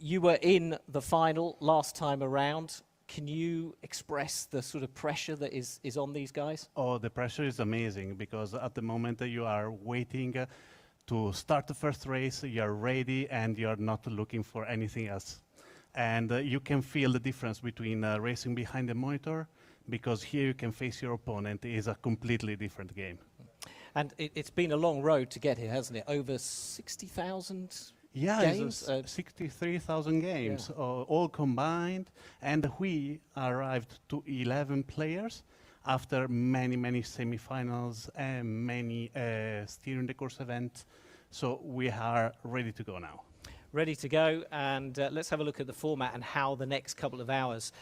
You were in the final last time around. Can you express the sort of pressure that is on these guys? Oh, the pressure is amazing because at the moment you are waiting to start the first race, you're ready and you're not looking for anything else. And you can feel the difference between racing behind the monitor, because here you can face your opponent. It is a completely different game. And it's been a long road to get here, hasn't it? Over 60,000 games? Yeah, 63,000 games, all combined. And we arrived to 11 players after many, many semifinals and many steering the course events. So we are ready to go now. Ready to go, and let's have a look at the format and how the next couple of hours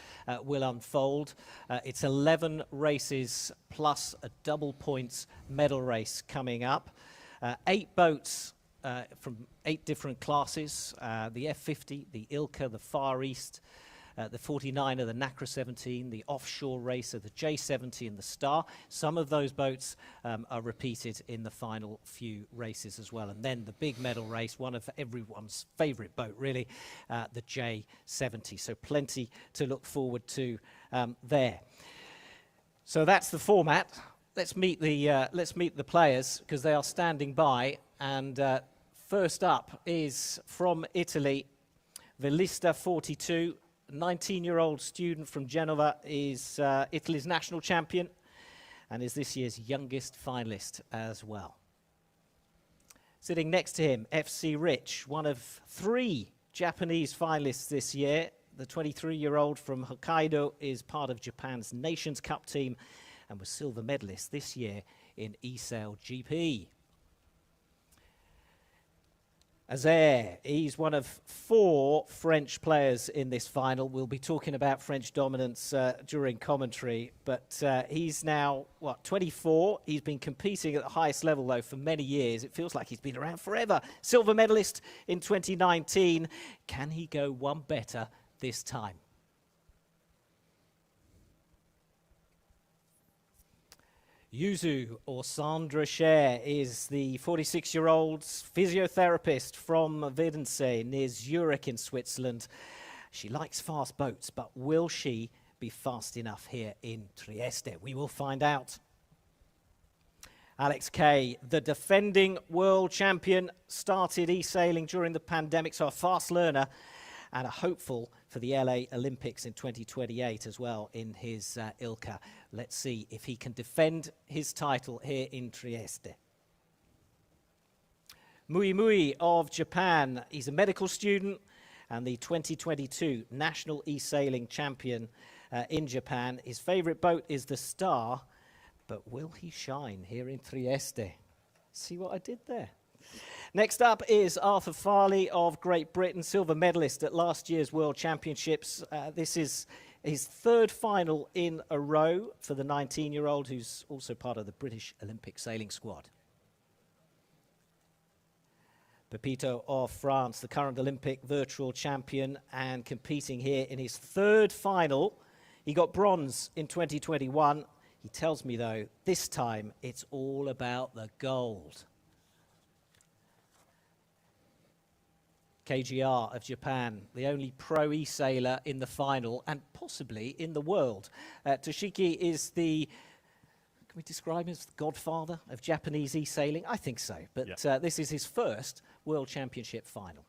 will unfold. It's 11 races plus a double points medal race coming up. 8 boats from 8 different classes, the F50, the Ilka, the Far East, the 49er, the NACRA 17, the offshore racer, the J70 and the Star. Some of those boats are repeated in the final few races as well. And then the big medal race, one of everyone's favourite boat, really, the J70. So plenty to look forward to there. So that's the format. Let's meet the players, because they are standing by. And first up is from Italy, Velista 42. 19-year-old student from Genova, is Italy's national champion and is this year's youngest finalist as well. Sitting next to him, FC Rich, one of 3 Japanese finalists this year. The 23-year-old from Hokkaido is part of Japan's Nations Cup team and was silver medalist this year in E-Sail GP. Azer, he's one of 4 French players in this final. We'll be talking about French dominance during commentary, but he's now, 24? He's been competing at the highest level, though, for many years. It feels like he's been around forever. Silver medalist in 2019. Can he go one better this time? Yuzu, or Sandra Scher, is the 46-year-old physiotherapist from Widensee near Zurich in Switzerland. She likes fast boats, but will she be fast enough here in Trieste? We will find out. Alex Kay, the defending world champion, started e-sailing during the pandemic, so a fast learner and a hopeful for the LA Olympics in 2028 as well in his Ilka. Let's see if he can defend his title here in Trieste. Mui Mui of Japan, he's a medical student and the 2022 National E-Sailing Champion in Japan. His favorite boat is the Star, but will he shine here in Trieste? See what I did there? Next up is Arthur Farley of Great Britain, silver medalist at last year's World Championships. This is his 3rd final in a row for the 19-year-old, who's also part of the British Olympic sailing squad. Pepito of France, the current Olympic virtual champion and competing here in his 3rd final. He got bronze in 2021. He tells me, though, this time it's all about the gold. KGR of Japan, the only pro e-sailer in the final and possibly in the world. Toshiki is the, can we describe him as the godfather of Japanese e-sailing? I think so, but this is his 1st World Championship final.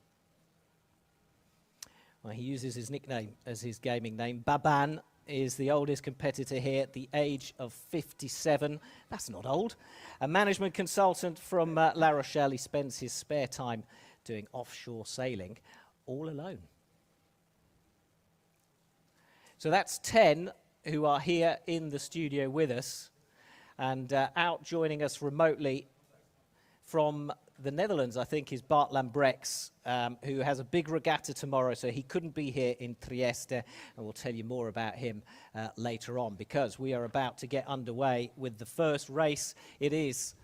Well, he uses his nickname as his gaming name. Baban is the oldest competitor here at the age of 57. That's not old. A management consultant from La Rochelle. He spends his spare time doing offshore sailing all alone. So that's 10 who are here in the studio with us, and out joining us remotely from the Netherlands, I think, is Bart Lambrechts, who has a big regatta tomorrow, so he couldn't be here in Trieste, and we'll tell you more about him later on, because we are about to get underway with the first race. It is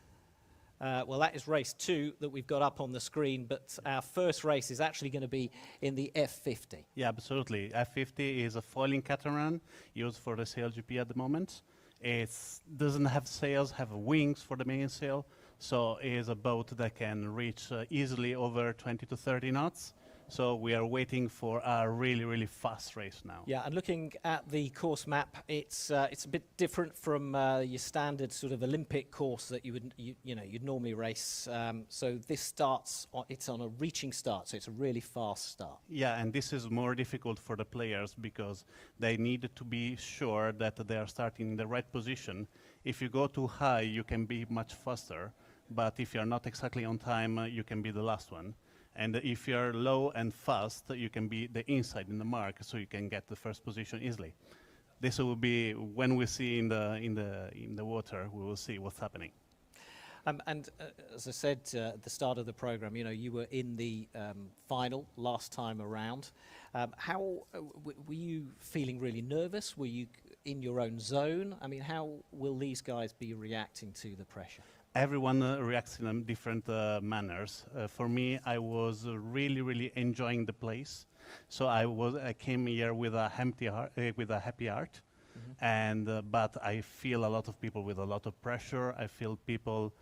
well, that is race 2 that we've got up on the screen, but our first race is actually going to be in the F50. Yeah, absolutely. F50 is a foiling catamaran used for the sail GP at the moment. It doesn't have sails, have wings for the mainsail, so it is a boat that can reach easily over 20 to 30 knots. So we are waiting for a really, really fast race now. Yeah, and looking at the course map, it's a bit different from your standard sort of Olympic course that you'd normally race. So this starts, it's on a reaching start, so it's a really fast start. Yeah, and this is more difficult for the players because they need to be sure that they are starting in the right position. If you go too high, you can be much faster, but if you're not exactly on time, you can be the last one. And if you're low and fast, you can be the inside in the mark, so you can get the first position easily. This will be when we see in the water. We will see what's happening. And as I said at the start of the program, you were in the final last time around. How were you feeling? Really nervous? Were you in your own zone? I mean, how will these guys be reacting to the pressure? Everyone reacts in different manners. For me, I was really, really enjoying the place. So I came here with a happy heart, but I feel a lot of people with a lot of pressure. I feel people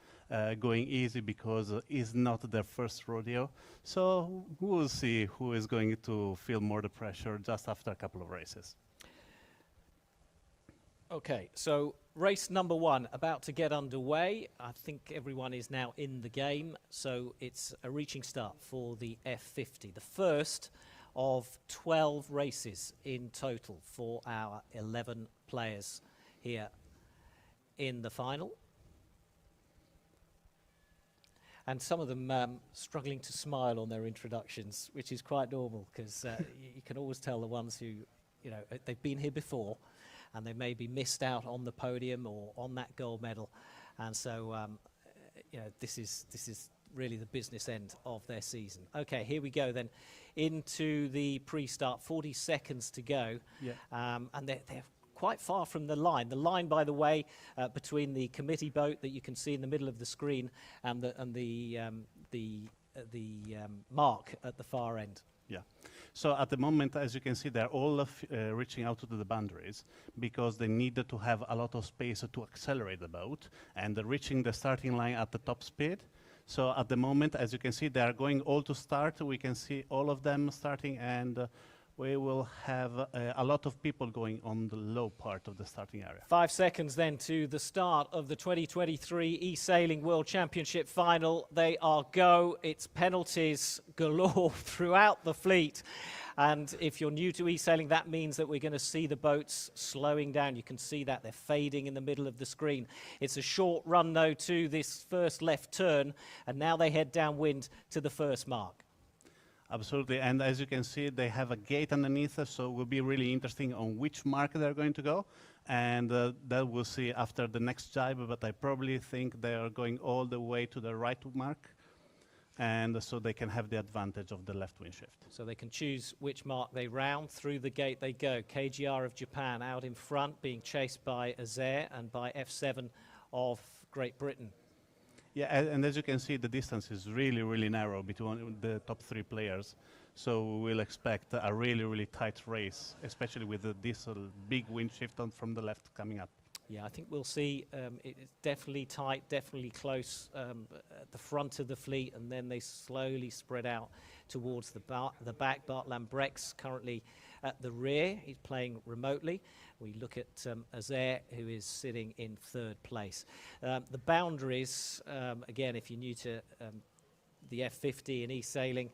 going easy because it's not their first rodeo. So we'll see who is going to feel more the pressure just after a couple of races. Okay, so race number 1 about to get underway. I think everyone is now in the game, so it's a reaching start for the F50, the first of 12 races in total for our 11 players here in the final. And some of them struggling to smile on their introductions, which is quite normal because you can always tell the ones who, they've been here before and they maybe missed out on the podium or on that gold medal. And so, this is really the business end of their season. Okay, here we go then into the pre-start, 40 seconds to go. Yeah. And they're quite far from the line. The line, by the way, between the committee boat that you can see in the middle of the screen and the mark at the far end. Yeah. So at the moment, as you can see, they're all reaching out to the boundaries because they needed to have a lot of space to accelerate the boat and reaching the starting line at the top speed. So at the moment, as you can see, they are going all to start. We can see all of them starting, and we will have a lot of people going on the low part of the starting area. 5 seconds then to the start of the 2023 E-Sailing World Championship final. They are go. It's penalties galore throughout the fleet. And if you're new to e-sailing, that means that we're going to see the boats slowing down. You can see that they're fading in the middle of the screen. It's a short run, though, to this first left turn, and now they head downwind to the first mark. Absolutely, and as you can see, they have a gate underneath us, so it will be really interesting on which mark they're going to go, and that we'll see after the next jibe, but I probably think they are going all the way to the right mark, and so they can have the advantage of the left wind shift. So they can choose which mark they round. Through the gate they go. KGR of Japan out in front, being chased by Azair and by F7 of Great Britain. Yeah, and as you can see, the distance is really, really narrow between the top 3 players. So we will expect a really, really tight race, especially with this big wind shift from the left coming up. Yeah, I think we'll see it's definitely tight, definitely close at the front of the fleet, and then they slowly spread out towards the back. Bart Lambrecht's currently at the rear. He's playing remotely. We look at Azair, who is sitting in 3rd place. The boundaries, again, if you're new to the F50 and e-sailing,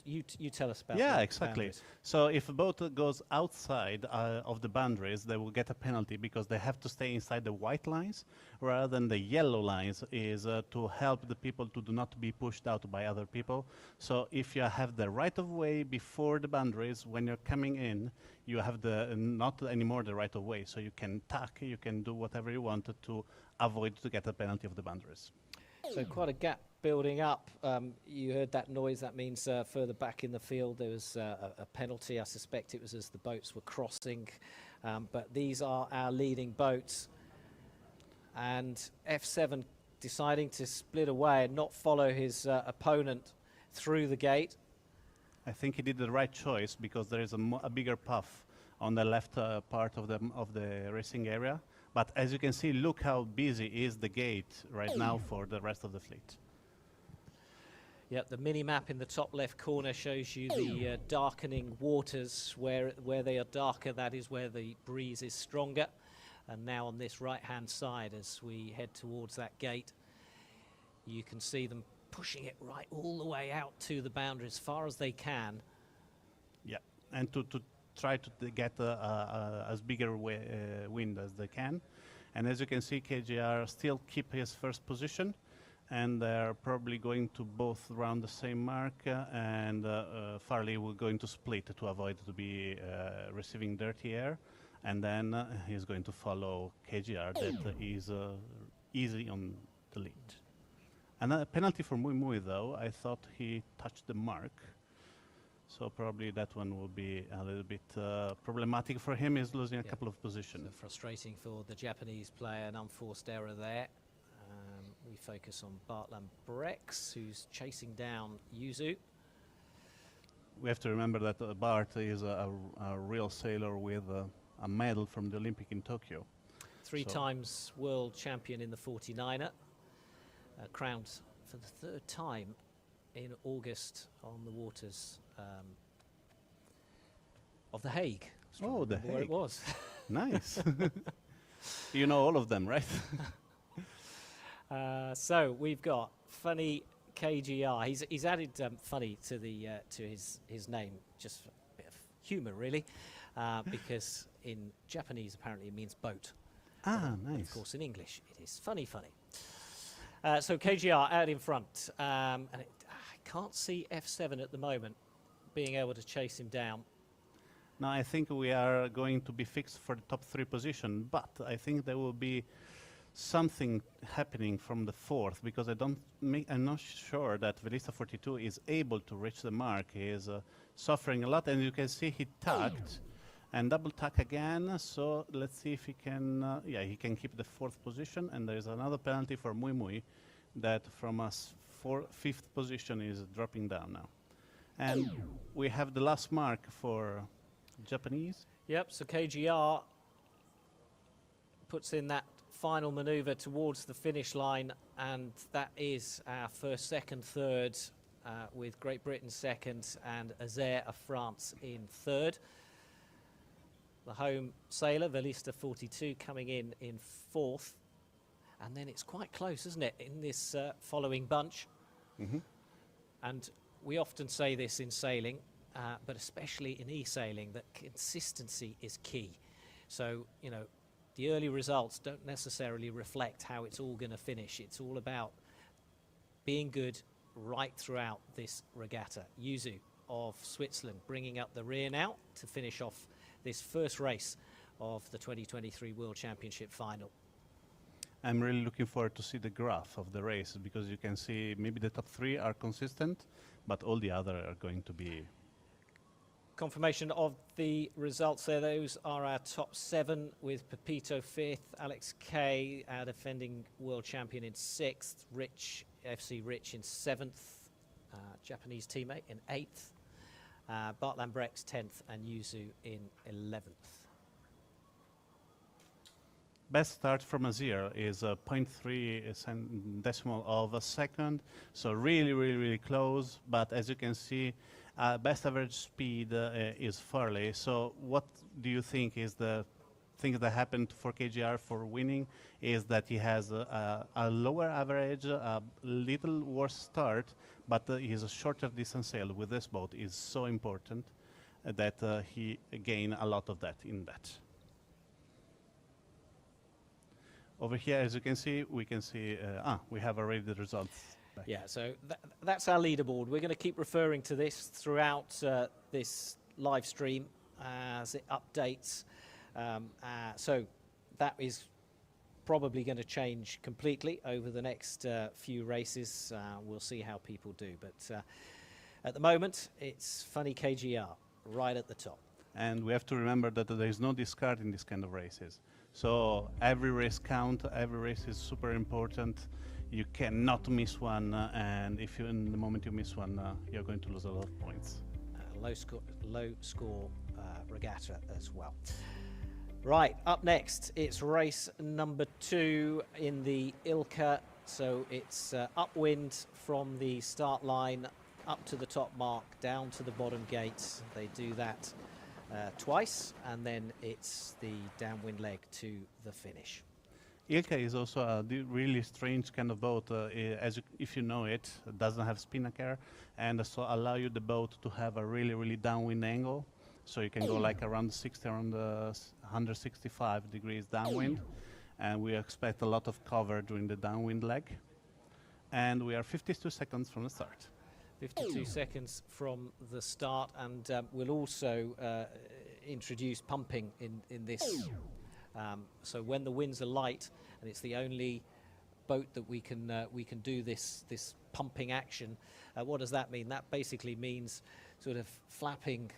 you tell us about. Yeah, the exactly. boundaries. So if a boat goes outside of the boundaries, they will get a penalty because they have to stay inside the white lines rather than the yellow lines, is to help the people to do not be pushed out by other people. So if you have the right of way before the boundaries, when you're coming in, you have not anymore the right of way. So you can tack, you can do whatever you want to avoid to get a penalty of the boundaries. So quite a gap building up. You heard that noise. That means further back in the field there was a penalty. I suspect it was as the boats were crossing. But these are our leading boats. And F7 deciding to split away and not follow his opponent through the gate. I think he did the right choice because there is a bigger puff on the left part of the racing area. But as you can see, look how busy is the gate right now for the rest of the fleet. Yep, the mini-map in the top left corner shows you the darkening waters. Where they are darker, that is where the breeze is stronger. And now on this right-hand side, as we head towards that gate, you can see them pushing it right all the way out to the boundary as far as they can. Yeah, and to try to get as bigger wind as they can. And as you can see, KGR still keep his first position, and they're probably going to both round the same mark, and Farley will going to split to avoid to be receiving dirty air, and then he's going to follow KGR that is easy on the lead. Another penalty for Mui Mui though, I thought he touched the mark. So probably that one will be a little bit problematic for him. He's losing a couple of positions. So frustrating for the Japanese player, an unforced error there. We focus on Bartland Brex, who's chasing down Yuzu. We have to remember that Bart is a real sailor with a medal from the Olympic in Tokyo. Three times world champion in the 49er. Crowned for the third time in August on the waters of The Hague. Oh, The Hague. Where it was. Nice. You know all of them, right? So we've got Funny KGR. He's added funny to the to his name, just for a bit of humour, really, because in Japanese apparently it means boat. Ah, nice. Of course, in English it is funny. So KGR out in front, and I can't see F7 at the moment being able to chase him down. Now I think we are going to be fixed for the top 3 position, but I think there will be something happening from the 4th, because I'm not sure that Velista 42 is able to reach the mark. He is suffering a lot, and you can see he tucked and double tuck again. So let's see if he can, he can keep the 4th position, and there is another penalty for Mui Mui that from us 5th position is dropping down now. And we have the last mark for Japanese. Yep, so KGR puts in that final manoeuvre towards the finish line, and that is our first, second, third, with Great Britain second and Azer of France in third. The home sailor, Velista 42, coming in 4th. And then it's quite close, isn't it, in this following bunch? Mm-hmm. And we often say this in sailing, but especially in e-sailing, that consistency is key. So, you know, the early results don't necessarily reflect how it's all going to finish. It's all about being good right throughout this regatta. Yuzu of Switzerland bringing up the rear now to finish off this first race of the 2023 World Championship final. I'm really looking forward to see the graph of the race, because you can see maybe the top 3 are consistent, but all the other are going to be... Confirmation of the results there. Those are our top 7, with Pepito 5th, Alex K, our defending world champion, in 6th, Rich, FC Rich in 7th, Japanese teammate in 8th, Bartland Brex 10th, and Yuzu in 11th. Best start from Azer is 0.3 decimal of a second, so really close. But as you can see, best average speed is Farley. So what do you think is the thing that happened for KGR for winning? Is that he has a lower average, a little worse start, but he's a shorter distance sail with this boat is so important that he gained a lot of that in that. Over here, as you can see, we can see, we have already the results back. Yeah, so that's our leaderboard. We're going to keep referring to this throughout this live stream as it updates. So that is probably going to change completely over the next few races. We'll see how people do. But at the moment, it's Funny KGR right at the top. And we have to remember that there is no discard in this kind of races. So every race counts, every race is super important. You cannot miss one, and if you, in the moment you miss one, you're going to lose a lot of points. Low score regatta as well. Right, up next, it's race number 2 in the ILCA So it's upwind from the start line up to the top mark, down to the bottom gates. They do that twice, and then it's the downwind leg to the finish. Ilka is also a really strange kind of boat. If you know it, it doesn't have spinnaker, and so allow you the boat to have a really downwind angle. So you can go like around 165 degrees downwind, and we expect a lot of cover during the downwind leg. And we are 52 seconds from the start. 52 seconds from the start, and we'll also introduce pumping in this. So when the winds are light, and it's the only boat that we can do this pumping action. What does that mean? That basically means sort of flapping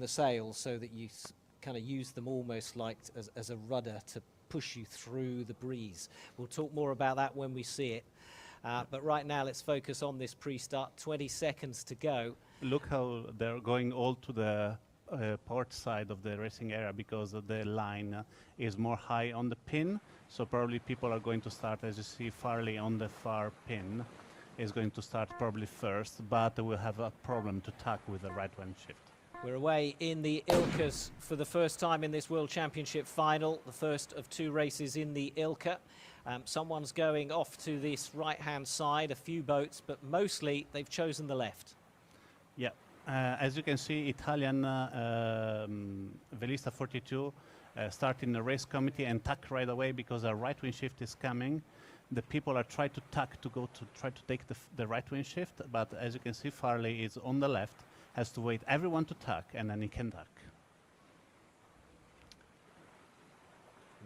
the sails so that you kind of use them almost like as a rudder to push you through the breeze. We'll talk more about that when we see it. But right now, let's focus on this pre-start. 20 seconds to go. Look how they're going all to the port side of the racing area, because the line is more high on the pin. So probably people are going to start, as you see, Farley on the far pin is going to start probably first, but we'll have a problem to tack with the right wind shift. We're away in the Ilkas for the first time in this World Championship final, the first of 2 races in the Ilka. Someone's going off to this right-hand side, a few boats, but mostly they've chosen the left. Yeah, as you can see, Italian Velista 42 starting the race committee and tack right away because a right wind shift is coming. The people are trying to tack to try to take the right wind shift, but as you can see, Farley is on the left, has to wait everyone to tack, and then he can tack.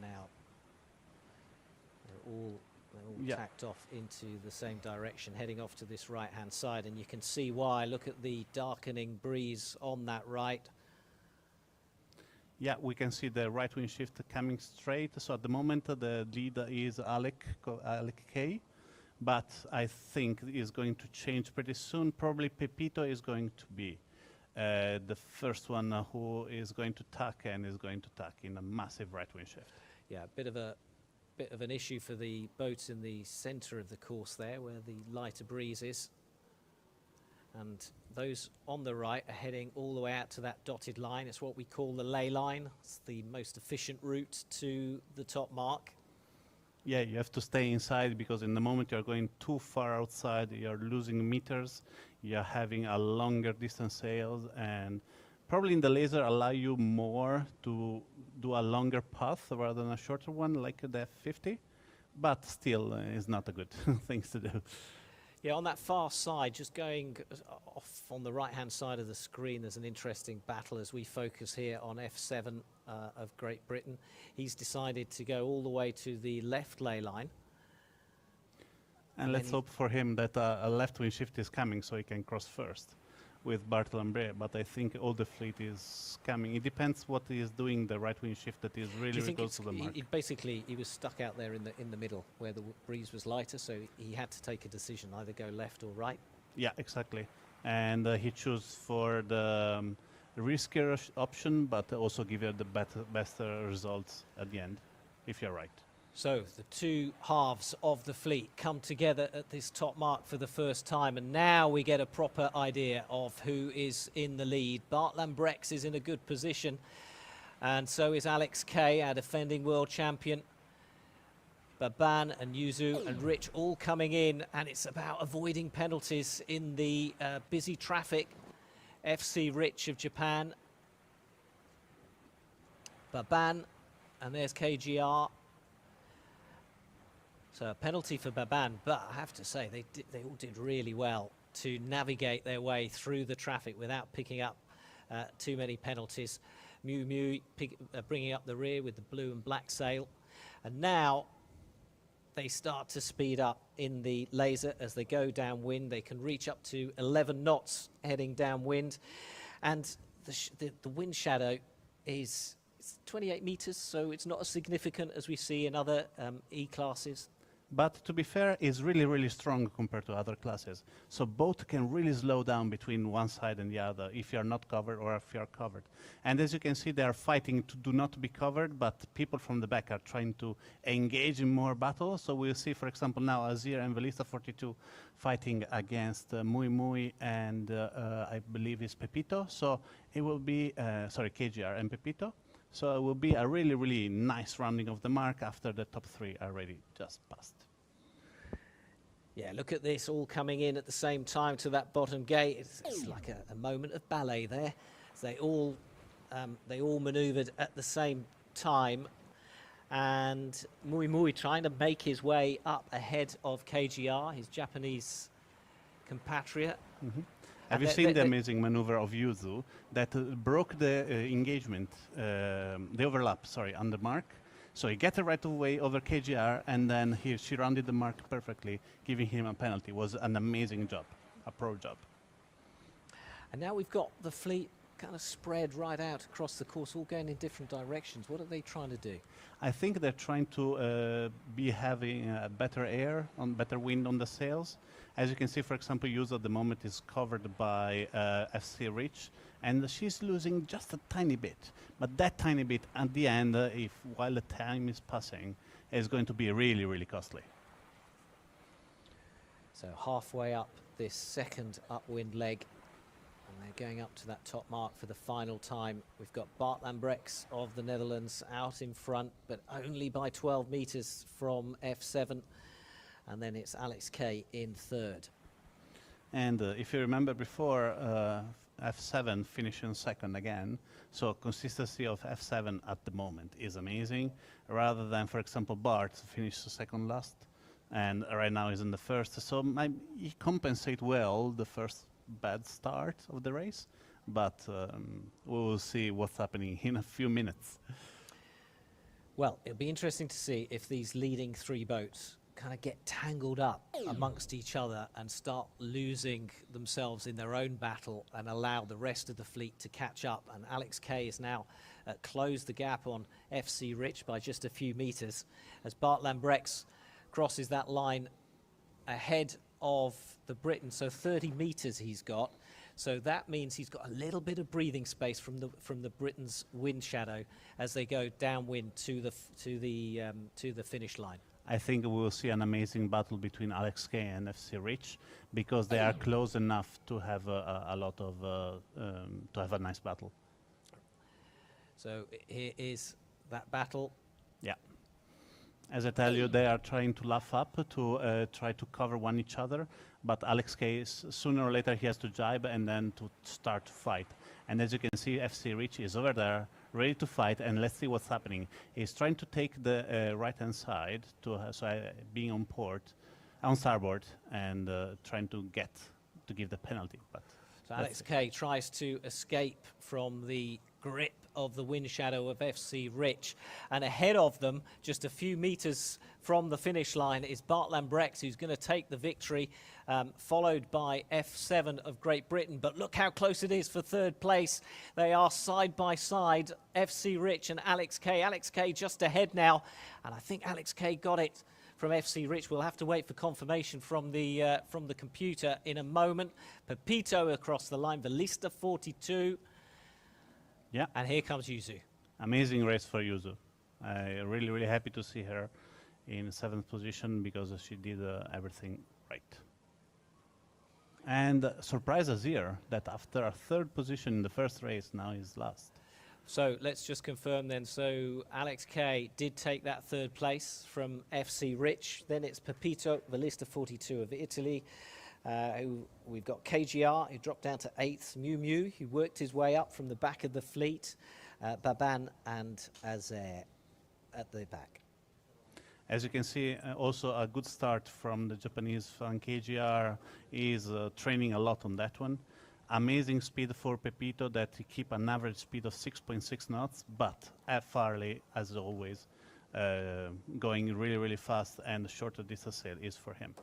Now, they're all Yeah. tacked off into the same direction, heading off to this right-hand side, and you can see why. Look at the darkening breeze on that right. Yeah, we can see the right wind shift coming straight. So at the moment, the lead is Alec K, but I think is going to change pretty soon. Probably Pepito is going to be the first one who is going to tack, and is going to tack in a massive right wind shift. Yeah, a bit of an issue for the boats in the centre of the course there, where the lighter breeze is. And those on the right are heading all the way out to that dotted line. It's what we call the ley line. It's the most efficient route to the top mark. Yeah, you have to stay inside, because in the moment you're going too far outside, you're losing meters, you're having a longer distance sails, and probably in the laser allow you more to do a longer path rather than a shorter one like the F50, but still is not a good thing to do. Yeah, on that far side, just going off on the right-hand side of the screen, there's an interesting battle as we focus here on F7 of Great Britain. He's decided to go all the way to the left ley line. And let's hope for him that a left wind shift is coming so he can cross first with Bartolomé, but I think all the fleet is coming. It depends what he is doing, the right wind shift that is really close to the mark. Basically, he was stuck out there in the middle where the breeze was lighter, so he had to take a decision, either go left or right. Yeah, exactly. And he chose for the riskier option, but also give you the best results at the end, if you're right. So the 2 halves of the fleet come together at this top mark for the first time, and now we get a proper idea of who is in the lead. Bart Lambrex is in a good position, and so is Alex Kay, our defending world champion. Baban and Yuzu and Rich all coming in, and it's about avoiding penalties in the busy traffic. FC Rich of Japan, Baban, and there's KGR. So a penalty for Baban, but I have to say they all did really well to navigate their way through the traffic without picking up too many penalties. Miu Miu bringing up the rear with the blue and black sail, and now they start to speed up in the laser as they go downwind. They can reach up to 11 knots heading downwind, and the wind shadow is 28 meters, so it's not as significant as we see in other E-classes. But to be fair, is really, really strong compared to other classes. So both can really slow down between one side and the other if you're not covered or if you're covered. And as you can see, they are fighting to do not be covered, but people from the back are trying to engage in more battles. So we'll see, for example, now Azir and Velista 42 fighting against Mui Mui and I believe it's Pepito. So it will be, sorry, KGR and Pepito. So it will be a really, really nice rounding of the mark after the top three are already just passed. Yeah, look at this, all coming in at the same time to that bottom gate. It's like a moment of ballet there. They all manoeuvred at the same time. And Mui Mui trying to make his way up ahead of KGR, his Japanese compatriot. Mm-hmm. Have you seen the amazing maneuver of Yuzu that broke the engagement, the overlap, sorry, on the mark? So he got it right away over KGR, and then she rounded the mark perfectly, giving him a penalty. It was an amazing job, a pro job. And now we've got the fleet kind of spread right out across the course, all going in different directions. What are they trying to do? I think they're trying to be having better air, better wind on the sails. As you can see, for example, Yuzu at the moment is covered by FC Rich, and she's losing just a tiny bit. But that tiny bit at the end, while the time is passing, is going to be really, really costly. So halfway up this second upwind leg, and they're going up to that top mark for the final time. We've got Bart Lambrechts of the Netherlands out in front, but only by 12 meters from F7. And then it's Alex K in third. And if you remember before, F7 finishing second again. So consistency of F7 at the moment is amazing, rather than, for example, Bart finished second last, and right now is in the first. So he compensate well the first bad start of the race, but we will see what's happening in a few minutes. Well, it'll be interesting to see if these leading three boats kind of get tangled up amongst each other and start losing themselves in their own battle and allow the rest of the fleet to catch up. And Alex K has now closed the gap on FC Rich by just a few meters as Bart Lambrechts crosses that line ahead of the Briton. So 30 meters he's got. So that means he's got a little bit of breathing space from the Britain's wind shadow as they go downwind to the finish line. I think we will see an amazing battle between Alex K and FC Rich because they are close enough to have to have a nice battle. So here is that battle. Yeah. As I tell you, they are trying to laugh up to try to cover one each other, but Alex K, sooner or later, he has to jibe and then to start to fight. And as you can see, FC Rich is over there, ready to fight, and let's see what's happening. He's trying to take the right-hand side, being on starboard, and trying to give the penalty. But so Alex K tries to escape from the grip of the wind shadow of FC Rich, and ahead of them, just a few meters from the finish line, is Bart Lambrechts, who's going to take the victory, followed by F7 of Great Britain. But look how close it is for third place. They are side by side, FC Rich and Alex K. Alex K just ahead now, and I think Alex K got it from FC Rich. We'll have to wait for confirmation from the computer in a moment. Pepito across the line, Velista 42. Yeah. And here comes Yuzu. Amazing race for Yuzu. I'm really, really happy to see her in 7th position because she did everything right. And surprise Azir that after a 3rd position in the first race, now he's last. So let's just confirm then. So Alex K did take that 3rd place from FC Rich. Then it's Pepito, Velista 42 of Italy. We've got KGR, who dropped down to 8th. Miu Miu, who worked his way up from the back of the fleet. Baban and Azer at the back. As you can see, also a good start from the Japanese fan. KGR is training a lot on that one. Amazing speed for Pepito that he keep an average speed of 6.6 knots, but Farley, as always, going really, really fast, and the shorter distance sail is for him.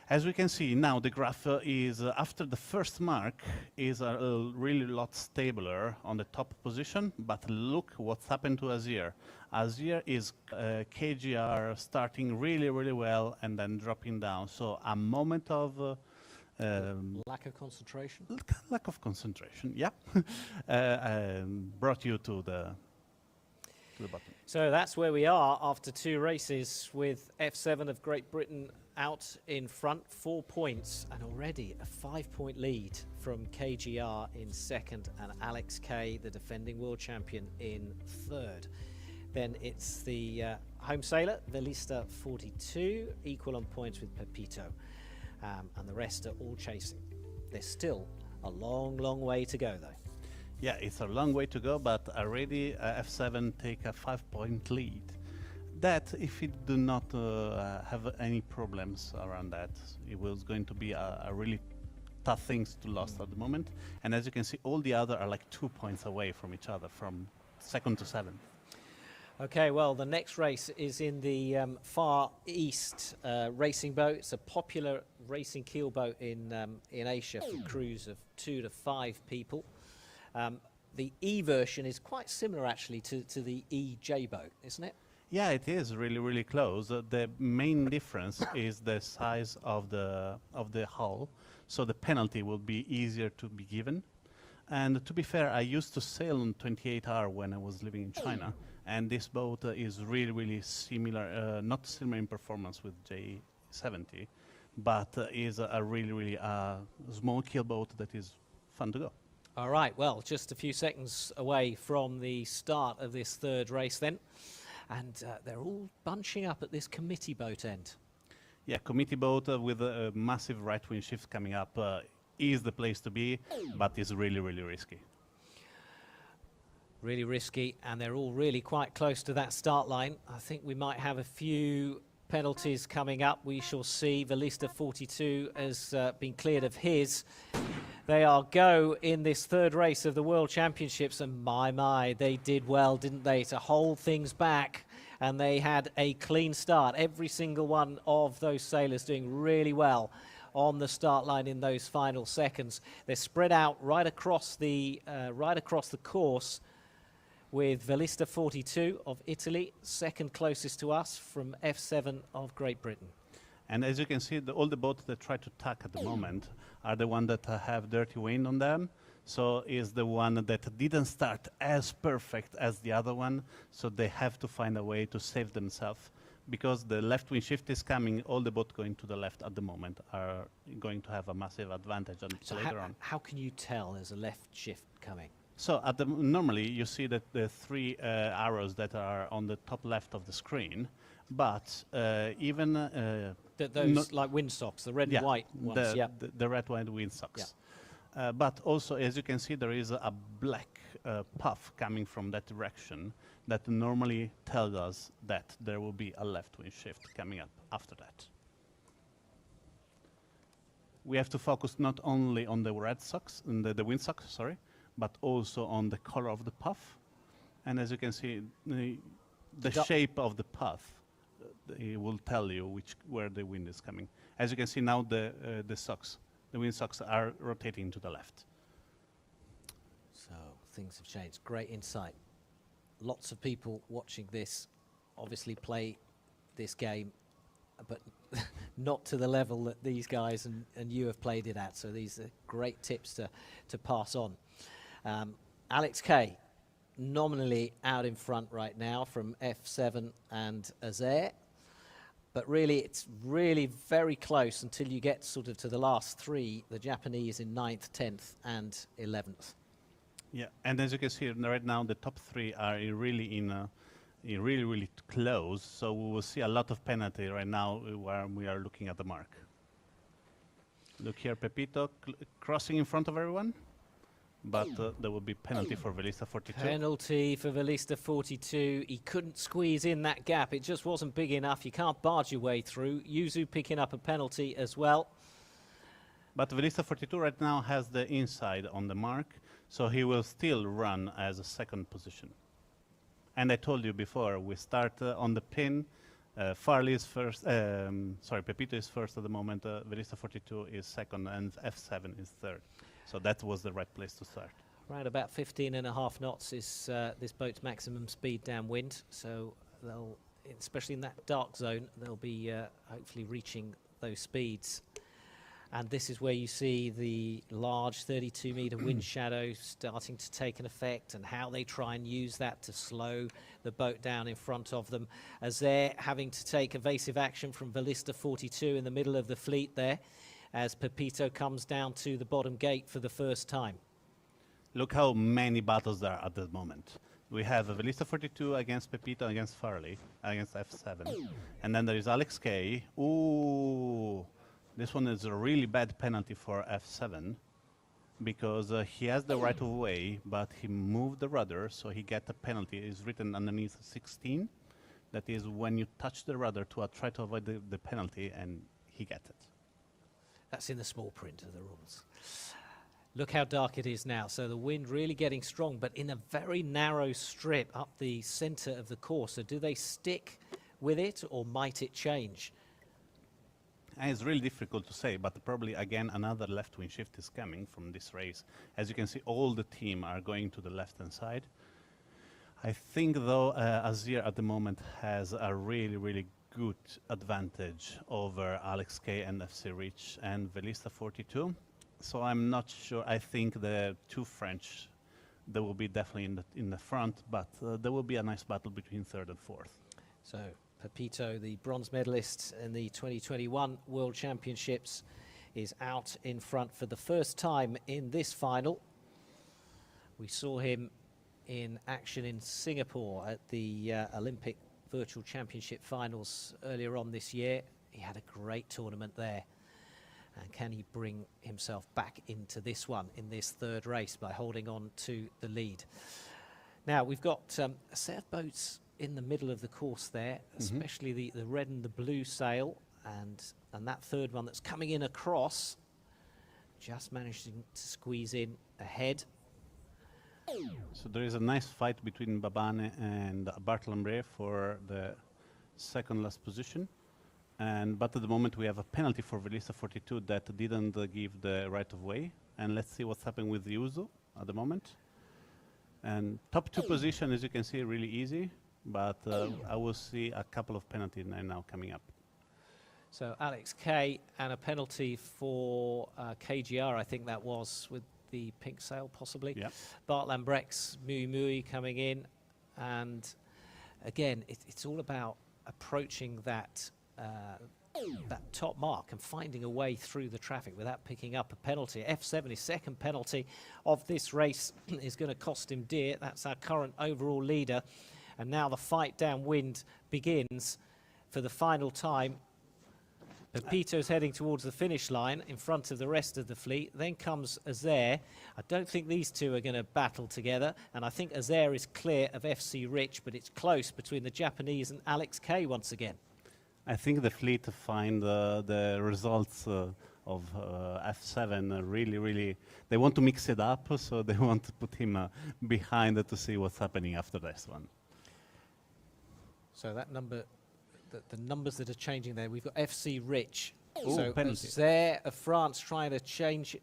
As we can see now, the graph is, after the first mark, is a really lot stabler on the top position, but look what's happened to Azir. Azir is KGR starting really, really well and then dropping down. So a moment of Lack of concentration. lack of concentration, yeah, brought you to the bottom. So that's where we are after 2 races, with F7 of Great Britain out in front, 4 points, and already a 5-point lead from KGR in second and Alex K, the defending world champion, in third. Then it's the home sailor, Velista 42, equal on points with Pepito, and the rest are all chasing. There's still a long, long way to go, though. Yeah, it's a long way to go, but already F7 take a 5-point lead. That, if it do not have any problems around that, it was going to be a really tough things to lose at the moment. And as you can see, all the other are like 2 points away from each other, from second to seventh. Okay, well, the next race is in the Far East racing boat. It's a popular racing keel boat in Asia for crews of 2 to 5 people. The E version is quite similar, actually, to the EJ boat, isn't it? Yeah, it is really, really close. The main difference is the size of the hull, so the penalty will be easier to be given. And to be fair, I used to sail on 28R when I was living in China, and this boat is really, really similar, not similar in performance with J70, but is a really, really small keel boat that is fun to go. All right, well, just a few seconds away from the start of this third race then. And they're all bunching up at this committee boat end. Yeah, committee boat with a massive right wing shift coming up is the place to be, but it's really, really risky. Really risky, and they're all really quite close to that start line. I think we might have a few penalties coming up. We shall see. Velista 42 has been cleared of his. They are go in this third race of the World Championships, and my, they did well, didn't they, to hold things back, and they had a clean start. Every single one of those sailors doing really well on the start line in those final seconds. They're spread out right across the course, with Velista 42 of Italy, second closest to us, from F7 of Great Britain. And as you can see, all the boats that try to tack at the moment are the ones that have dirty wind on them. So is the one that didn't start as perfect as the other one. So they have to find a way to save themselves. Because the left wing shift is coming, all the boats going to the left at the moment are going to have a massive advantage So later on. How can you tell there's a left shift coming? So normally you see that the 3 arrows that are on the top left of the screen, but even those like windsocks, the red and white ones. The red white windsocks. Yeah. But also, as you can see, there is a black puff coming from that direction that normally tells us that there will be a left wind shift coming up after that. We have to focus not only on the red socks, the windsocks, sorry, but also on the color of the puff. And as you can see, the shape of the puff it will tell you where the wind is coming. As you can see now, the wind socks are rotating to the left. So things have changed. Great insight. Lots of people watching this obviously play this game, but not to the level that these guys and you have played it at. So these are great tips to pass on. Alex K, nominally out in front right now from F7 and Azir. But really, it's really very close until you get sort of to the last 3, the Japanese in 9th, 10th, and 11th. Yeah, and as you can see right now, the top 3 are really really close. So we will see a lot of penalty right now where we are looking at the mark. Look here, Pepito crossing in front of everyone. But there will be penalty for Velista 42. Penalty for Velista 42. He couldn't squeeze in that gap. It just wasn't big enough. You can't barge your way through. Yuzu picking up a penalty as well. But Velista 42 right now has the inside on the mark, so he will still run as a second position. And I told you before, we start on the pin, Farley is first. Sorry, Pepito is first at the moment. Velista 42 is second, and F7 is third. So that was the right place to start. Around about 15.5 knots is this boat's maximum speed downwind. So they'll, especially in that dark zone, they'll be hopefully reaching those speeds. And this is where you see the large 32-meter wind shadow starting to take an effect, and how they try and use that to slow the boat down in front of them, as they're having to take evasive action from Velista 42 in the middle of the fleet there, as Pepito comes down to the bottom gate for the first time. Look how many battles there are at the moment. We have Velista 42 against Pepito, against Farley, against F7. And then there is Alex K. Ooh, this one is a really bad penalty for F7, because he has the right of way, but he moved the rudder, so he gets a penalty. It's written underneath 16. That is when you touch the rudder to try to avoid the penalty, and he gets it. That's in the small print of the rules. Look how dark it is now. So the wind really getting strong, but in a very narrow strip up the center of the course. So do they stick with it, or might it change? And it's really difficult to say, but probably again another left wing shift is coming from this race. As you can see, all the team are going to the left-hand side. I think, though, Azir at the moment has a really, really good advantage over Alex K and FC Rich and Velista 42. So I'm not sure. I think the two French, they will be definitely in the front, but there will be a nice battle between third and fourth. So Pepito, the bronze medalist in the 2021 World Championships, is out in front for the first time in this final. We saw him in action in Singapore at the Olympic Virtual Championship finals earlier on this year. He had a great tournament there. And can he bring himself back into this one, in this third race, by holding on to the lead? Now, we've got a set of boats in the middle of the course there, especially the red and the blue sail, and that third one that's coming in across, just managing to squeeze in ahead. So there is a nice fight between Babane and Bartolomé for the second last position. But at the moment we have a penalty for Velista 42 that didn't give the right of way. And let's see what's happening with Yuzu at the moment. And top two position, as you can see, really easy. But I will see a couple of penalties now coming up. So Alex K and a penalty for KGR, I think that was, with the pink sail possibly. Yeah. Bart Lambrecht's Mui Mui coming in. And again, it's all about approaching that top mark and finding a way through the traffic without picking up a penalty. F7, his second penalty of this race, is going to cost him dear. That's our current overall leader. And now the fight downwind begins for the final time. Pepito's heading towards the finish line in front of the rest of the fleet. Then comes Azair. I don't think these two are going to battle together. And I think Azair is clear of FC Rich, but it's close between the Japanese and Alex K once again. I think the fleet find the results of F7 really, they want to mix it up, so they want to put him behind to see what's happening after this one. So that number, the numbers that are changing there, we've got FC Rich. Ooh, So penalty. Azair of France trying to change,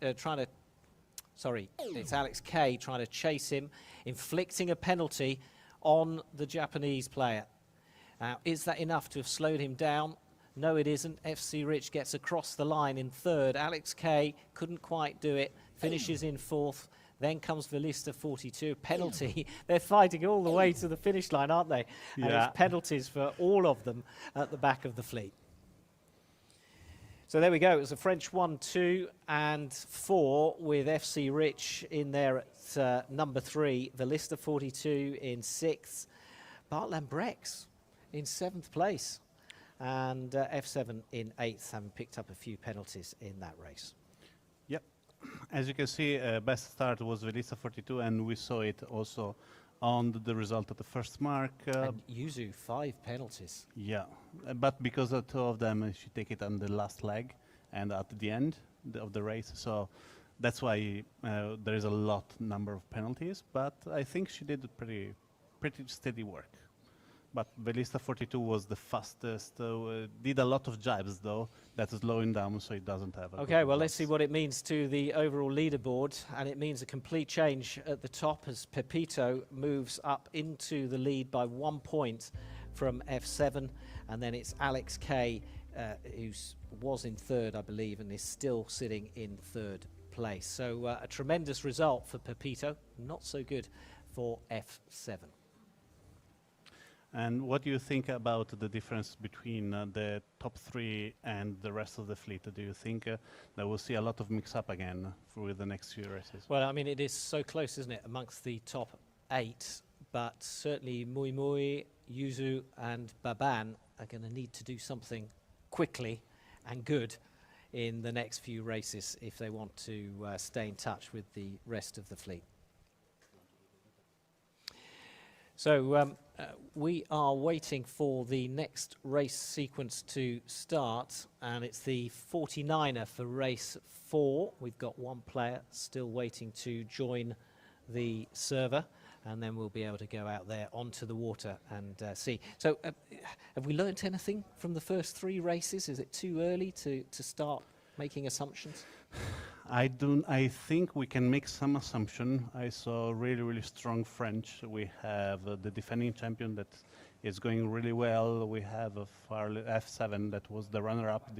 sorry, it's Alex K trying to chase him, inflicting a penalty on the Japanese player. Now, is that enough to have slowed him down? No, it isn't. FC Rich gets across the line in third. Alex K couldn't quite do it, finishes in fourth. Then comes Velista 42, penalty. They're fighting all the way to the finish line, aren't they? And Yeah. it's penalties for all of them at the back of the fleet. So there we go. It was a French 1, 2 and 4 with FC Rich in there at number 3. Velista 42 in 6th. Bart Lambrecht's in 7th place. And F7 in 8th, having picked up a few penalties in that race. Yep. As you can see, best start was Velista 42, and we saw it also on the result of the first mark. And Yuzu, 5 penalties. Yeah, but because the two of them, she take it on the last leg and at the end of the race. So that's why there is a number of penalties, but I think she did pretty steady work. But Velista 42 was the fastest, did a lot of jabs though, that is slowing down so it doesn't have a Okay, well, let's see what it means to the overall leaderboard. And it means a complete change at the top as Pepito moves up into the lead by 1 point from F7. And then it's Alex K, who was in third, I believe, and is still sitting in third place. So a tremendous result for Pepito, not so good for F7. And what do you think about the difference between the top three and the rest of the fleet? Do you think that we'll see a lot of mix-up again for the next few races? Well, I mean, it is so close, isn't it, amongst the top 8, but certainly Mui Mui, Yuzu and Baban are going to need to do something quickly and good in the next few races if they want to stay in touch with the rest of the fleet. So we are waiting for the next race sequence to start, and it's the 49er for race 4. We've got one player still waiting to join the server, and then we'll be able to go out there onto the water and see. So have we learnt anything from the first 3 races? Is it too early to start making assumptions? I think we can make some assumption. I saw really strong French. We have the defending champion that is going really well. We have a F7 that was the runner-up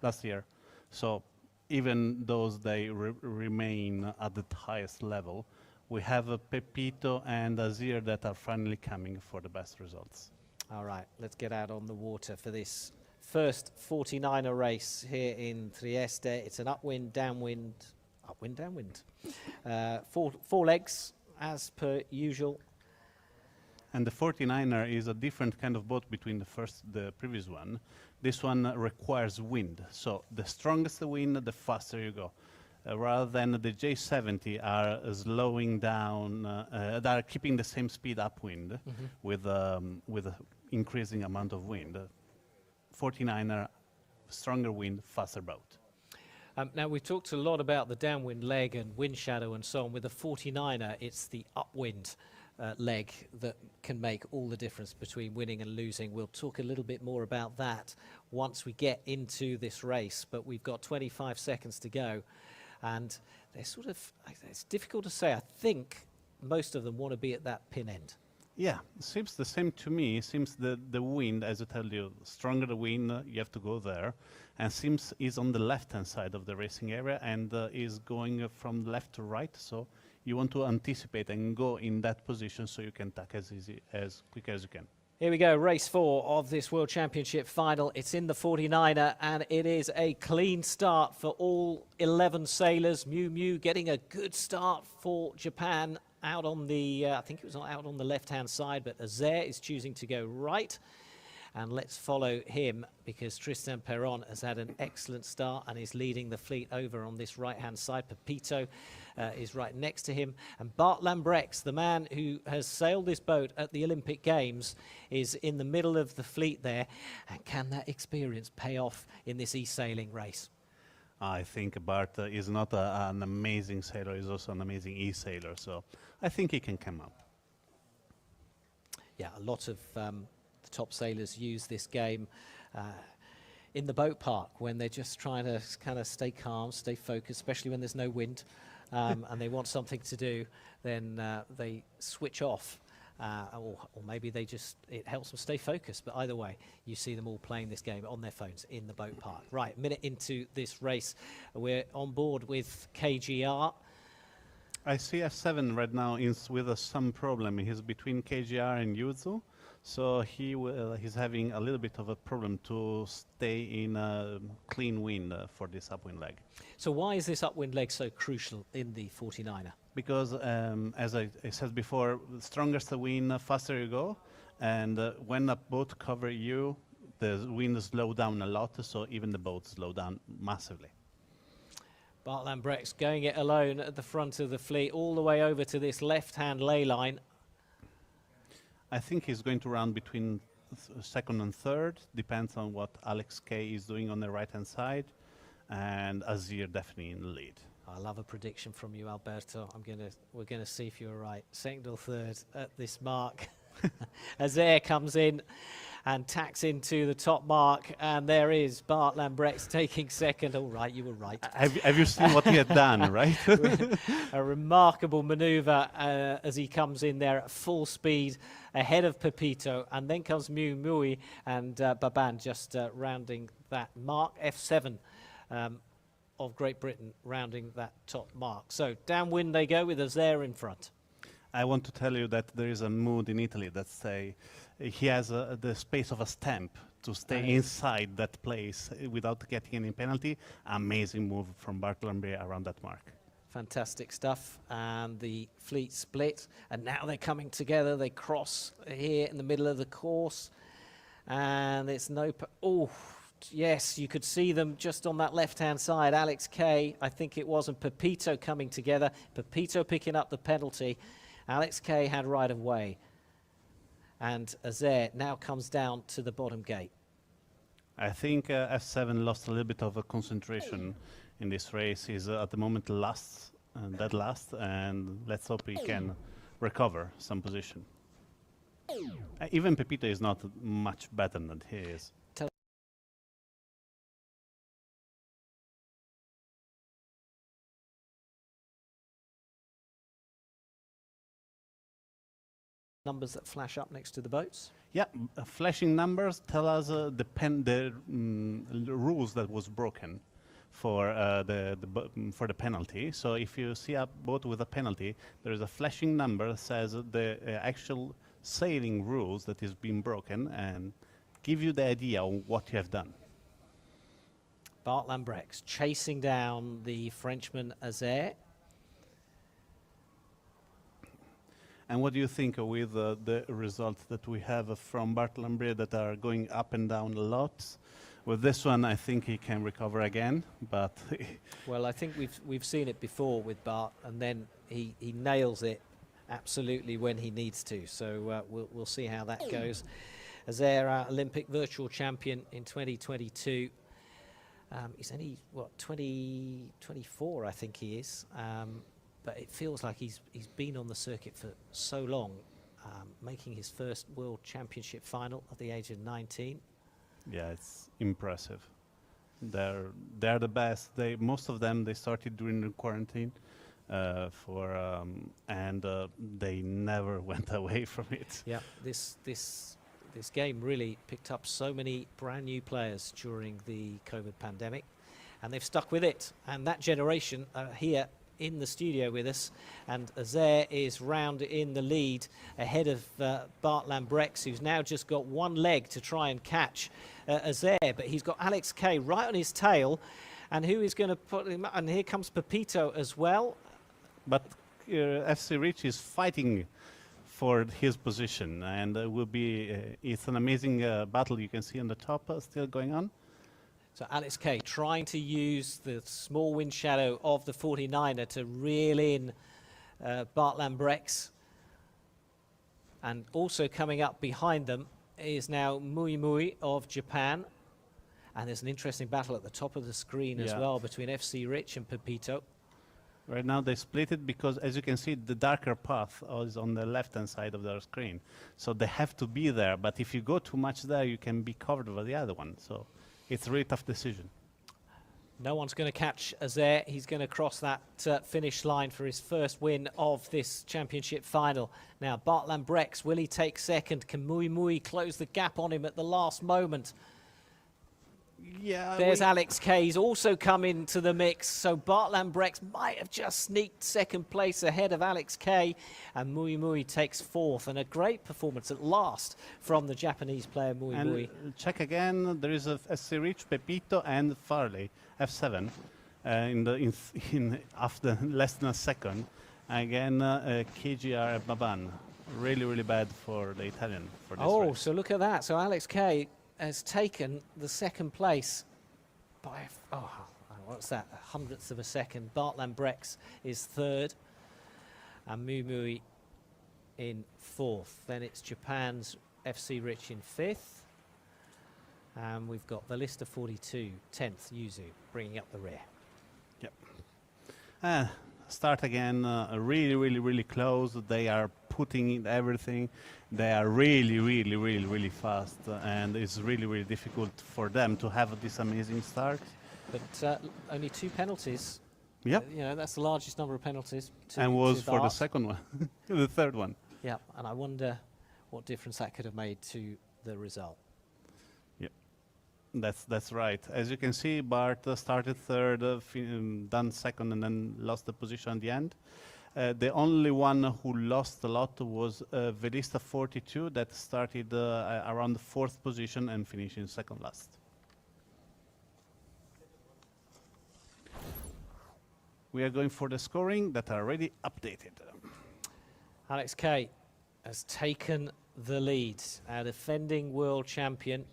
last year. So even though they remain at the highest level, we have a Pepito and Azir that are finally coming for the best results. All right, let's get out on the water for this first 49er race here in Trieste. It's an upwind, downwind, downwind. 4 legs as per usual. And the 49er is a different kind of boat between the previous one. This one requires wind. So the strongest the wind, the faster you go. Rather than the J70 are slowing down, they are keeping the same speed upwind with an increasing amount of wind. 49er, stronger wind, faster boat. Now, we've talked a lot about the downwind leg and wind shadow and so on. With the 49er, it's the upwind leg that can make all the difference between winning and losing. We'll talk a little bit more about that once we get into this race, but we've got 25 seconds to go. And they're sort of, it's difficult to say. I think most of them want to be at that pin end. Yeah, it seems the same to me. It seems the wind, as I tell you, stronger the wind, you have to go there. And seems is on the left-hand side of the racing area and is going from left to right. So you want to anticipate and go in that position so you can tack as quick as you can. Here we go, race 4 of this World Championship final. It's in the 49er, and it is a clean start for all 11 sailors. Miu Miu getting a good start for Japan out on the, I think it was out on the left-hand side, but Azer is choosing to go right. And let's follow him because Tristan Perron has had an excellent start and is leading the fleet over on this right-hand side. Pepito is right next to him. And Bart Lambrex, the man who has sailed this boat at the Olympic Games, is in the middle of the fleet there. And can that experience pay off in this e-sailing race? I think Bart is not an amazing sailor, he's also an amazing e-sailor. So I think he can come up. Yeah, a lot of the top sailors use this game in the boat park when they're just trying to kind of stay calm, stay focused, especially when there's no wind and they want something to do, then they switch off or maybe they just, it helps them stay focused. But either way, you see them all playing this game on their phones in the boat park. Right, minute into this race, we're on board with KGR. I see F7 right now with some problem. He's between KGR and Yuzu. So he's having a little bit of a problem to stay in a clean wind for this upwind leg. So why is this upwind leg so crucial in the 49er? Because, as I said before, the stronger the wind, faster you go. And when a boat covers you, the wind slows down a lot, so even the boat slows down massively. Bart Lambrex going it alone at the front of the fleet, all the way over to this left-hand ley line. I think he's going to run between second and third, depends on what Alex K is doing on the right-hand side, and Azir definitely in the lead. I love a prediction from you, Alberto. We're gonna see if you're right. Second or third at this mark. Azair comes in and tacks into the top mark, and there is Bart Lambrex taking second. All right, you were right. Have you seen what he had done, right? A remarkable manoeuvre as he comes in there at full speed ahead of Pepito, and then comes Mui Mui and Baban just rounding that mark. F7 of Great Britain rounding that top mark. So downwind they go with Azair in front. I want to tell you that there is a mood in Italy that say he has the space of a stamp to stay inside that place without getting any penalty. Amazing move from Bart Lambrex around that mark. Fantastic stuff. And the fleet split, and now they're coming together. They cross here in the middle of the course, and it's no... Oh, yes, you could see them just on that left-hand side. Alex Kay, I think it was, and Pepito coming together. Pepito picking up the penalty. Alex Kay had right of way. And Azair now comes down to the bottom gate. I think F7 lost a little bit of a concentration in this race. He's at the moment dead last, and let's hope he can recover some position. Even Pepito is not much better than he is. Numbers that flash up next to the boats. Yeah, flashing numbers tell us the rules that was broken for the penalty. So if you see a boat with a penalty, there is a flashing number that says the actual sailing rules that is being broken and give you the idea of what you have done. Bart Lambrex chasing down the Frenchman Azair. And what do you think with the results that we have from Bart Lambrex that are going up and down a lot? With this one, I think he can recover again, but... Well, I think we've seen it before with Bart, and then he nails it absolutely when he needs to. So we'll see how that goes. Azair, our Olympic virtual champion in 2022. He's only, what, 24, I think he is. But it feels like he's been on the circuit for so long, making his first World Championship final at the age of 19. Yeah, it's impressive. They're the best. Most of them, they started during the quarantine, and they never went away from it. Yeah, this game really picked up so many brand new players during the COVID pandemic, and they've stuck with it. And that generation here in the studio with us, and Azair is round in the lead ahead of Bart Lambrex, who's now just got one leg to try and catch Azair, but he's got Alex Kay right on his tail, and who is going to put him up? And here comes Pepito as well. But FC Rich is fighting for his position, and will be it's an amazing battle. You can see on the top still going on. So Alex Kay trying to use the small wind shadow of the 49er to reel in Bart Lambrex. And also coming up behind them is now Mui Mui of Japan. And there's an interesting battle at the top of the screen as well between FC Rich and Pepito. Right now they split it because, as you can see, the darker path is on the left-hand side of the screen. So they have to be there, but if you go too much there, you can be covered by the other one. So it's a really tough decision. No one's going to catch Azair. He's going to cross that finish line for his first win of this championship final. Now, Bart Lambrex, will he take second? Can Mui Mui close the gap on him at the last moment? Yeah, there's Alex Kay's also come into the mix, so Bart Lambrex might have just sneaked second place ahead of Alex Kay, and Mui Mui takes fourth, and a great performance at last from the Japanese player Mui Mui. Check again, there is a FC Rich, Pepito and Farley, F7, in after less than a second. Again, KGR and Baban, really bad for the Italian for this race. So look at that, so Alex Kay has taken the second place by, what's that, 100th of a second. Bart Lambrex is third, and Mui Mui in fourth. Then it's Japan's FC Rich in fifth, and we've got the list of 42, 10th, Yuzu, bringing up the rear. Yep. Start again, really close. They are putting in everything. They are really, really, really, really fast, and it's really, really difficult for them to have this amazing start. But only 2 penalties. Yep. You know, that's the largest number of penalties. And was for the Bart. second one, the third one. Yeah, and I wonder what difference that could have made to the result. That's right. As you can see, Bart started third, done second, and then lost the position at the end. The only one who lost a lot was Velista 42, that started around the 4th position and finished in second last. We are going for the scoring that are already updated. Alex Kay has taken the lead. Our defending world champion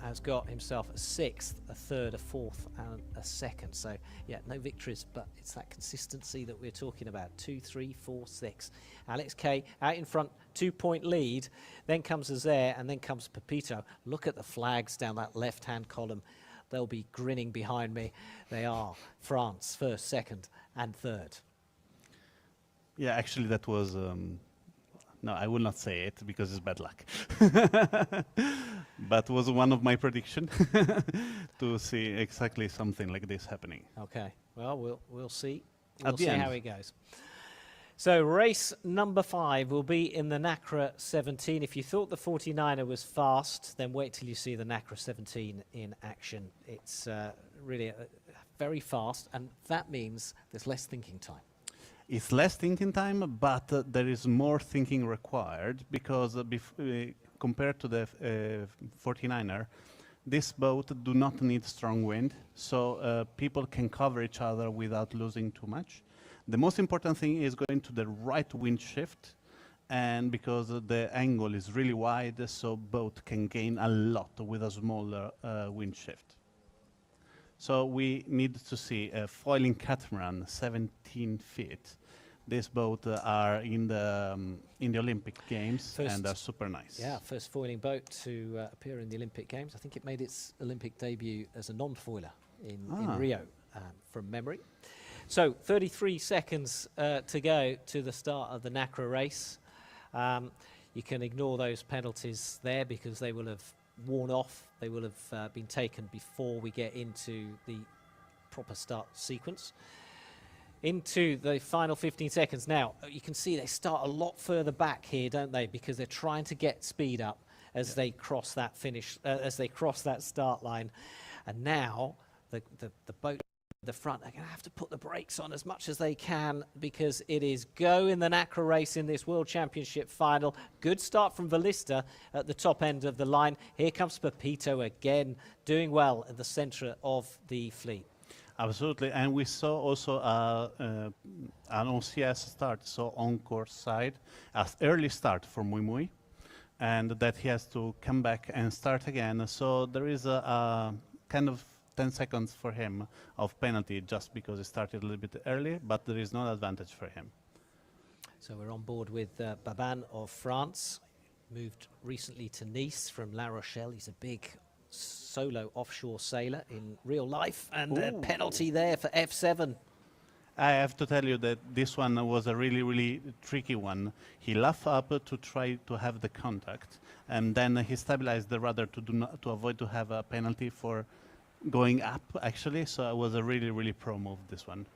has got himself a 6th, a 3rd, a 4th, and a 2nd. So, yeah, no victories, but it's that consistency that we're talking about. 2, 3, 4, 6. Alex Kay out in front, 2-point lead. Then comes Azaire, and then comes Pepito. Look at the flags down that left-hand column. They'll be grinning behind me. They are France, 1st, 2nd, and 3rd. Yeah, actually, that was... no, I will not say it because it's bad luck. But was one of my predictions to see exactly something like this happening. Okay, well, we'll see. We'll see how it goes. So race number 5 will be in the NACRA 17. If you thought the 49er was fast, then wait till you see the NACRA 17 in action. It's really very fast, and that means there's less thinking time. It's less thinking time, but there is more thinking required because compared to the 49er, this boat do not need strong wind, so people can cover each other without losing too much. The most important thing is going to the right wind shift, and because the angle is really wide, so boat can gain a lot with a smaller wind shift. So we need to see a foiling catamaran, 17 feet. This boat are in the Olympic Games and are super nice. Yeah, first foiling boat to appear in the Olympic Games. I think it made its Olympic debut as a non-foiler in Rio, from memory. So 33 seconds to go to the start of the NACRA race. You can ignore those penalties there because they will have worn off. They will have been taken before we get into the proper start sequence. Into the final 15 seconds. Now, you can see they start a lot further back here, don't they? Because they're trying to get speed up as they cross that finish, as they cross that start line. And now the boat at the front are going to have to put the brakes on as much as they can because it is go in the NACRA race in this World Championship final. Good start from Velista at the top end of the line. Here comes Pepito again, doing well at the centre of the fleet. Absolutely, and we saw also an OCS start, so on-course side, as early start for Mui Mui, and that he has to come back and start again. So there is a kind of 10 seconds for him of penalty just because he started a little bit early, but there is no advantage for him. So we're on board with Baban of France, moved recently to Nice from La Rochelle. He's a big solo offshore sailor in real life, and a penalty there for F7. I have to tell you that this one was a really, really tricky one. He laughed up to try to have the contact, and then he stabilized the rudder to avoid to have a penalty for going up, actually. So it was a really, really pro move, this one.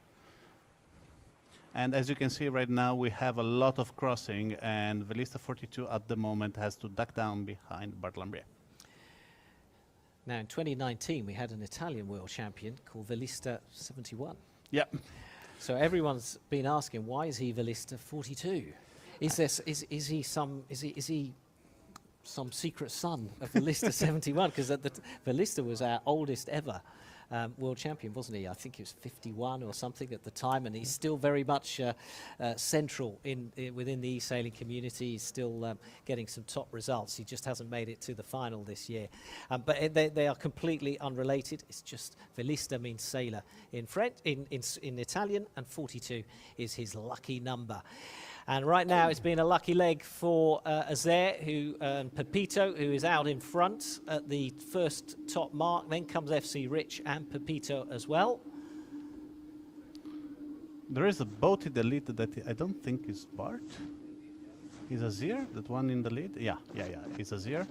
And as you can see right now, we have a lot of crossing, and Velista 42 at the moment has to duck down behind Bartolomé. Now, in 2019, we had an Italian world champion called Velista 71. Yep. So everyone's been asking, why is he Velista 42? Is he some secret son of Velista 71? Because Velista was our oldest ever world champion, wasn't he? I think he was 51 or something at the time, and he's still very much central within the e-sailing community. He's still getting some top results. He just hasn't made it to the final this year. But they are completely unrelated. It's just Velista means sailor in French, in Italian, and 42 is his lucky number. And right now it's been a lucky leg for Azaire, Pepito, who is out in front at the first top mark. Then comes FC Rich and Pepito as well. There is a boat in the lead that I don't think is Bart. is Azir, that one in the lead. Yeah, it's Azir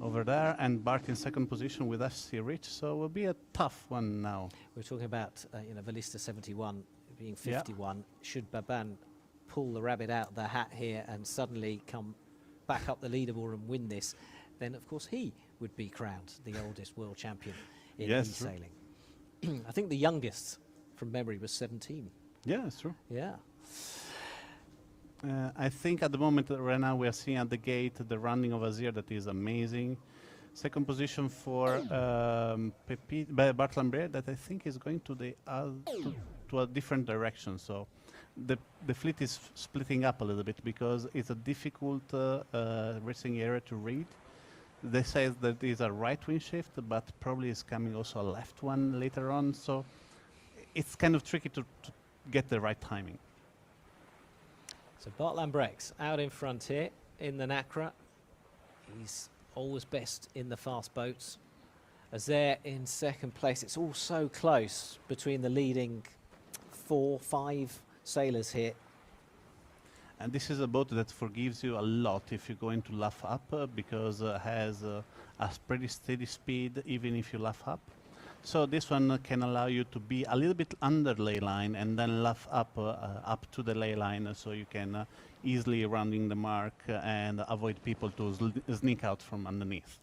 over there, and Bart in second position with FC Rich. So it will be a tough one now. We're talking about Valista 71 being Yeah. 51. Should Baban pull the rabbit out of the hat here and suddenly come back up the leaderboard and win this, then of course he would be crowned the oldest world champion in Yes, true. sailing. I think the youngest from memory was 17. Yeah, it's true. Yeah. I think at the moment, right now, we are seeing at the gate the running of Azir that is amazing. Second position for Bart Lambert, that I think is going to the to a different direction. So the fleet is splitting up a little bit because it's a difficult racing area to read. They say that it's a right wind shift, but probably is coming also a left one later on. So it's kind of tricky to get the right timing. So Bart Lambrex out in front here in the Nacra. He's always best in the fast boats. Azir in second place. It's all so close between the leading 4, 5 sailors here. And this is a boat that forgives you a lot if you go into luff up because it has a pretty steady speed even if you luff up. So this one can allow you to be a little bit under ley line and then luff up up to the ley line so you can easily rounding the mark and avoid people to sneak out from underneath.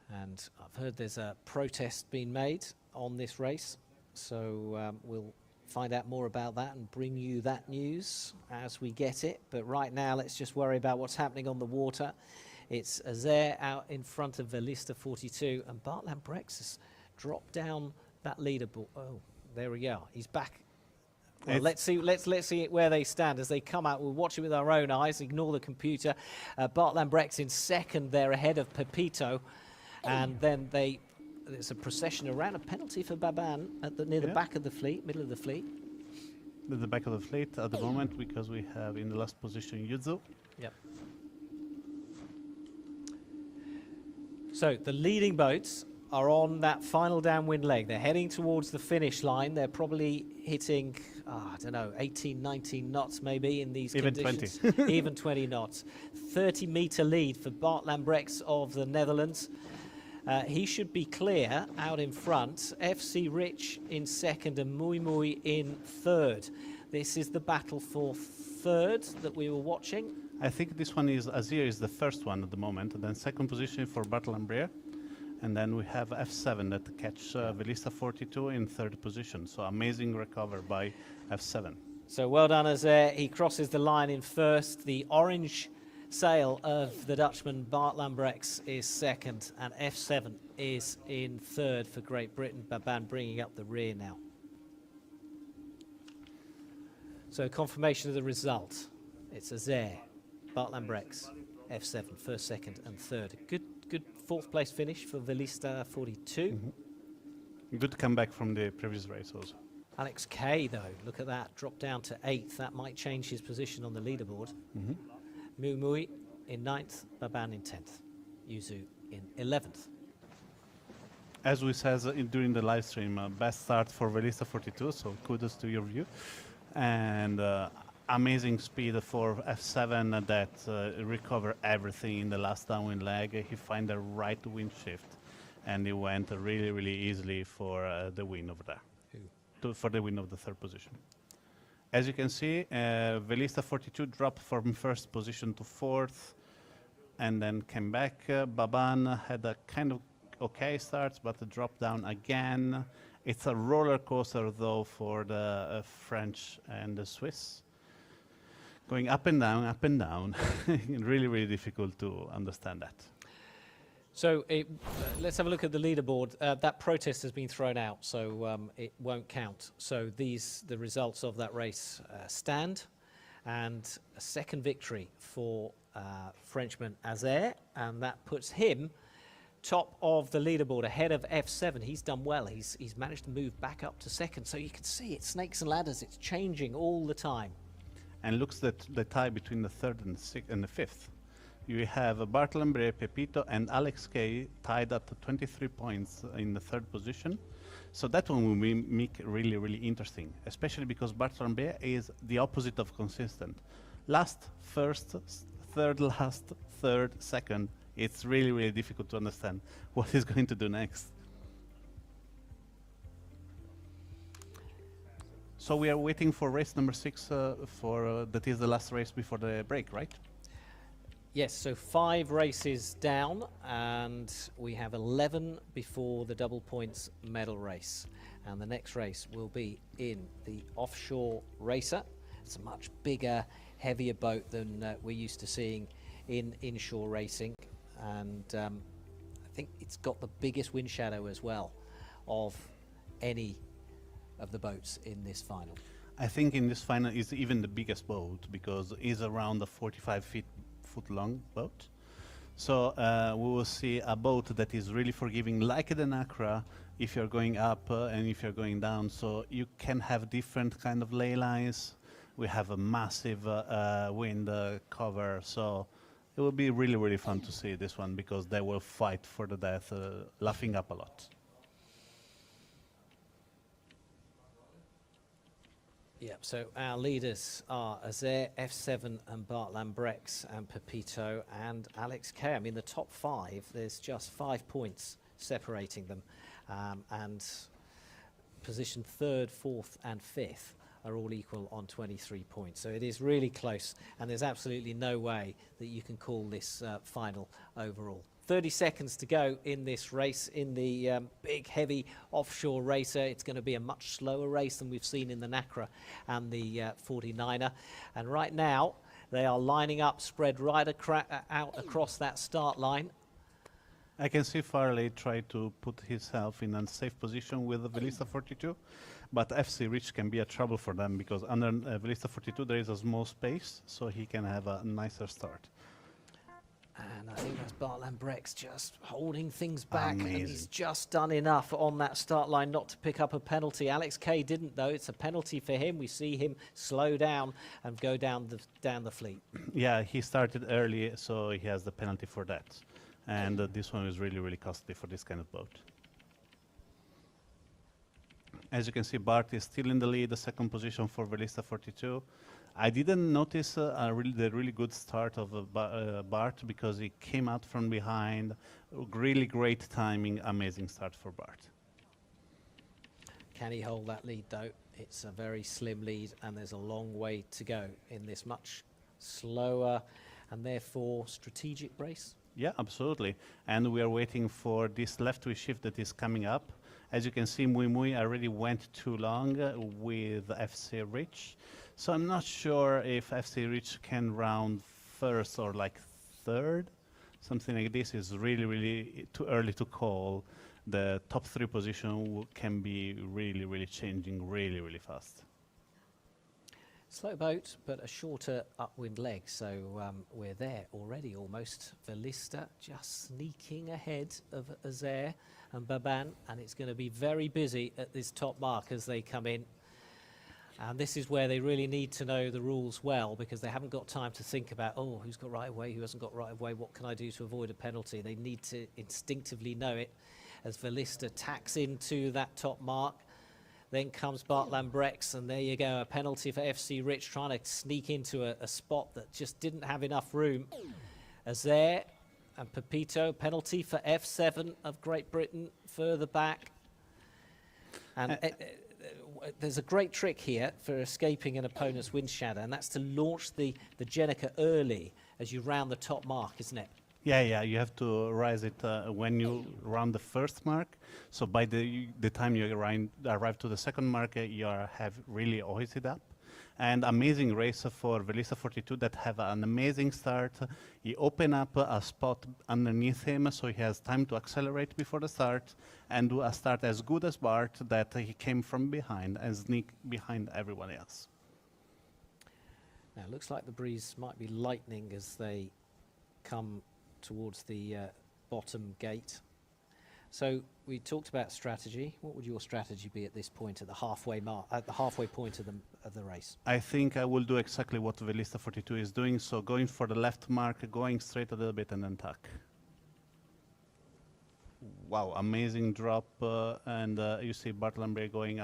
And I've heard there's a protest being made on this race. So we'll find out more about that and bring you that news as we get it. But right now, let's just worry about what's happening on the water. It's Azir out in front of Valista 42, and Bart Lambrex has dropped down that leaderboard. Oh, there we go. He's back. Well, let's see where they stand as they come out. We'll watch it with our own eyes. Ignore the computer. Bart Lambrex in second there, ahead of Pepito, and then there's a procession around, a penalty for Baban at near the back of the fleet, middle of the fleet. At the back of the fleet at the moment because we have in the last position Yuzu. Yep. So the leading boats are on that final downwind leg. They're heading towards the finish line. They're probably hitting, I don't know, 18, 19 knots maybe in these even conditions. 20. Even 20 knots. 30-meter lead for Bart Lambrex of the Netherlands. He should be clear out in front. FC Rich in second and Mui Mui in third. This is the battle for third that we were watching. I think this one is Azir is the first one at the moment, and then second position for Bart Lambert. And then we have F7 that catch Valista 42 in third position. So amazing recover by F7. So well done, Azir. He crosses the line in first. The orange sail of the Dutchman Bart Lambrex is second, and F7 is in third for Great Britain. Baban bringing up the rear now. So confirmation of the result. It's Azir, Bart Lambrex, F7, first, second, and third. Good fourth place finish for Valista 42. Mm-hmm. Good comeback from the previous race also. Alex Kay, though, look at that, dropped down to 8th. That might change his position on the leaderboard. Mm-hmm. Mui Mui in 9th, Baban in 10th, Yuzu in 11th. As we said during the live stream, best start for Valista 42, so kudos to your view. And amazing speed for F7 that recovered everything in the last downwind leg. He found the right wind shift, and he went really, really easily for the win over there, for the win of the third position. As you can see, Valista 42 dropped from first position to fourth, and then came back. Baban had a kind of okay start, but dropped down again. It's a roller coaster, though, for the French and the Swiss. Going up and down. Really, really difficult to understand that. So let's have a look at the leaderboard. That protest has been thrown out, so it won't count. So the results of that race stand, and a second victory for Frenchman Azir, and that puts him top of the leaderboard, ahead of F7. He's done well. He's managed to move back up to second. So you can see it's snakes and ladders. It's changing all the time. And looks at the tie between the third and the fifth. You have Bart Lambert, Pepito, and Alex Kay tied at 23 points in the third position. So that one will make really, really interesting, especially because Bart Lambert is the opposite of consistent. Last, first, third, last, third, second. It's really, really difficult to understand what he's going to do next. So we are waiting for race number 6 that is the last race before the break, right? Yes, so 5 races down, and we have 11 before the double points medal race. And the next race will be in the offshore racer. It's a much bigger, heavier boat than we're used to seeing in inshore racing. And I think it's got the biggest wind shadow as well of any of the boats in this final. I think in this final is even the biggest boat because it's around a 45 foot long boat. So we will see a boat that is really forgiving, like the Nacra, if you're going up and if you're going down. So you can have different kind of ley lines. We have a massive wind cover. So it will be really, really fun to see this one because they will fight for the death, laughing up a lot. Yep, so our leaders are Azair, F7 and Bart Lambrex and Pepito and Alex Kay. I mean, the top 5, there's just 5 points separating them. And position 3rd, 4th and 5th are all equal on 23 points. So it is really close, and there's absolutely no way that you can call this final overall. 30 seconds to go in this race, in the big, heavy offshore racer. It's going to be a much slower race than we've seen in the Nacra and the 49er. And right now, they are lining up, spread right out across that start line. I can see Farley try to put himself in a safe position with the Velista 42, but FC Rich can be a trouble for them because under Velista 42 there is a small space, so he can have a nicer start. And I think that's Bart Lambrex just holding things back. Amazing. And he's just done enough on that start line not to pick up a penalty. Alex Kay didn't, though. It's a penalty for him. We see him slow down and go down the fleet. Yeah, he started early, so he has the penalty for that. And this one is really, really costly for this kind of boat. As you can see, Bart is still in the lead, the second position for Velista 42. I didn't notice the really good start of Bart because he came out from behind. Really great timing, amazing start for Bart. Can he hold that lead, though? It's a very slim lead, and there's a long way to go in this much slower and therefore strategic race. Yeah, absolutely. And we are waiting for this left twist shift that is coming up. As you can see, Mui Mui already went too long with FC Rich. So I'm not sure if FC Rich can round first or like third. Something like this is really, really too early to call. The top 3 position can be really, really changing really, really fast. Slow boat, but a shorter upwind leg, so we're there already almost. Velista just sneaking ahead of Azair and Baban, and it's going to be very busy at this top mark as they come in. And this is where they really need to know the rules well, because they haven't got time to think about, oh, who's got right of way, who hasn't got right of way, what can I do to avoid a penalty? They need to instinctively know it as Velista tacks into that top mark. Then comes Bart Lambrex, and there you go, a penalty for FC Rich trying to sneak into a spot that just didn't have enough room. Azair and Pepito, penalty for F7 of Great Britain further back. And there's a great trick here for escaping an opponent's wind shadow, and that's to launch the Jenica early as you round the top mark, isn't it? Yeah, you have to rise it when you round the first mark. So by the time you arrive to the second mark, you have really hoisted up. And amazing race for Velista 42 that have an amazing start. He open up a spot underneath him, so he has time to accelerate before the start and do a start as good as Bart that he came from behind and sneak behind everyone else. Now, it looks like the breeze might be lightening as they come towards the bottom gate. So we talked about strategy. What would your strategy be at this point, at the halfway mark, at the halfway point of the race? I think I will do exactly what Velista 42 is doing. So going for the left mark, going straight a little bit, and then tack. wow, amazing drop, and you see Bartolomé going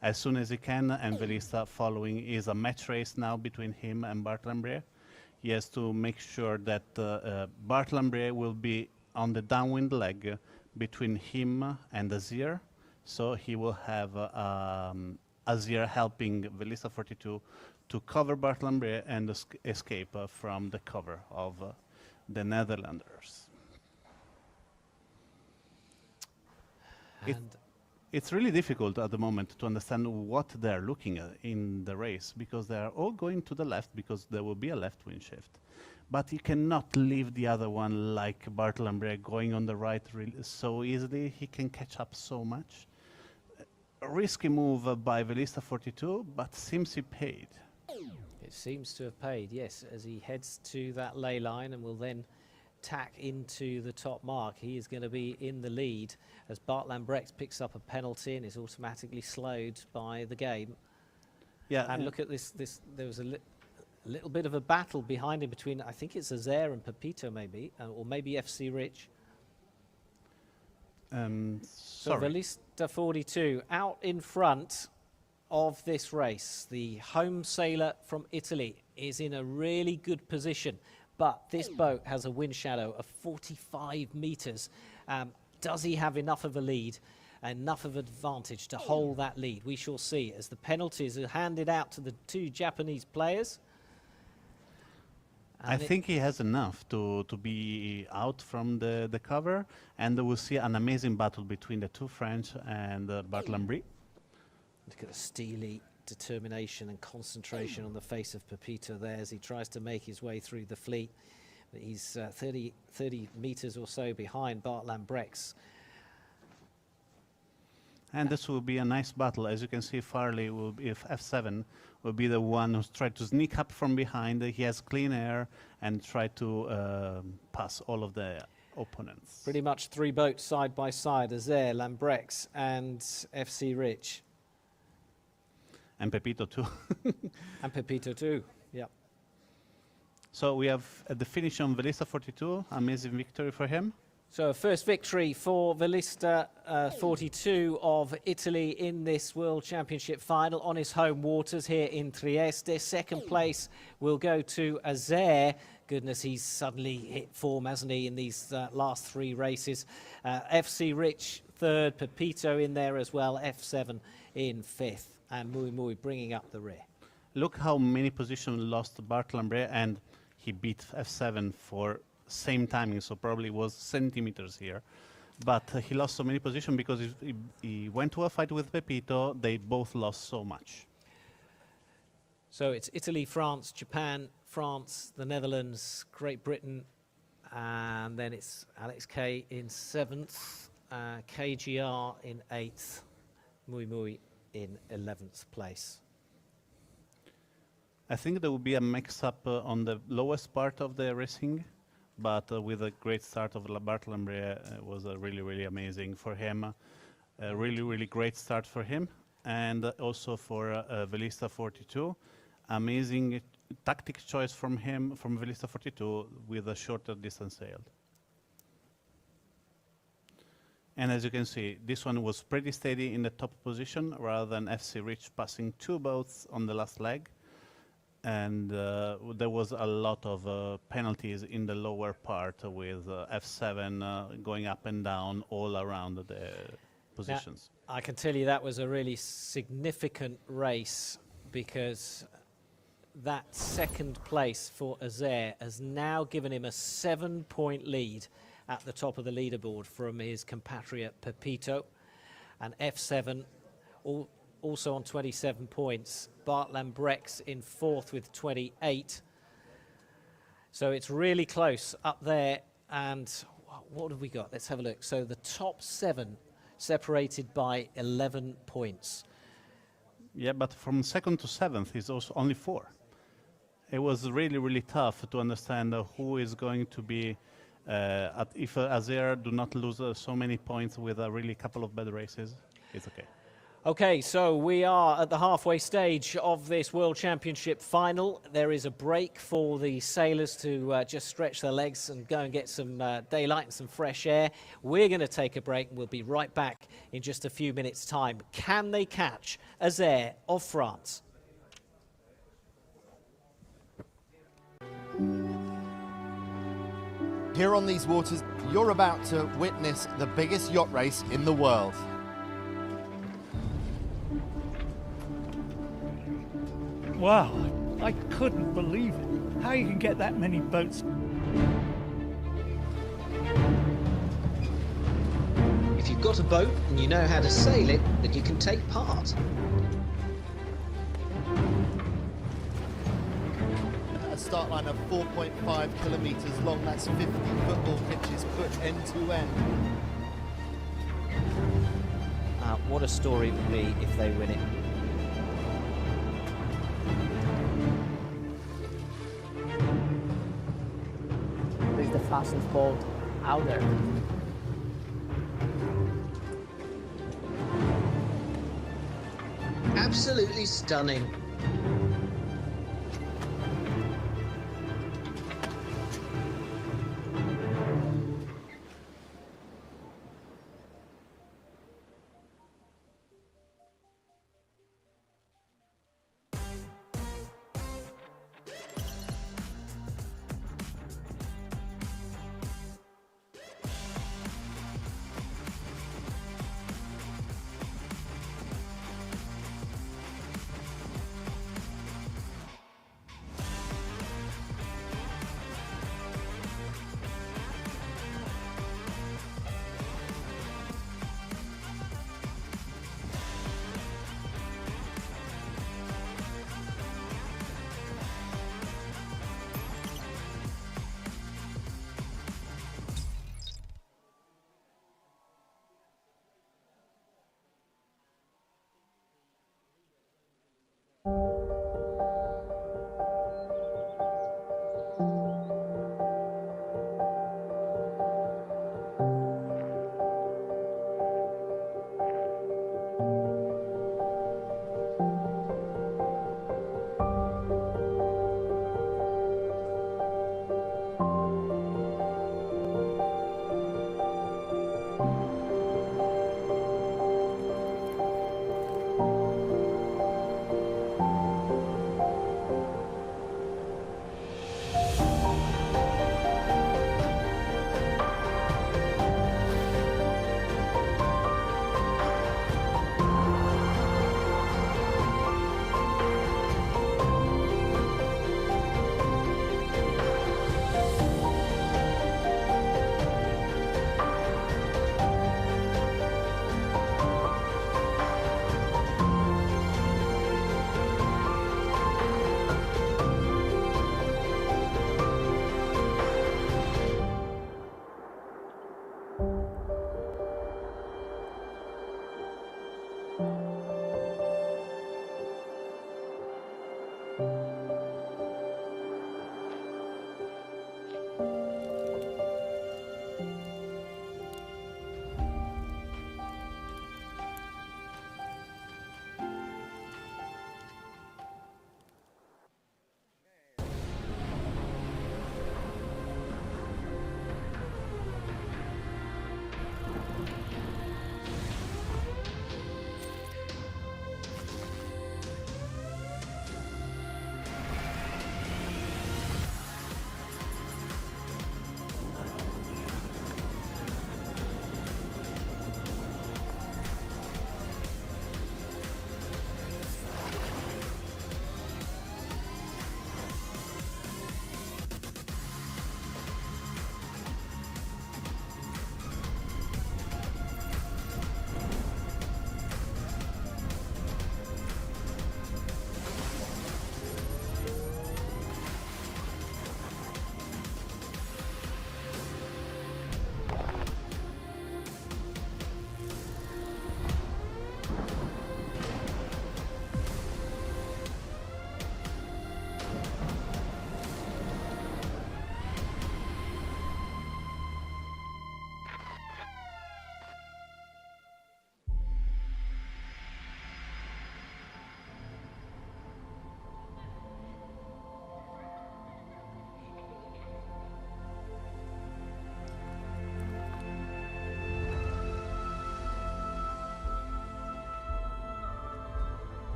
as soon as he can, and Velista following. Is a match race now between him and Bartolomé. He has to make sure that Bartolomé will be on the downwind leg between him and Azir, so he will have Azir helping Velista 42 to cover Bartolomé and escape from the cover of the Netherlanders. It's really difficult at the moment to understand what they're looking at in the race, because they are all going to the left, because there will be a left wind shift. But you cannot leave the other one like Bartolomé going on the right so easily. He can catch up so much. A risky move by Velista 42, but seems he paid. It seems to have paid, yes, as he heads to that ley line and will then tack into the top mark. He is going to be in the lead as Bart Lambrecht picks up a penalty and is automatically slowed by the game. Yeah, and look at this. There was a little bit of a battle behind him between, I think it's Azair and Pepito maybe, or maybe FC Rich. So Velista 42 out in front of this race. The home sailor from Italy is in a really good position, but this boat has a wind shadow of 45 meters. Does he have enough of a lead, enough of advantage to hold that lead? We shall see as the penalties are handed out to the two Japanese players. I think he has enough to be out from the cover, and we'll see an amazing battle between the two French and Bartolomé. Look at the steely determination and concentration on the face of Pepito there as he tries to make his way through the fleet. But he's 30 meters or so behind Bart Lambrecht. And this will be a nice battle. As you can see, Farley will be, if F7 will be the one who's tried to sneak up from behind. He has clean air and try to pass all of the opponents. Pretty much three boats side by side, Azair, Lambrecht and FC Rich. And Pepito too. And Pepito too, yeah. So we have the finish on Velista 42, amazing victory for him. So a first victory for Velista 42 of Italy in this World Championship final on his home waters here in Trieste. Second place will go to Azair. Goodness, he's suddenly hit form, hasn't he, in these last three races. FC Rich third, Pepito in there as well, F7 in fifth, and Mui Mui bringing up the rear. Look how many positions lost Bartolomé, and he beat F7 for same timing, so probably was centimeters here. But he lost so many positions because he went to a fight with Pepito. They both lost so much. So it's Italy, France, Japan, France, the Netherlands, Great Britain, and then it's Alex K in 7th, KGR in 8th, Mui Mui in 11th place. I think there will be a mix-up on the lowest part of the racing, but with a great start of Bartolomé, it was really, really amazing for him. A really, really great start for him, and also for Velista 42. Amazing tactic choice from him, from Velista 42, with a shorter distance sailed. And as you can see, this one was pretty steady in the top position, rather than FC Rich passing two boats on the last leg. And there was a lot of penalties in the lower part with F7 going up and down all around the positions. Now, I can tell you that was a really significant race, because that second place for Azair has now given him a 7-point lead at the top of the leaderboard from his compatriot Pepito, and F7 also on 27 points. Bart Lambrecht in 4th with 28. So it's really close up there. And what have we got? Let's have a look. So the top 7 separated by 11 points. Yeah, but from 2nd to 7th is also only 4. It was really, really tough to understand who is going to be, if Azair do not lose so many points with a really couple of bad races, it's okay. Okay, so we are at the halfway stage of this World Championship final. There is a break for the sailors to just stretch their legs and go and get some daylight and some fresh air. We're going to take a break and we'll be right back in just a few minutes' time. Can they catch Azer of France? Here on these waters, you're about to witness the biggest yacht race in the world. Wow, I couldn't believe it. How you can get that many boats. If you've got a boat and you know how to sail it, then you can take part. A start line of 4.5 kilometres long, that's 50 football pitches put end to end. What a story it would be if they win it. It's the fastest boat out there. Absolutely stunning.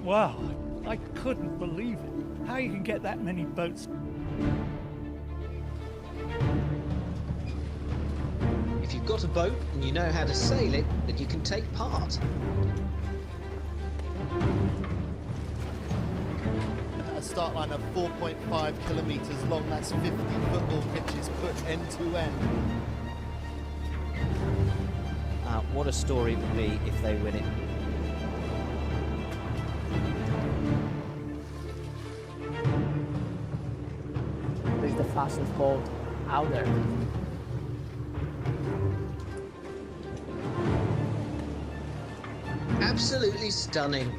Wow, I couldn't believe it. How you can get that many boats. If you've got a boat and you know how to sail it, then you can take part. A start line of 4.5 kilometres long, that's 50 football pitches put end to end. What a story it would be if they win it. This is the fastest boat out there. Absolutely stunning.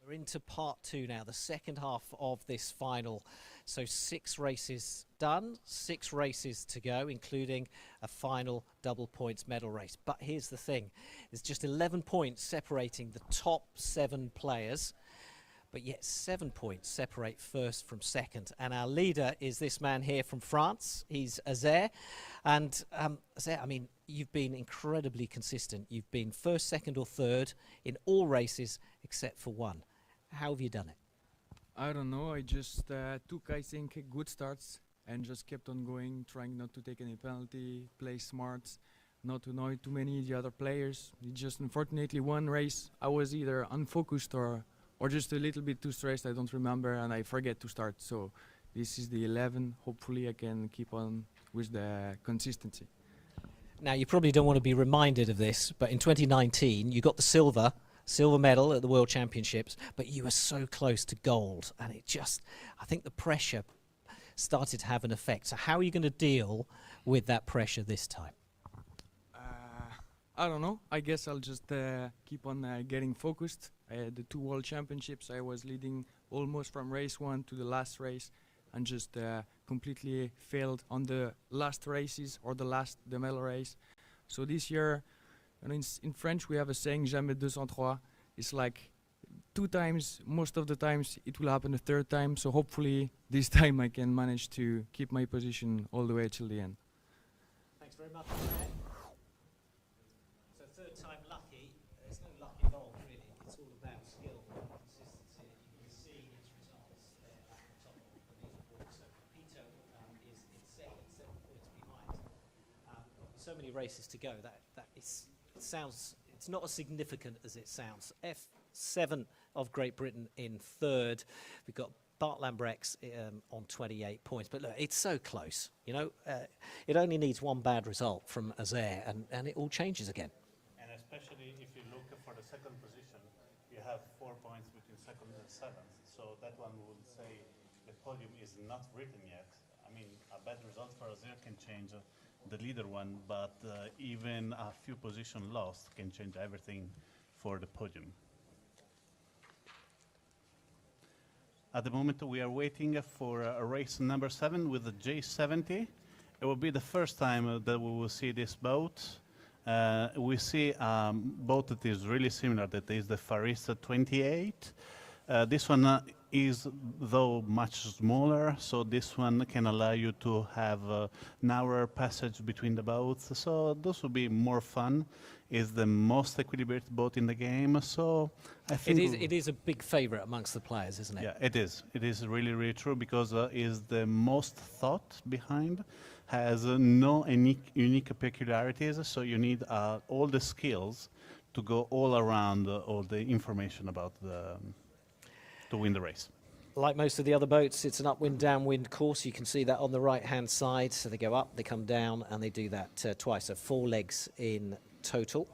We're into part two now, the second half of this final. So 6 races done, 6 races to go, including a final double points medal race. But here's the thing, there's just 11 points separating the top 7 players, but yet 7 points separate first from second. And our leader is this man here from France. He's Azer. And Azer, I mean, you've been incredibly consistent. You've been first, second or third in all races except for one. How have you done it? I don't know. I just took, I think, good starts and just kept on going, trying not to take any penalty, play smart, not to annoy too many the other players. It just unfortunately one race I was either unfocused or just a little bit too stressed, I don't remember, and I forget to start. So this is the 11. Hopefully I can keep on with the consistency. Now, you probably don't want to be reminded of this, but in 2019, you got the silver medal at the World Championships, but you were so close to gold. And it just, I think the pressure started to have an effect. So how are you going to deal with that pressure this time? I don't know. I guess I'll just keep on getting focused. The 2 World Championships, I was leading almost from race 1 to the last race, and just completely failed on the last races or the medal race. So this year, in French we have a saying, jamais 203. It's like 2 times, most of the times it will happen a 3rd time. So hopefully this time I can manage to keep my position all the way till the end. Thanks very much. So 3rd time lucky. There's no luck involved really. It's all about skill and consistency. You can see his results there at the top of the leaderboard. So Pito is in 7 points behind. So many races to go. It sounds. It's not as significant as it sounds. F7 of Great Britain in 3rd. We've got Bart Lambrex on 28 points. But look, it's so close. You know, it only needs one bad result from Azer, and it all changes again. And especially if you look for the 2nd position, you have 4 points between 2nd and 7th. So that one would say the podium is not written yet. I mean, a bad result for Azer can change the leader one, but even a few positions lost can change everything for the podium. At the moment, we are waiting for race number 7 with the J70. It will be the first time that we will see this boat. We see a boat that is really similar, that is the Farista 28. This one is, though, much smaller, so this one can allow you to have a narrower passage between the boats, so this will be more fun. It's the most equilibrated boat in the game, so I think... It is a big favourite amongst the players, isn't it? Yeah, it is. It is really, really true, because it's the most thought behind, has no unique peculiarities, so you need all the skills to go all around all the information about to win the race. Like most of the other boats, it's an upwind, downwind course. You can see that on the right-hand side. So they go up, they come down, and they do that twice. So 4 legs in total.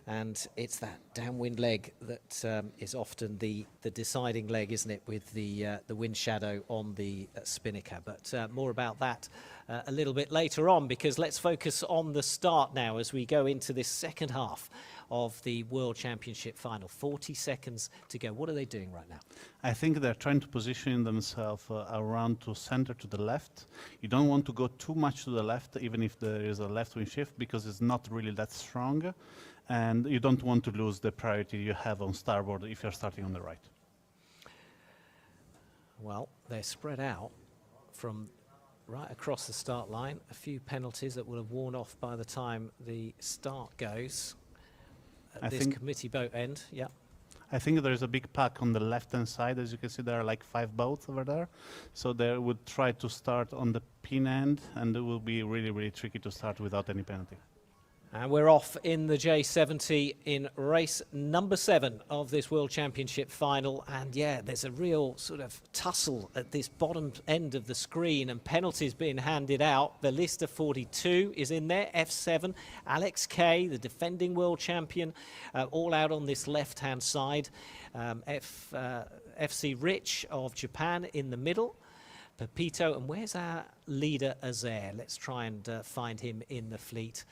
And it's that downwind leg that is often the deciding leg, isn't it, with the wind shadow on the spinnaker. But more about that a little bit later on, because let's focus on the start now as we go into this 2nd half of the World Championship final. 40 seconds to go. What are they doing right now? I think they're trying to position themselves around to center to the left. You don't want to go too much to the left, even if there is a left wing shift, because it's not really that strong. And you don't want to lose the priority you have on starboard if you're starting on the right. Well, they're spread out from right across the start line. A few penalties that will have worn off by the time the start goes. At this committee boat end, yeah. I think there's a big pack on the left-hand side. As you can see, there are like 5 boats over there. So they would try to start on the pin end, and it will be really, really tricky to start without any penalty. And we're off in the J70 in race number 7 of this World Championship final. And yeah, there's a real sort of tussle at this bottom end of the screen, and penalties being handed out. Velista 42 is in there, F7. Alex Kay, the defending world champion, all out on this left-hand side. FC Rich of Japan in the middle. Pepito, and where's our leader Azer? Let's try and find him in the fleet.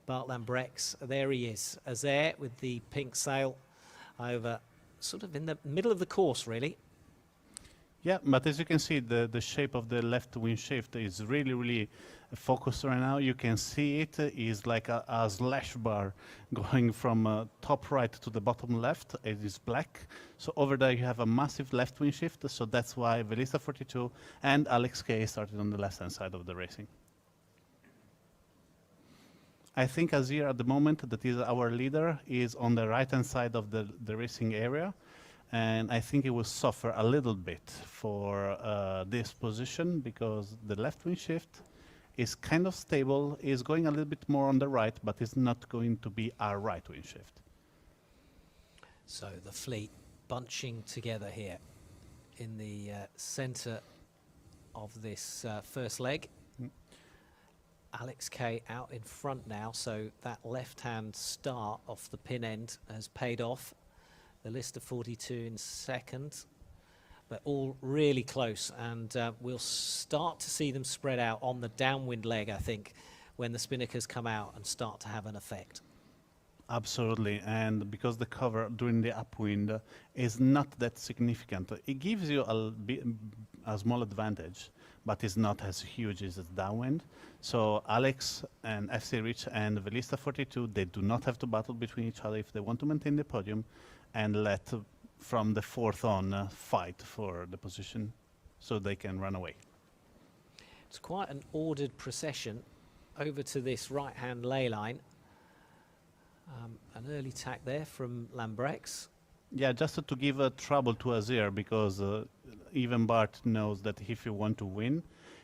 Bart Lambrex, there he is, Azer with the pink sail over sort of in the middle of the course, really. Yeah, but as you can see, the shape of the left wing shift is really, really focused right now. You can see it is like a slash bar going from top right to the bottom left. It is black. So over there you have a massive left wing shift. So that's why Velista 42 and Alex Kay started on the left-hand side of the racing. I think Azir at the moment, that is our leader, is on the right-hand side of the racing area. And I think it will suffer a little bit for this position because the left wing shift is kind of stable, is going a little bit more on the right, but it's not going to be a right wing shift. So the fleet bunching together here in the centre of this first leg. Alex Kay out in front now, so that left-hand start off the pin end has paid off. The list of 42 in second, but all really close, and we'll start to see them spread out on the downwind leg, I think, when the spinnakers come out and start to have an effect. Absolutely, and because the cover during the upwind is not that significant, it gives you a small advantage, but it's not as huge as it's downwind. So Alex and FC Rich and Velista 42, they do not have to battle between each other if they want to maintain the podium, and let from the fourth on fight for the position so they can run away. It's quite an ordered procession over to this right-hand ley line. An early tack there from Lambrex. Yeah, just to give trouble to Azir, because even Bart knows that if you want to win,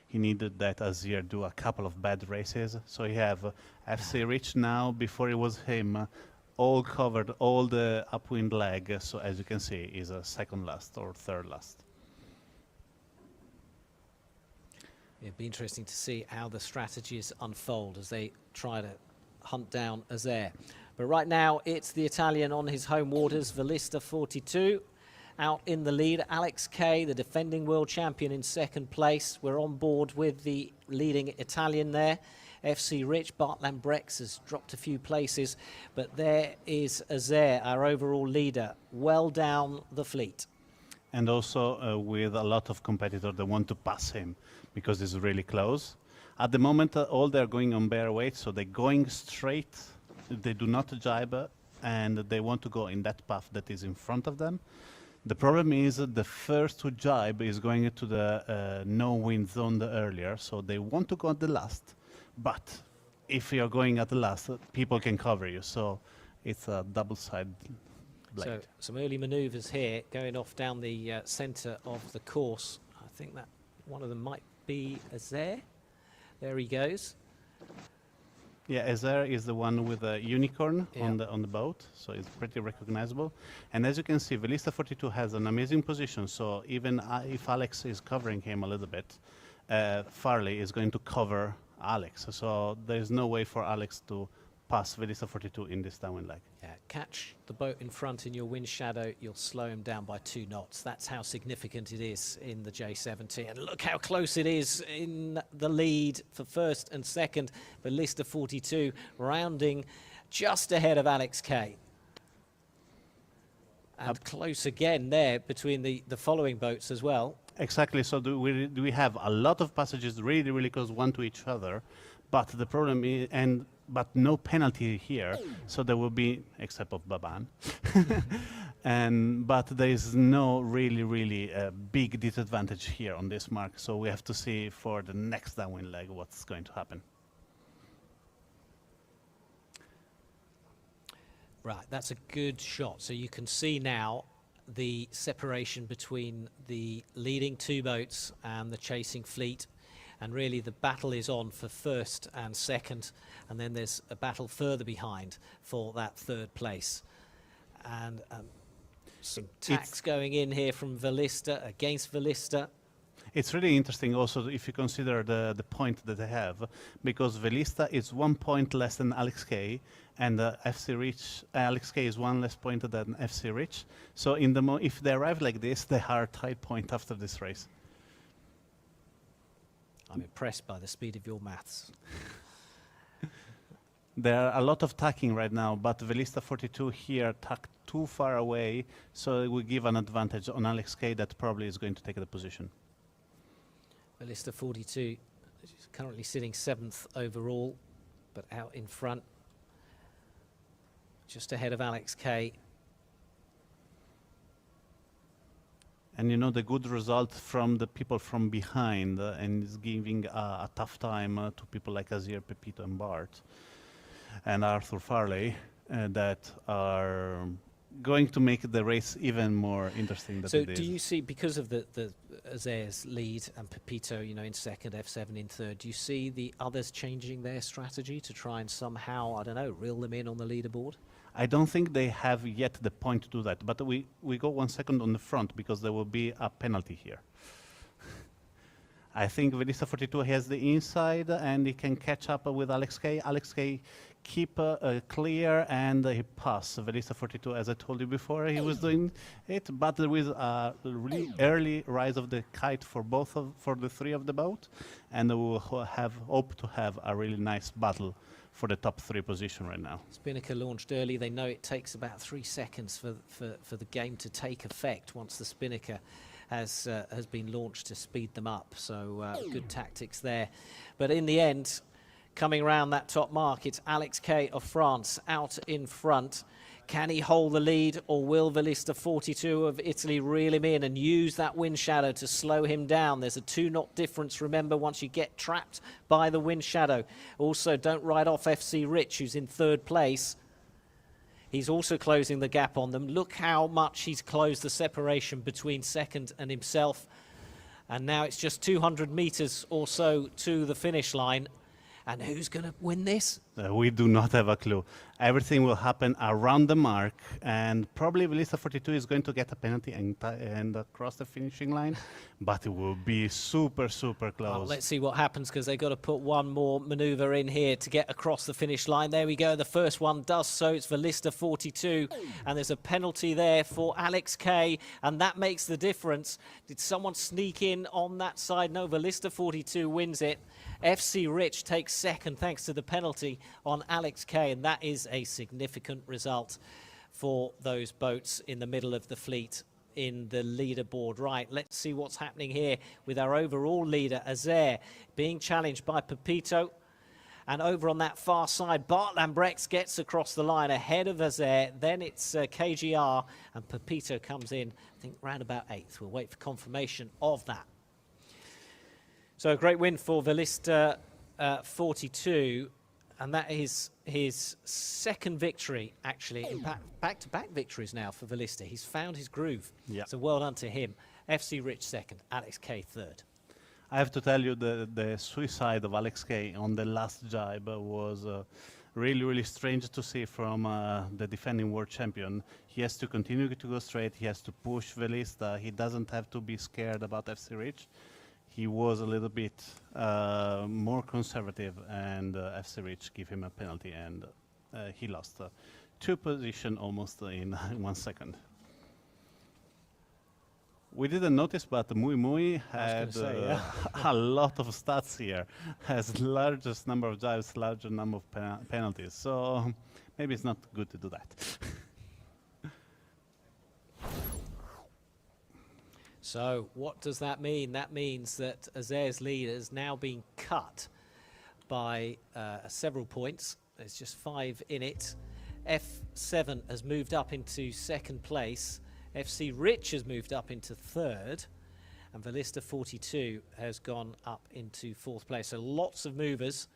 he needed that Azir do a couple of bad races. So you have FC Rich now, before it was him, all covered all the upwind leg. So as you can see, is a second last or third last. It'd be interesting to see how the strategies unfold as they try to hunt down Azir. But right now, it's the Italian on his home waters, Velista 42, out in the lead. Alex Kay, the defending world champion, in second place. We're on board with the leading Italian there. FC Rich, Bart Lambrex has dropped a few places, but there is Azir, our overall leader, well down the fleet. And also with a lot of competitors that want to pass him because it's really close. At the moment, all they're going on bare weight, so they're going straight. They do not jibe, and they want to go in that path that is in front of them. The problem is the first to jibe is going to the no-wind zone earlier, so they want to go at the last. But if you're going at the last, people can cover you, so it's a double-sided blade. So some early manoeuvres here, going off down the centre of the course. I think that one of them might be Azir. There he goes. Yeah, Azir is the one with a unicorn on the boat, so it's pretty recognizable. And as you can see, Velista 42 has an amazing position, so even if Alex is covering him a little bit, Farley is going to cover Alex, so there's no way for Alex to pass Velista 42 in this downwind leg. Yeah, catch the boat in front in your wind shadow, you'll slow him down by 2 knots. That's how significant it is in the J70. And look how close it is in the lead for first and second. Velista 42 rounding just ahead of Alex Kay. And close again there between the following boats as well. Exactly, so do we have a lot of passages really, really close one to each other, but the problem is, but no penalty here, so there will be, except of Baban, but there is no really big disadvantage here on this mark, so we have to see for the next downwind leg what's going to happen. Right, that's a good shot. So you can see now the separation between the leading 2 boats and the chasing fleet. And really the battle is on for first and second, and then there's a battle further behind for that 3rd place. And some tacks going in here from Velista against Velista. It's really interesting also if you consider the point that they have, because Velista is 1 point less than Alex Kay, and FC Rich, Alex Kay is 1 less point than FC Rich. So in the if they arrive like this, they are tied point after this race. I'm impressed by the speed of your maths. There are a lot of tacking right now, but Velista 42 here tacked too far away, so it will give an advantage on Alex Kay that probably is going to take the position. Velista 42 is currently sitting 7th overall, but out in front, just ahead of Alex Kay. And you know the good result from the people from behind and is giving a tough time to people like Azir, Pepito and Bart and Arthur Farley that are going to make the race even more interesting than So it is. do you see, because of the Azer's lead and Pepito, you know, in second, F7 in third, do you see the others changing their strategy to try and somehow, I don't know, reel them in on the leaderboard? I don't think they have yet the point to do that, but we go 1 second on the front because there will be a penalty here. I think Velista 42 has the inside and he can catch up with Alex K. Alex K keep clear and he pass Velista 42. As I told you before, he was doing it, but with a really early rise of the kite for the three of the boat, and we will hope to have a really nice battle for the top 3 position right now. Spinnaker launched early. They know it takes about 3 seconds for the game to take effect once the Spinnaker has been launched to speed them up. So good tactics there. But in the end, coming around that top mark, it's Alex K of France out in front. Can he hold the lead, or will Velista 42 of Italy reel him in and use that wind shadow to slow him down? There's a 2-knot difference, remember, once you get trapped by the wind shadow. Also, don't write off FC Rich, who's in third place. He's also closing the gap on them. Look how much he's closed the separation between second and himself. And now it's just 200 meters or so to the finish line. And who's going to win this? We do not have a clue. Everything will happen around the mark, and probably Velista 42 is going to get a penalty and cross the finishing line, but it will be super, super close. Well, let's see what happens, because they've got to put one more maneuver in here to get across the finish line. There we go. The first one does so. It's Velista 42, and there's a penalty there for Alex K, and that makes the difference. Did someone sneak in on that side? No, Velista 42 wins it. FC Rich takes second thanks to the penalty on Alex K, and that is a significant result for those boats in the middle of the fleet in the leaderboard. Right, let's see what's happening here with our overall leader, Azer, being challenged by Pepito. And over on that far side, Bart Lambrex gets across the line ahead of Azer. Then it's KGR, and Pepito comes in, I think, round about 8th. We'll wait for confirmation of that. So a great win for Velista 42, and that is his second victory, actually. In back-to-back victories now for Velista. He's found his groove. Yeah. So well done to him. FC Rich second, Alex K third. I have to tell you, the suicide of Alex K on the last jibe was really, really strange to see from the defending world champion. He has to continue to go straight. He has to push Velista. He doesn't have to be scared about FC Rich. He was a little bit more conservative, and FC Rich gave him a penalty, and he lost 2 positions almost in 1 second. We didn't notice, but Mui Mui had a lot of stats here. Has largest number of dives, larger number of penalties. So maybe it's not good to do that. So what does that mean? That means that Azer's lead has now been cut by several points. There's just 5 in it. F7 has moved up into second place. FC Rich has moved up into third. And Velista 42 has gone up into 4th place. So lots of movers.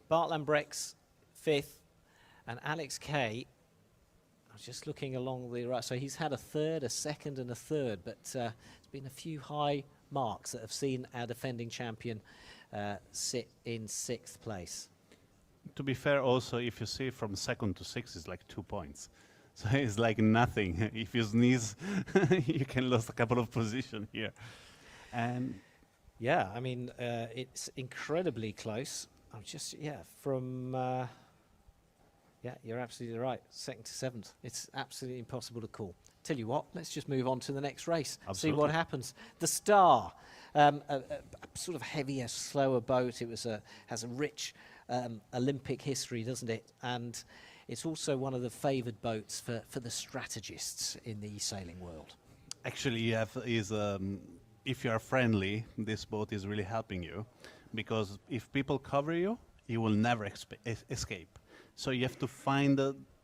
Bart Lambrex 5th, and Alex K, I was just looking along the right, so he's had a third, a second and a third, but there's been a few high marks that have seen our defending champion sit in 6th place. To be fair, also, if you see from 2nd to 6th, it's like 2 points. So it's like nothing. If you sneeze, you can lose a couple of positions here. And yeah, I mean, it's incredibly close. I'm just, from... yeah, you're absolutely right. 2nd to 7th. It's absolutely impossible to call. Tell you what, let's just move on to the next race. Absolutely. See what happens. The Star, a sort of heavier, slower boat. It was has a rich Olympic history, doesn't it? And it's also one of the favoured boats for the strategists in the sailing world. actually, if you are friendly, this boat is really helping you, because if people cover you, you will never escape. So you have to find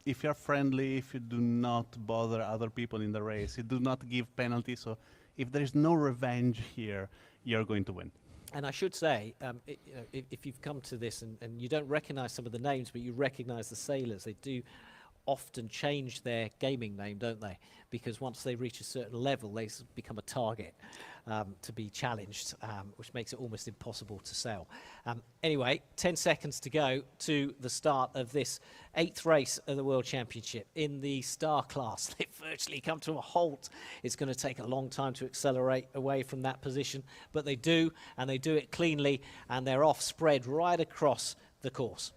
if you're friendly, if you do not bother other people in the race, you do not give penalties. So if there is no revenge here, you're going to win. And I should say, if you've come to this and you don't recognise some of the names, but you recognise the sailors, they do often change their gaming name, don't they? Because once they reach a certain level, they become a target to be challenged, which makes it almost impossible to sell. Anyway, 10 seconds to go to the start of this 8th race of the World Championship. In the star class, they've virtually come to a halt. It's going to take a long time to accelerate away from that position, but they do, and they do it cleanly, and they're off spread right across the course.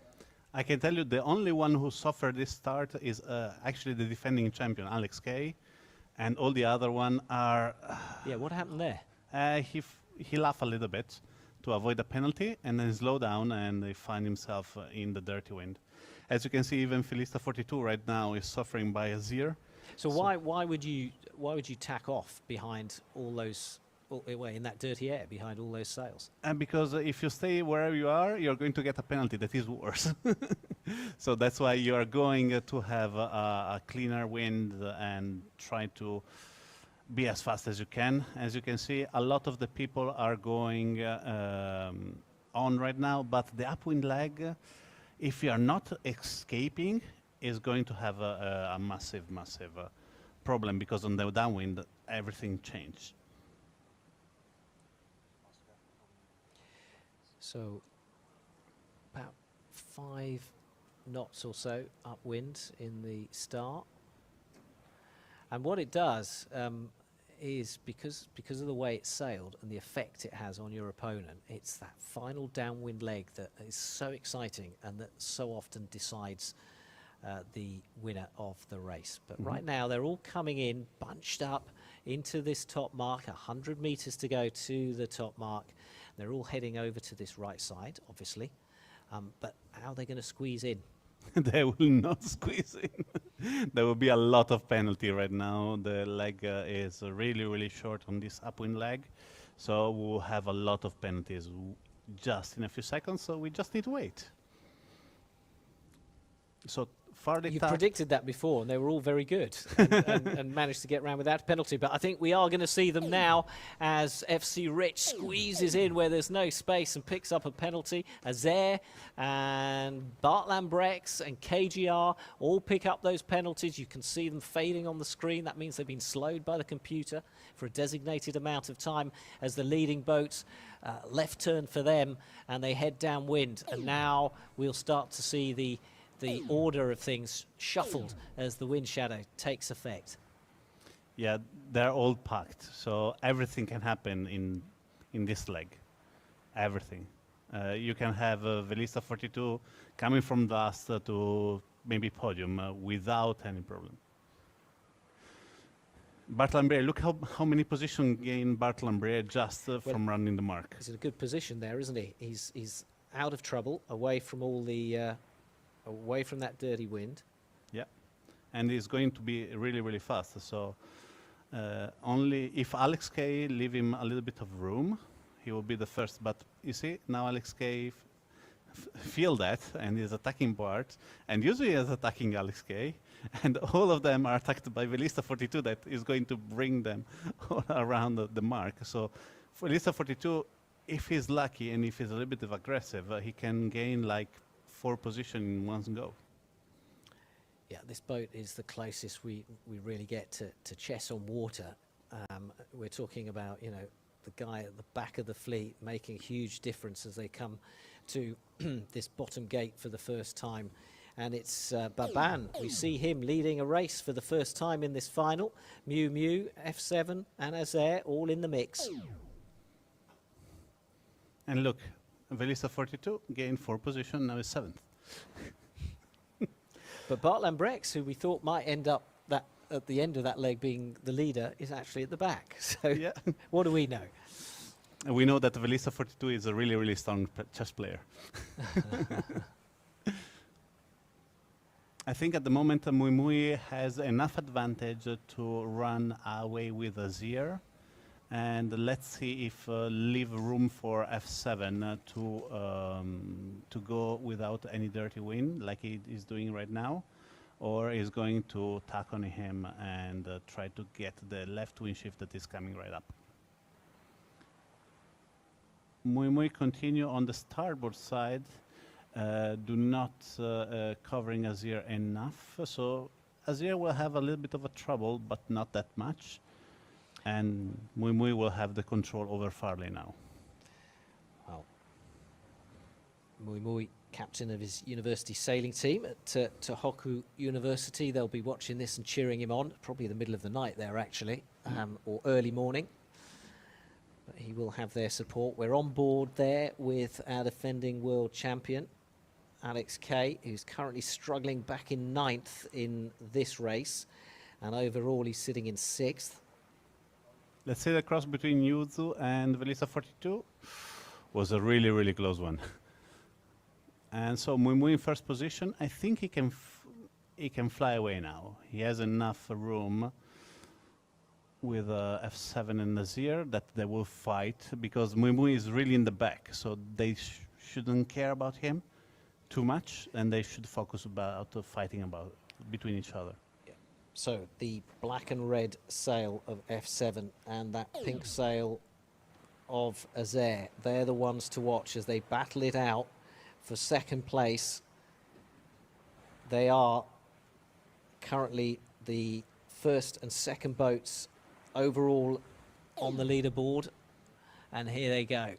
I can tell you the only one who suffered this start is actually the defending champion, Alex Kay, and all the other one are... Yeah, what happened there? He laughed a little bit to avoid a penalty, and then slow down, and he find himself in the dirty wind. As you can see, even Filista 42 right now is suffering by a zero. So why would you tack off behind all those in that dirty air behind all those sails? And because if you stay wherever you are, you're going to get a penalty that is worse. So that's why you are going to have a cleaner wind and try to be as fast as you can. As you can see, a lot of the people are going on right now, but the upwind leg, if you are not escaping, is going to have a massive problem, because on the downwind, everything changed. So about 5 knots or so upwind in the start. And what it does is, because of the way it's sailed and the effect it has on your opponent, it's that final downwind leg that is so exciting and that so often decides the winner of the race. But right now they're all coming in bunched up into this top mark, 100 meters to go to the top mark. They're all heading over to this right side, obviously. But how are they going to squeeze in? They will not squeeze in. There will be a lot of penalty right now. The leg is really short on this upwind leg. So we'll have a lot of penalties just in a few seconds. So we just need to wait. So far You predicted that before, and they were all very good and managed to get around without a penalty. But I think we are going to see them now as FC Rich squeezes in where there's no space and picks up a penalty. Azer and Bart Lambrex and KGR all pick up those penalties. You can see them fading on the screen. That means they've been slowed by the computer for a designated amount of time as the leading boats left turn for them, and they head downwind. And now we'll start to see the order of things shuffled as the wind shadow takes effect. Yeah, they're all packed, so everything can happen in this leg. Everything. You can have Velista 42 coming from last to maybe podium without any problem. Bartolomé, look how many position gain Bartolomé just from running the mark. He's in a good position there, isn't he? He's out of trouble, away from all the away from that dirty wind. Yeah, and he's going to be really fast. So only if Alex Kay leave him a little bit of room, he will be the first. But you see, now Alex Kay feel that and is attacking Bart, and usually is attacking Alex Kay, and all of them are attacked by Velista 42 that is going to bring them all around the mark. So Velista 42, if he's lucky and if he's a little bit of aggressive, he can gain like 4 positions in one go. Yeah, this boat is the closest we really get to chess on water. We're talking about, you know, the guy at the back of the fleet making a huge difference as they come to this bottom gate for the first time. And it's Baban. We see him leading a race for the first time in this final. Miu Miu, F7 and Azer all in the mix. And look, Velista 42 gained 4 positions, now is 7th. But Bart Lambrex, who we thought might end up at the end of that leg being the leader, is actually at the back. So yeah. What do we know? We know that Velista 42 is a really strong chess player. I think at the moment Mui Mui has enough advantage to run away with a Azer. And let's see if leave room for F7 to go without any dirty wind like he is doing right now, or is going to tack on him and try to get the left wind shift that is coming right up. Mui Mui continue on the starboard side, do not covering Azir enough. So Azir will have a little bit of a trouble, but not that much. And Mui Mui will have the control over Farley now. Well, Mui Mui, captain of his university sailing team at Tohoku University. They'll be watching this and cheering him on, probably the middle of the night there actually, or early morning. But he will have their support. We're on board there with our defending world champion, Alex Kay, who's currently struggling back in 9th in this race. And overall, he's sitting in 6th. Let's say the cross between Yuzu and Velisa 42 was a really, really close one. And so Mui Mui in first position. I think he can fly away now. He has enough room with F7 and Nazir that they will fight, because Mui Mui is really in the back, so they shouldn't care about him too much, and they should focus about fighting about between each other. So the black and red sail of F7 and that pink sail of Azair, they're the ones to watch as they battle it out for second place. They are currently the first and second boats overall on the leaderboard. And here they go.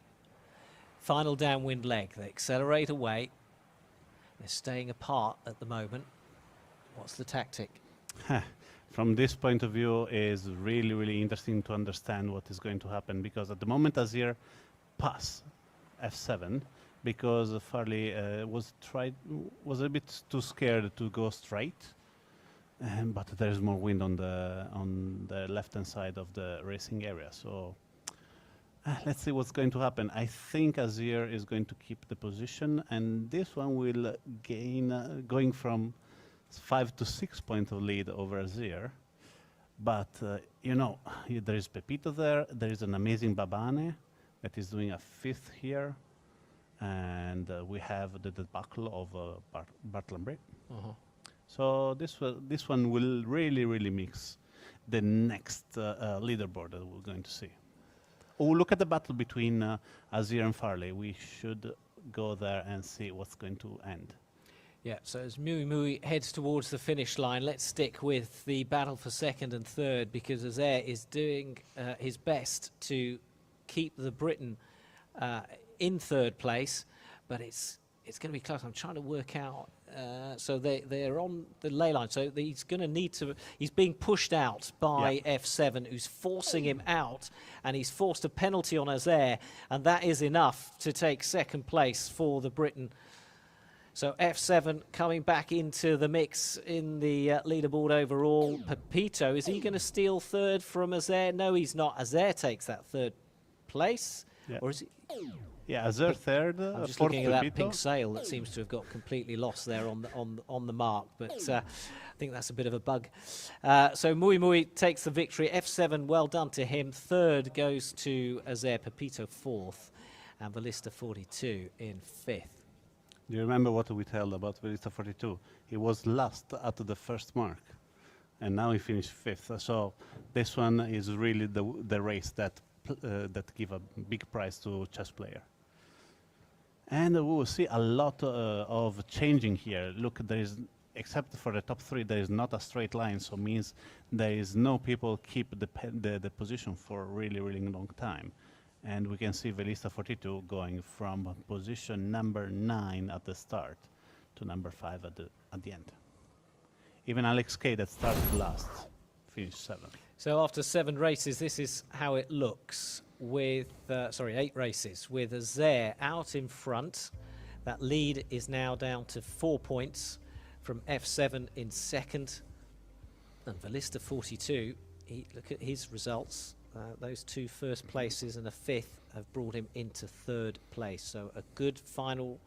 Final downwind leg. They accelerate away. They're staying apart at the moment. What's the tactic? From this point of view, is really, really interesting to understand what is going to happen, because at the moment Azir pass F7 because Farley was a bit too scared to go straight, but there is more wind on the left-hand side of the racing area. So let's see what's going to happen. I think Azir is going to keep the position, and this one will gain going from 5 to 6 points of lead over Azir. But, you know, there is Pepito there. There is an amazing Babane that is doing a 5th here. And we have the debacle of Bartlambri. So this one will really, really mix the next leaderboard that we're going to see. Oh, look at the battle between Azir and Farley. We should go there and see what's going to end. Yeah, so as Mui Mui heads towards the finish line, let's stick with the battle for second and third, because Azair is doing his best to keep the Briton in third place, but it's going to be close. I'm trying to work out. So they're on the ley line, so he's going to need to. He's being pushed out by F7, who's forcing him out, and he's forced a penalty on Azair, and that is enough to take second place for the Briton. So F7 coming back into the mix in the leaderboard overall. Pepito, is he going to steal third from Azair? No, he's not. Azair takes that third place. Yeah. Or is he? Yeah, Azair third. I'm just fourth looking at that Pepito. pink sail that seems to have got completely lost there on the mark. But I think that's a bit of a bug. So Mui Mui takes the victory. F7, well done to him. Third goes to Azair. Pepito fourth. And Ballista 42 in fifth. Do you remember what we told about Velista 42? He was last at the first mark, and now he finished 5th. So this one is really the race that give a big prize to chess player. And we will see a lot of changing here. Look, there is, except for the top 3, there is not a straight line, so means there is no people keep the position for a really, really long time. And we can see Velista 42 going from position number 9 at the start to number 5 at the end. Even Alex Kay, that started last, finished 7th. So after 7 races, this is how it looks with, 8 races, with Azair out in front. That lead is now down to 4 points from F7 in second. And Velista 42, look at his results. Those 2 first places and a 5th have brought him into 3rd place. So a good final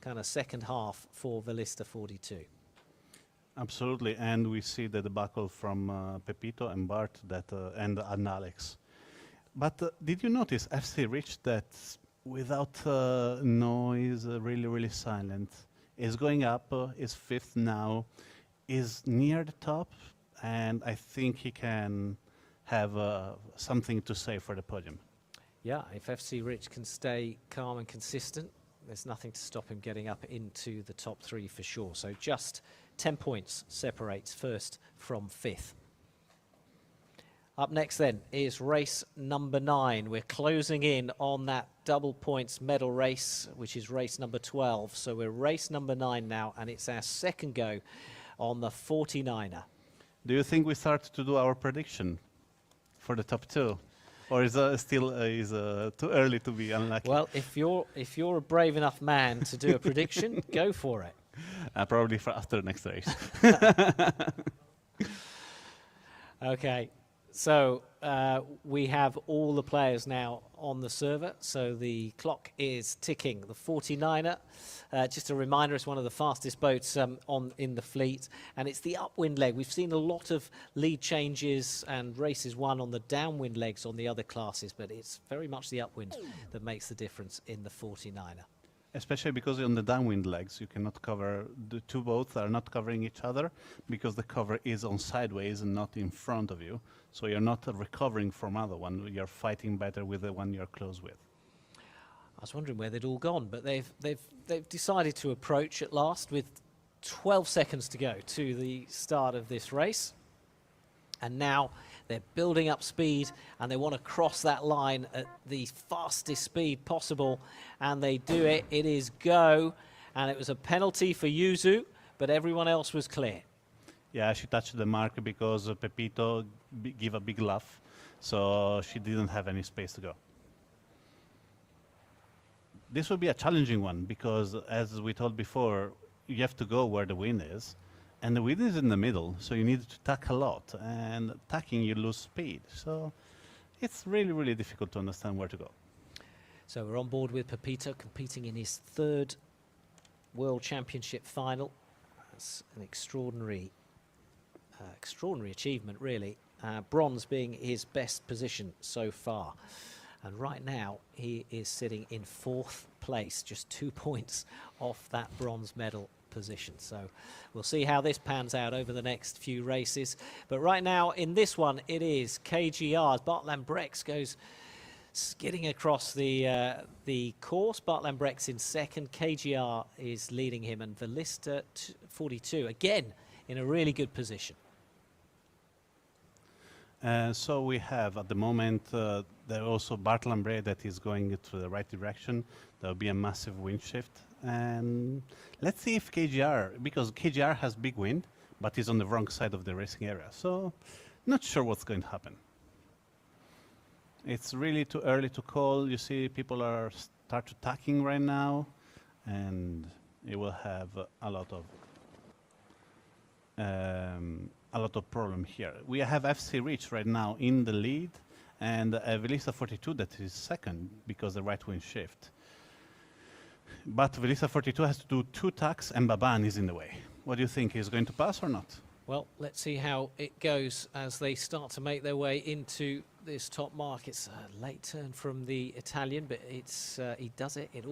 kind of second half for Velista 42. Absolutely, and we see the debacle from Pepito and Bart and Alex. But did you notice FC Rich that without noise, really, really silent, is going up, is 5th now, is near the top, and I think he can have something to say for the podium. Yeah, if FC Rich can stay calm and consistent, there's nothing to stop him getting up into the top 3 for sure. So just 10 points separates first from 5th. Up next then is race number 9. We're closing in on that double points medal race, which is race number 12. So we're race number 9 now, and it's our second go on the 49er. Do you think we start to do our prediction for the top 2? Or is still too early to be unlucky? Well, if you're a brave enough man to do a prediction, go for it. Probably for after next race. Okay, so we have all the players now on the server, so the clock is ticking. The 49er, just a reminder, it's one of the fastest boats in the fleet, and it's the upwind leg. We've seen a lot of lead changes and races won on the downwind legs on the other classes, but it's very much the upwind that makes the difference in the 49er. Especially because on the downwind legs, you cannot cover, the 2 boats are not covering each other because the cover is on sideways and not in front of you. So you're not recovering from other one, you're fighting better with the one you're close with. I was wondering where they'd all gone, but they've decided to approach at last with 12 seconds to go to the start of this race. And now they're building up speed, and they want to cross that line at the fastest speed possible, and they do it. It is go, and it was a penalty for Yuzu, but everyone else was clear. Yeah, she touched the mark because Pepito gave a big laugh, so she didn't have any space to go. This will be a challenging one because, as we told before, you have to go where the wind is. And the wind is in the middle, so you need to tack a lot. And tacking, you lose speed. So it's really, really difficult to understand where to go. So we're on board with Pepito, competing in his 3rd World Championship final. That's an extraordinary achievement, really. Bronze being his best position so far. And right now, he is sitting in 4th place, just 2 points off that bronze medal position. So we'll see how this pans out over the next few races. But right now, in this one, it is KGR's. Bart Lambrex goes skidding across the course. Bart Lambrex in 2nd. KGR is leading him, and Velista 42, again, in a really good position. So we have at the moment there also Bart Lambre that is going to the right direction. There will be a massive wind shift, and let's see if KGR, because KGR has big wind, but is on the wrong side of the racing area. So not sure what's going to happen. It's really too early to call. You see, people are start attacking right now, and it will have a lot of problem here. We have FC Reach right now in the lead, and Velista 42 that is 2nd because the right wind shift. But Velista 42 has to do 2 tacks, and Baban is in the way. What do you think? Is going to pass or not? Well, let's see how it goes as they start to make their way into this top mark. It's a late turn from the Italian, but it's he does it. It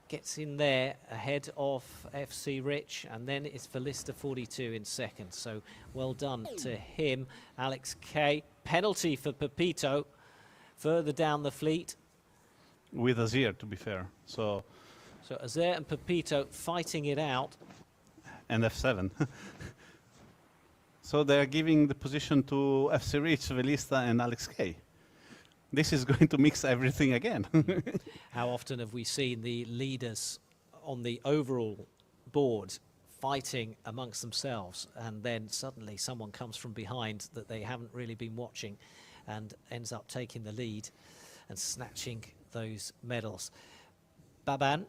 gets in there ahead of FC Rich, and then it's Velista 42 in 2nd. So well done to him. Alex K. Penalty for Pepito further down the fleet. With Azir, to be fair. So Azir and Pepito fighting it out. And F7. So they are giving the position to FC Rich, Velista, and Alex K. This is going to mix everything again. How often have we seen the leaders on the overall board fighting amongst themselves, and then suddenly someone comes from behind that they haven't really been watching and ends up taking the lead and snatching those medals. Baban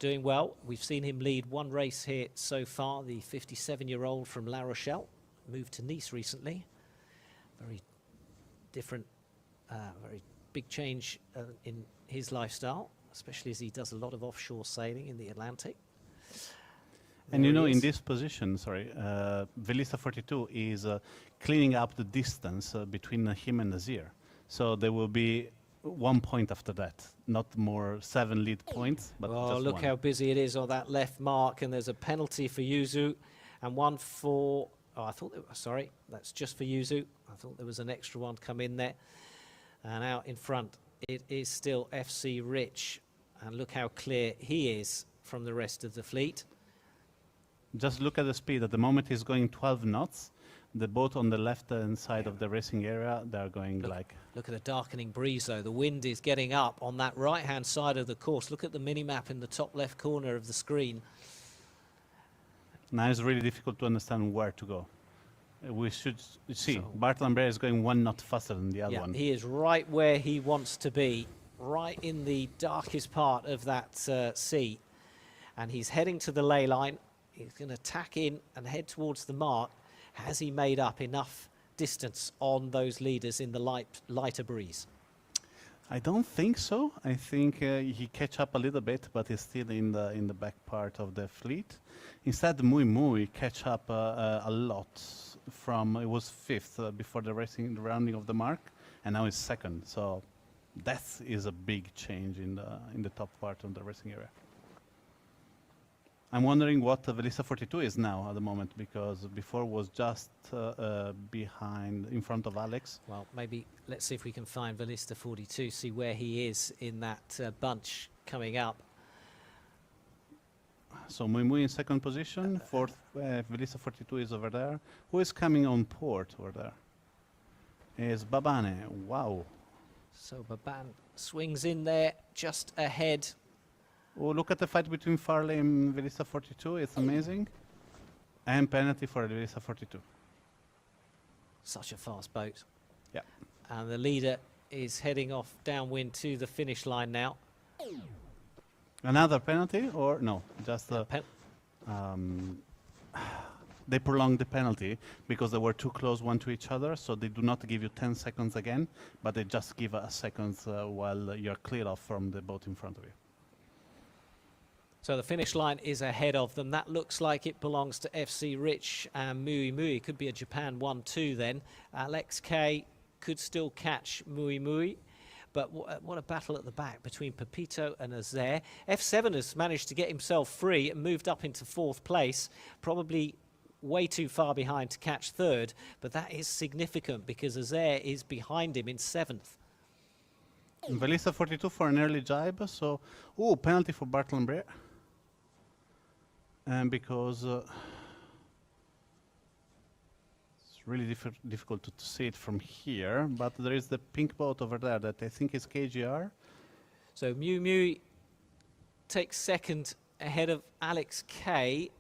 doing well. We've seen him lead 1 race here so far, the 57-year-old from La Rochelle. Moved to Nice recently. Very different, very big change in his lifestyle, especially as he does a lot of offshore sailing in the Atlantic. And you know, in this position, Velista 42 is cleaning up the distance between him and Azir. So there will be 1 point after that, not more 7 lead points, but just look 1. how busy it is on that left mark, and there's a penalty for Yuzu and one for... Oh, I thought, sorry, that's just for Yuzu. I thought there was an extra one come in there. And out in front, it is still FC Rich. And look how clear he is from the rest of the fleet. Just look at the speed. At the moment, he's going 12 knots. The boat on the left-hand side of the racing area, they're going like... Look at the darkening breeze, though. The wind is getting up on that right-hand side of the course. Look at the mini-map in the top left corner of the screen. Now it's really difficult to understand where to go. We should see, So- Bartolomé is going 1 knot faster than the other Yeah, one. he is right where he wants to be, right in the darkest part of that sea. And he's heading to the ley line. He's going to tack in and head towards the mark. Has he made up enough distance on those leaders in the lighter breeze? I don't think so. I think he catch up a little bit, but he's still in the back part of the fleet. Instead, Mui Mui catch up a lot. From it was 5th before the rounding of the mark, and now he's 2nd. So that is a big change in the top part of the racing area. I'm wondering what Velista 42 is now at the moment, because before was just in front of Alex. Well, maybe let's see if we can find Velista 42, see where he is in that bunch coming up. So Mui Mui in 2nd position, 4th Velista 42 is over there. Who is coming on port over there? Is Babane. Wow. So Baban swings in there just ahead. Oh, look at the fight between Farley and Velista 42. It's amazing. And penalty for Velista 42. Such a fast boat. Yeah. And the leader is heading off downwind to the finish line now. Another penalty or no? Just they prolonged the penalty because they were too close one to each other, so they do not give you 10 seconds again, but they just give a second while you're clear off from the boat in front of you. So the finish line is ahead of them. That looks like it belongs to FC Rich and Mui Mui. Could be a Japan 1-2 then. Alex K could still catch Mui Mui. But what a battle at the back between Pepito and Azer. F7 has managed to get himself free and moved up into 4th place. Probably way too far behind to catch 3rd. But that is significant because Azer is behind him in 7th. Velista 42 for an early jibe, so... Oh, penalty for Bartolomé. And because... it's really difficult to see it from here, but there is the pink boat over there that I think is KGR. So Mui Mui takes 2nd ahead of Alex K.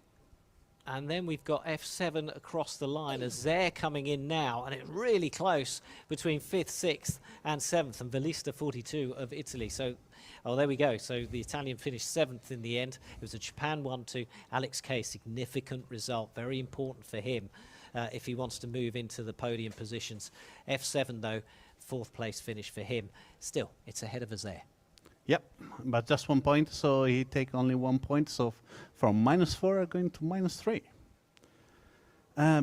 And then we've got F7 across the line as they're coming in now. And it's really close between 5th, 6th and 7th. And Velista 42 of Italy. So, oh, there we go. So the Italian finished 7th in the end. It was a Japan 1-2. Alex K, significant result. Very important for him if he wants to move into the podium positions. F7, though, 4th place finish for him. Still, it's ahead of us there. Yep, but just 1 point, so he take only 1 point. So from -4 going to -3.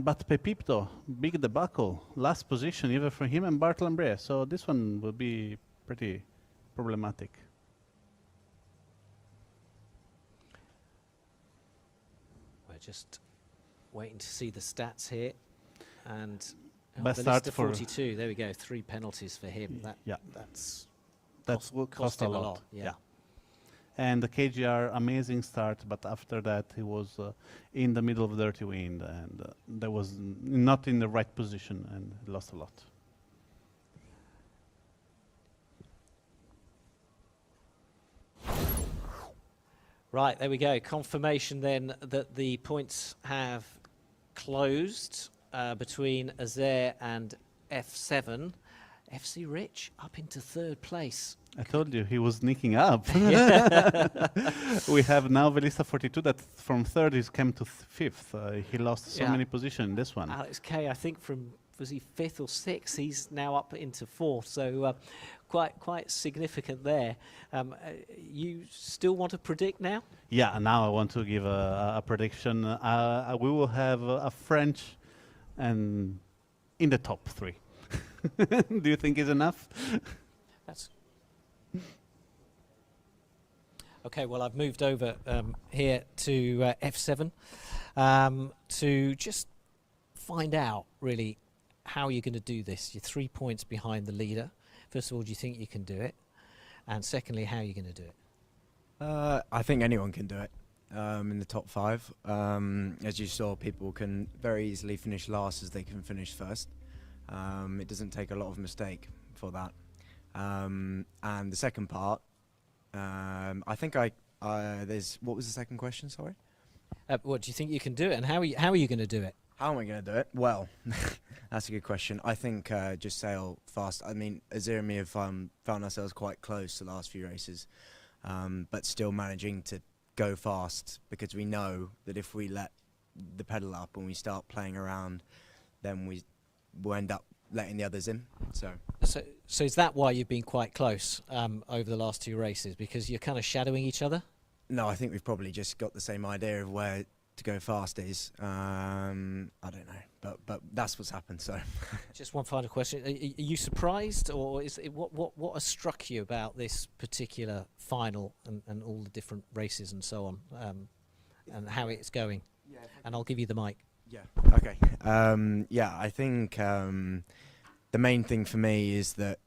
But Pepito, big debacle, last position even for him and Bartolomé. So this one will be pretty problematic. We're just waiting to see the stats here. And Best start Velista for 42, there we go, 3 penalties for him. That's That will cost a him lot. Yeah. And the KGR, amazing start, but after that he was in the middle of dirty wind, and there was not in the right position and lost a lot. Right, there we go. Confirmation then that the points have closed between Azer and F7. FC Rich up into 3rd place. I told you he was sneaking up. We have now Velista 42 that from 3rd is came to 5th. He lost so many positions in this one. Alex K, I think was he 5th or 6th? He's now up into 4th. So quite significant there. You still want to predict now? Yeah, now I want to give a prediction. We will have a French and in the top 3. Do you think is enough? That's okay. Well, I've moved over here to F7 to just find out really how you're going to do this. You're 3 points behind the leader. First of all, do you think you can do it? And secondly, how are you going to do it? I think anyone can do it in the top 5. As you saw, people can very easily finish last as they can finish first. It doesn't take a lot of mistake for that. And the second part, I think there's, what was the second question, sorry? What do you think you can do it, and how are you going to do it? How am I going to do it? Well, that's a good question. I think just sail fast. I mean, Azir and me have found ourselves quite close the last few races, but still managing to go fast, because we know that if we let the pedal up and we start playing around, then we'll end up letting the others in. So is that why you've been quite close over the last 2 races, because you're kind of shadowing each other? No, I think we've probably just got the same idea of where to go fast is. I don't know, but that's what's happened. So, just one final question: are you surprised, or is it, what has struck you about this particular final and all the different races and so on, and how it's going? Yeah, and I'll give you the mic. Yeah. Okay. Yeah, I think the main thing for me is that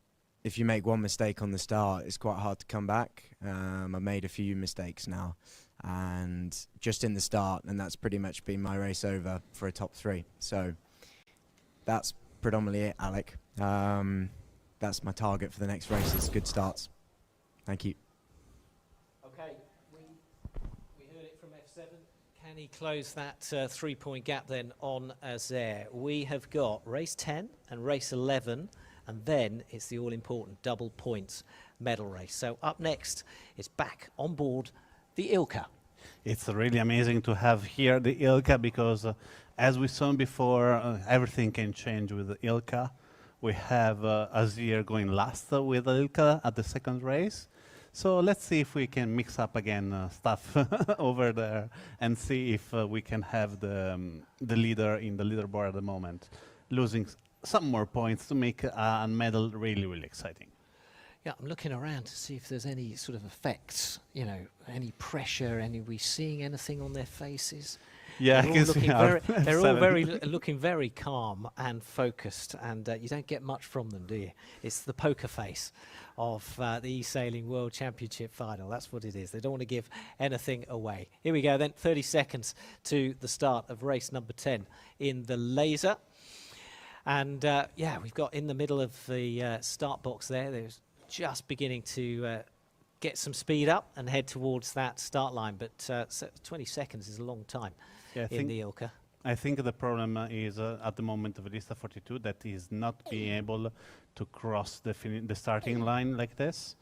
if you make one mistake on the start, it's quite hard to come back. I've made a few mistakes now, and just in the start, and that's pretty much been my race over for a top 3. So that's predominantly it, Alec. That's my target for the next races. Good starts. Thank you. Okay, we heard it from F7. Can he close that 3-point gap then on Azir? We have got race 10 and race 11. And then it's the all-important double points medal race. So up next, it's back on board the Ilka. It's really amazing to have here the Ilka, because as we saw before, everything can change with the Ilka. We have Azir going last with the Ilka at the second race. So let's see if we can mix up again stuff over there and see if we can have the leader in the leaderboard at the moment, losing some more points to make a medal really, really exciting. Yeah, I'm looking around to see if there's any sort of effects, you know, any pressure, we seeing anything on their faces? Yeah, they're I can all see they're all looking very calm and focused, and you don't get much from them, do you? It's the poker face of the e-sailing World Championship final. That's what it is. They don't want to give anything away. Here we go then, 30 seconds to the start of race number 10 in the laser. And yeah, we've got in the middle of the start box there, there's just beginning to get some speed up and head towards that start line. But 20 seconds is a long time in the Ilka. I think the problem is at the moment of Velista 42 that he's not being able to cross the starting line like this.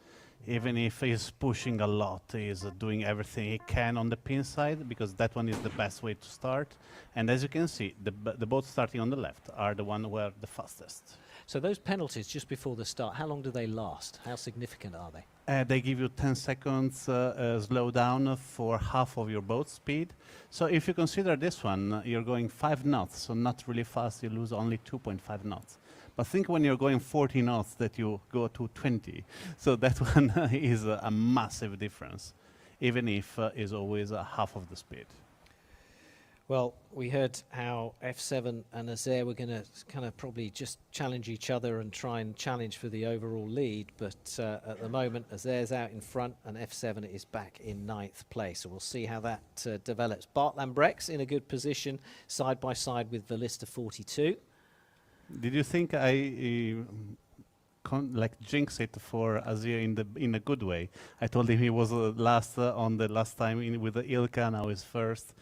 Even if he's pushing a lot, he's doing everything he can on the pin side, because that one is the best way to start. And as you can see, the boats starting on the left are the one who are the fastest. So those penalties just before the start, how long do they last? How significant are they? They give you 10 seconds slow down for half of your boat speed. So if you consider this one, you're going 5 knots, so not really fast, you lose only 2.5 knots. But think when you're going 40 knots that you go to 20. So that one is a massive difference, even if is always half of the speed. Well, we heard how F7 and Azir were going to kind of probably just challenge each other and try and challenge for the overall lead. But at the moment, Azir's out in front and F7 is back in 9th place. So we'll see how that develops. Bart Lambrecht's in a good position, side by side with Velista 42. Did you think I like jinx it for Azir in a good way? I told him he was last on the last time with the Ilka, now he's first.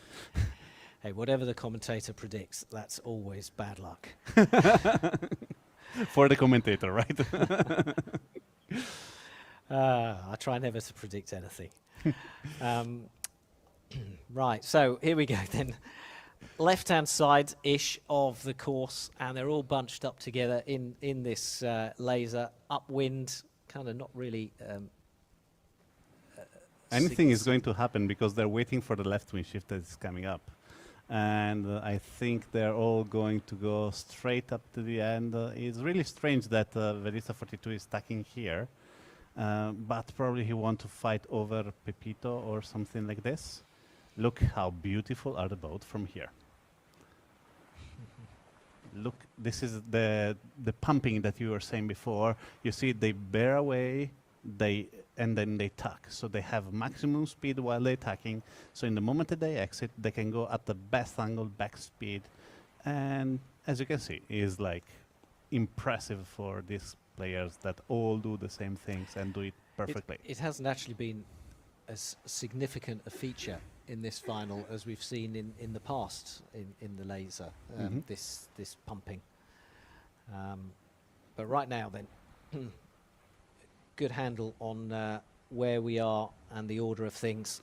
Hey, whatever the commentator predicts, that's always bad luck. For the commentator, right? I try never to predict anything. Right, so here we go then. Left-hand side-ish of the course, and they're all bunched up together in this laser. Upwind, kind of not really... Anything is going to happen because they're waiting for the left wind shift that is coming up. And I think they're all going to go straight up to the end. It's really strange that Velista 42 is stacking here, but probably he wants to fight over Pepito or something like this. Look how beautiful are the boats from here. Look, this is the pumping that you were saying before. You see they bear away and then they tuck. So they have maximum speed while they're tucking. So in the moment that they exit, they can go at the best angle back speed. And as you can see, is like impressive for these players that all do the same things and do it perfectly. It hasn't actually been as significant a feature in this final as we've seen in the past in the laser, this pumping. But right now then, good handle on where we are and the order of things.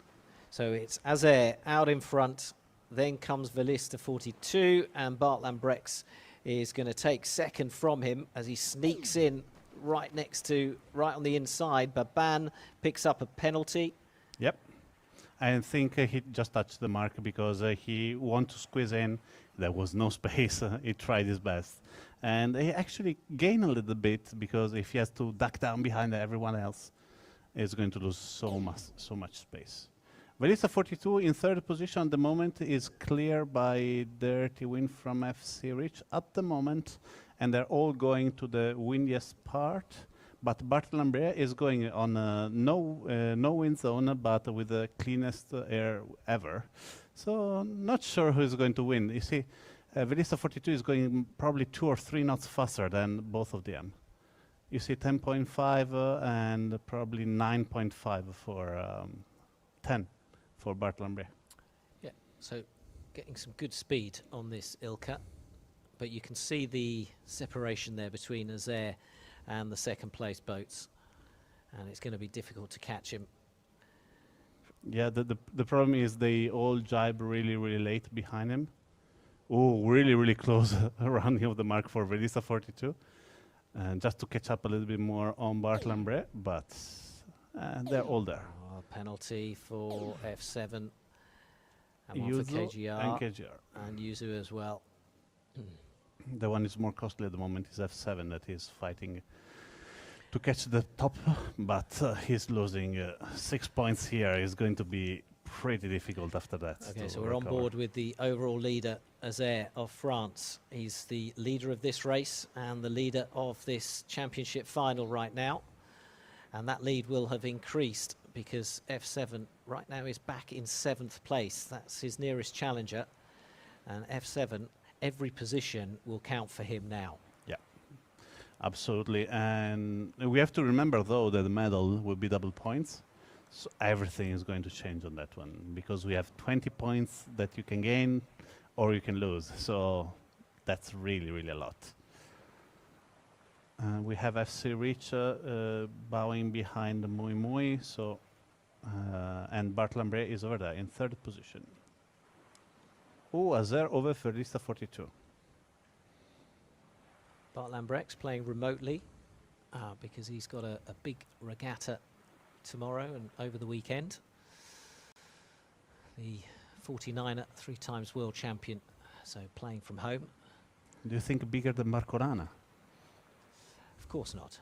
So it's Azer out in front, then comes Velista 42, and Bart Lambrex is going to take second from him as he sneaks in right on the inside. Baban picks up a penalty. Yep. I think he just touched the mark because he wanted to squeeze in. There was no space. He tried his best. And he actually gained a little bit because if he has to duck down behind everyone else, he's going to lose so much space. Velista 42 in third position at the moment is clear by dirty win from FC Rich at the moment. And they're all going to the windiest part. But Bart Lambert is going on a no wind zone, but with the cleanest air ever. So not sure who's going to win. You see, Velista 42 is going probably 2 or 3 knots faster than both of them. You see 10.5 and probably 9.5 for 10 for Bart Lambert. Yeah, so getting some good speed on this Ilka. But you can see the separation there between Azer and the second place boats, and it's going to be difficult to catch him. Yeah, the problem is they all jibe really late behind him. Oh, really close around of the mark for Velista 42, and just to catch up a little bit more on Bart Lambret, but they're all there. Oh, penalty for F7 and one for KGR and KGR and Yuzu as well. The one is more costly at the moment is F7 that is fighting to catch the top, but he's losing 6 points here. It's going to be pretty difficult after that. Okay, so we're on board with the overall leader, Azer of France. He's the leader of this race and the leader of this championship final right now. And that lead will have increased because F7 right now is back in 7th place. That's his nearest challenger. And F7, every position will count for him now. Yeah, absolutely. And we have to remember, though, that the medal will be double points. So everything is going to change on that one because we have 20 points that you can gain or you can lose. So that's really a lot. We have FC Rich bowing behind Mui Mui. So, and Bart Lambret is over there in 3rd position. Oh, Azer over Velista 42. Bart Lambrex playing remotely because he's got a big regatta tomorrow and over the weekend. The 49er, 3 times world champion, so playing from home. Do you think bigger than Marcorana? Of course not.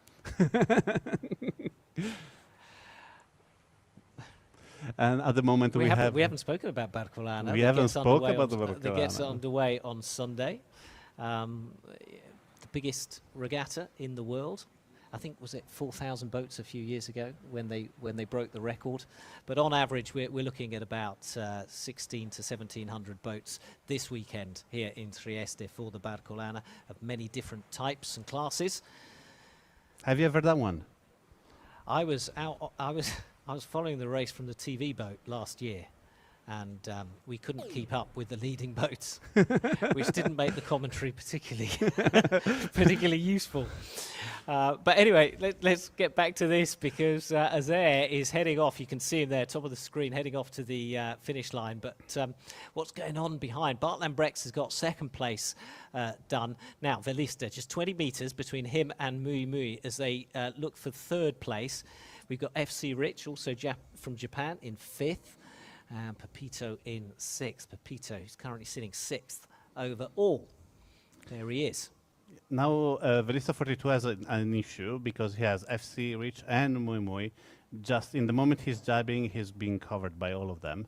And at the moment we haven't spoken about Barcolana. We haven't spoken about the Barcolana. That gets underway on Sunday. The biggest regatta in the world. I think was it 4,000 boats a few years ago when they broke the record. But on average, we're looking at about 16 to 1,700 boats this weekend here in Trieste for the Barcolana of many different types and classes. Have you ever done one? I was following the race from the TV boat last year, and we couldn't keep up with the leading boats, which didn't make the commentary particularly useful. But anyway, let's get back to this because Azer is heading off. You can see him there, top of the screen, heading off to the finish line. But what's going on behind? Bart Lambrex has got 2nd place done. Now, Velista, just 20 metres between him and Mui Mui as they look for 3rd place. We've got FC Rich, also from Japan, in 5th. And Pepito in 6th. Pepito is currently sitting 6th overall. There he is. Now, Velista 42 has an issue because he has FC Rich and Mui Mui. Just in the moment he's jabbing, he's being covered by all of them.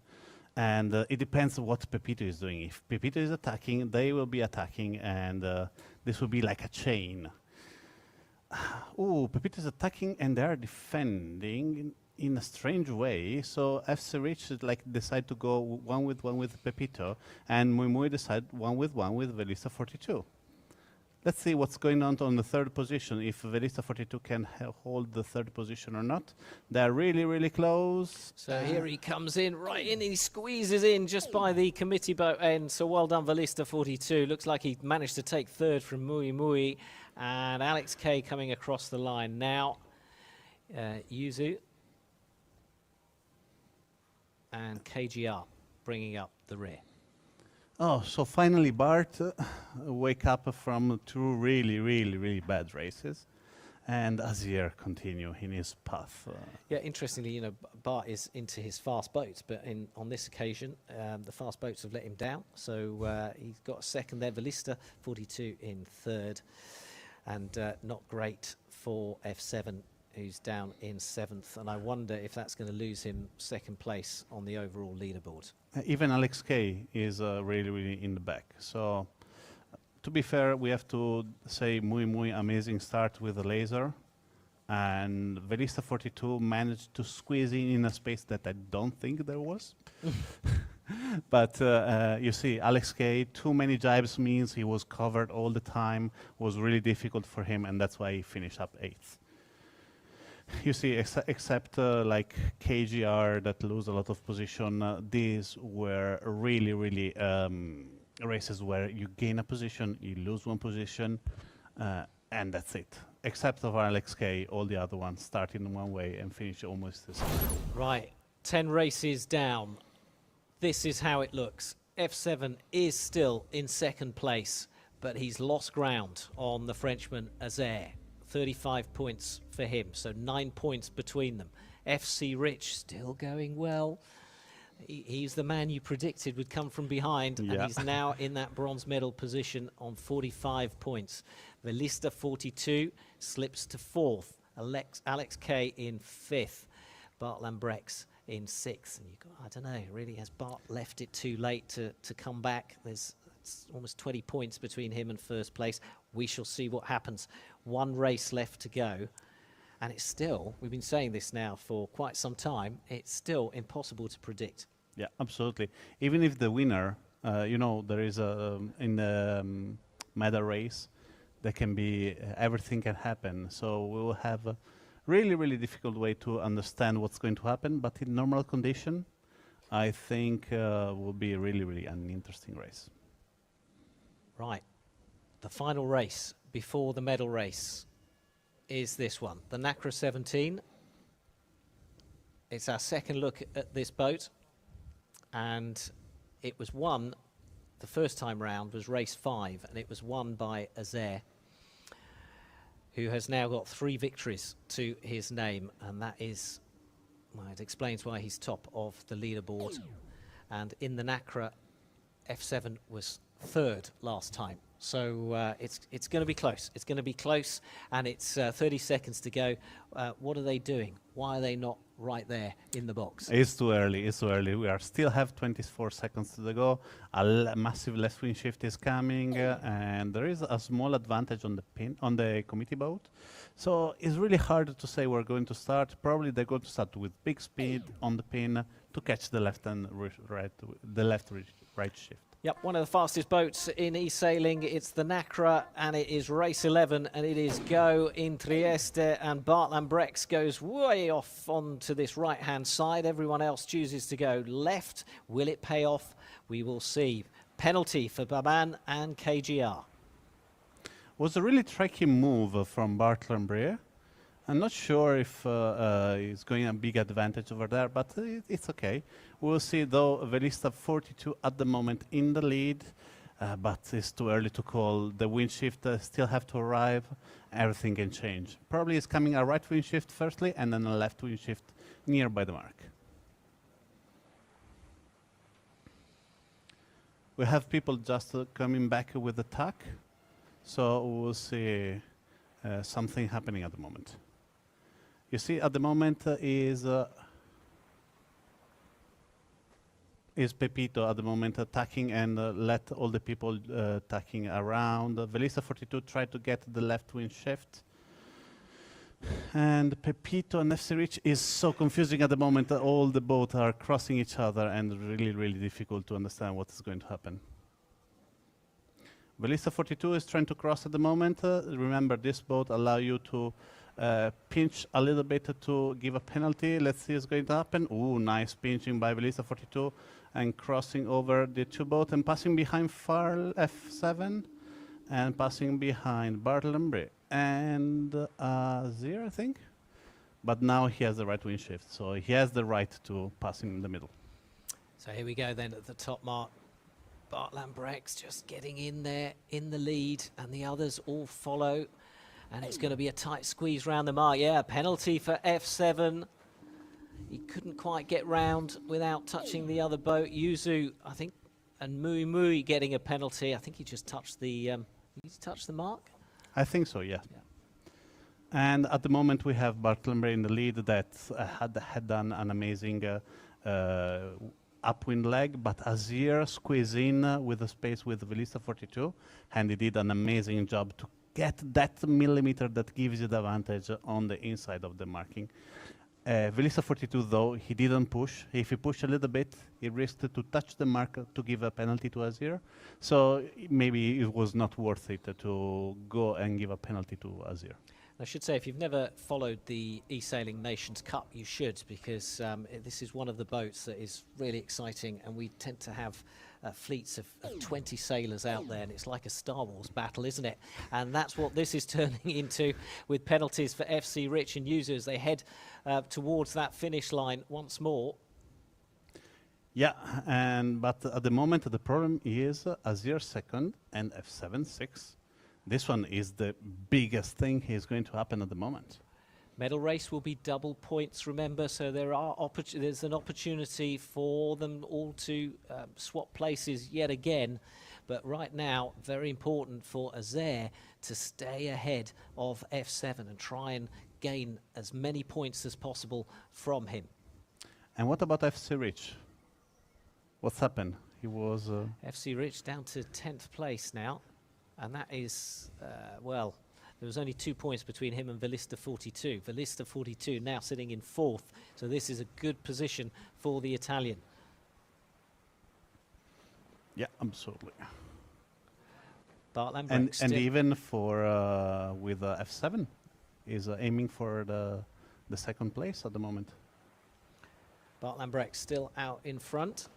And it depends on what Pepito is doing. If Pepito is attacking, they will be attacking, and this will be like a chain. Ooh, Pepito is attacking and they're defending in a strange way. So FC Rich like decide to go one with Pepito, and Mui Mui decide one with Velista 42. Let's see what's going on the third position, if Velista 42 can hold the third position or not. They're really close. So here he comes in, right in, he squeezes in just by the committee boat end. So well done, Velista 42. Looks like he managed to take third from Mui Mui. And Alex K coming across the line now. Yuzu and KGR bringing up the rear. Oh, so finally Bart wake up from two really bad races, and Azir continue in his path. Yeah, interestingly, you know, Bart is into his fast boats, but on this occasion, the fast boats have let him down. So he's got a second there. Velista 42 in third, and not great for F7, who's down in seventh. And I wonder if that's going to lose him second place on the overall leaderboard. Even Alex K is really in the back. So, to be fair, we have to say muy amazing start with the laser. And Velista 42 managed to squeeze in a space that I don't think there was. But you see, Alex K, too many jibes means he was covered all the time, was really difficult for him, and that's why he finished up 8th. You see, except like KGR that lose a lot of position, these were really races where you gain a position, you lose one position, and that's it. Except of Alex K, all the other ones start in one way and finish almost the same. Right, 10 races down. This is how it looks. F7 is still in second place, but he's lost ground on the Frenchman Azer. 35 points for him, so 9 points between them. FC Rich still going well. He's the man you predicted would come from behind, and he's now in that bronze medal position on 45 points. Velista 42 slips to 4th. Alex K in 5th. Bart Lambrex in 6th. And you got, I don't know, really, has Bart left it too late to come back? There's almost 20 points between him and first place. We shall see what happens. One race left to go, and it's still, we've been saying this now for quite some time, it's still impossible to predict. Yeah, absolutely. Even if the winner, you know, there is a, in the medal race, there can be, everything can happen. So we will have a really difficult way to understand what's going to happen, but in normal condition, I think will be really an interesting race. Right. The final race before the medal race is this one, the Nacra 17. It's our second look at this boat, and it was won, the first time round was race 5, and it was won by Azer, who has now got 3 victories to his name, and that is, well, it explains why he's top of the leaderboard. And in the Nacra, F7 was 3rd last time. So it's going to be close. It's going to be close, and it's 30 seconds to go. What are they doing? Why are they not right there in the box? It's too early. It's too early. We are still have 24 seconds to go. A massive left wing shift is coming, and there is a small advantage on the pin on the committee boat. So it's really hard to say we're going to start. Probably they're going to start with big speed on the pin to catch the left and right shift. Yep, one of the fastest boats in e-sailing. It's the Nacra, and it is race 11, and it is go in Trieste, and Bart Lambrex goes way off onto this right-hand side. Everyone else chooses to go left. Will it pay off? We will see. Penalty for Baban and KGR. Was a really tricky move from Bart Lambrex. I'm not sure if it's going a big advantage over there, but it's okay. We'll see, though. Velista 42 at the moment in the lead, but it's too early to call. The wind shift still have to arrive. Everything can change. Probably it's coming a right wind shift firstly, and then a left wind shift nearby the mark. We have people just coming back with the tack, so we'll see something happening at the moment. You see, at the moment is Pepito at the moment attacking and let all the people attacking around. Velista 42 tried to get the left wing shift, And Pepito and FC Rich is so confusing at the moment that all the boats are crossing each other and really, really difficult to understand what is going to happen. Velista 42 is trying to cross at the moment. Remember, this boat allow you to pinch a little bit to give a penalty. Let's see what's going to happen. Ooh, nice pinching by Velista 42 and crossing over the two boats and passing behind Farl F7 and passing behind Bartlembre and Zero, I think. But now he has the right wind shift, so he has the right to pass in the middle. So here we go then at the top mark. Bart Lambrecht's just getting in there in the lead, and the others all follow. And it's going to be a tight squeeze round the mark. Yeah, penalty for F7. He couldn't quite get round without touching the other boat. Yuzu, I think, and Mui Mui getting a penalty. I think he just touched the, did he touch the mark? I think so, yeah. And at the moment we have Bartlembre in the lead that had done an amazing upwind leg, but Azir squeezed in with the space with Velista 42, and he did an amazing job to get that millimeter that gives you the advantage on the inside of the marking. Velista 42 though, he didn't push. If he pushed a little bit, he risked to touch the mark to give a penalty to Azir. So maybe it was not worth it to go and give a penalty to Azir. I should say, if you've never followed the E-Sailing Nations Cup, you should, because this is one of the boats that is really exciting, and we tend to have fleets of 20 sailors out there, and it's like a Star Wars battle, isn't it? And that's what this is turning into, with penalties for FC Rich and Yuzu as they head towards that finish line once more. Yeah, but at the moment the problem is Azir second and F7 6. This one is the biggest thing is going to happen at the moment. Medal race will be double points, remember, so there's an opportunity for them all to swap places yet again. But right now, very important for Azer to stay ahead of F7 and try and gain as many points as possible from him. And what about FC Rich? What's happened? He was... FC Rich down to 10th place now. And that is, well, there was only 2 points between him and Velista 42. Velista 42 now sitting in 4th. So this is a good position for the Italian. Yeah, absolutely. Bart Lambrecht and even for with F7 is aiming for the second place at the moment. Bart Lambrecht still out in front.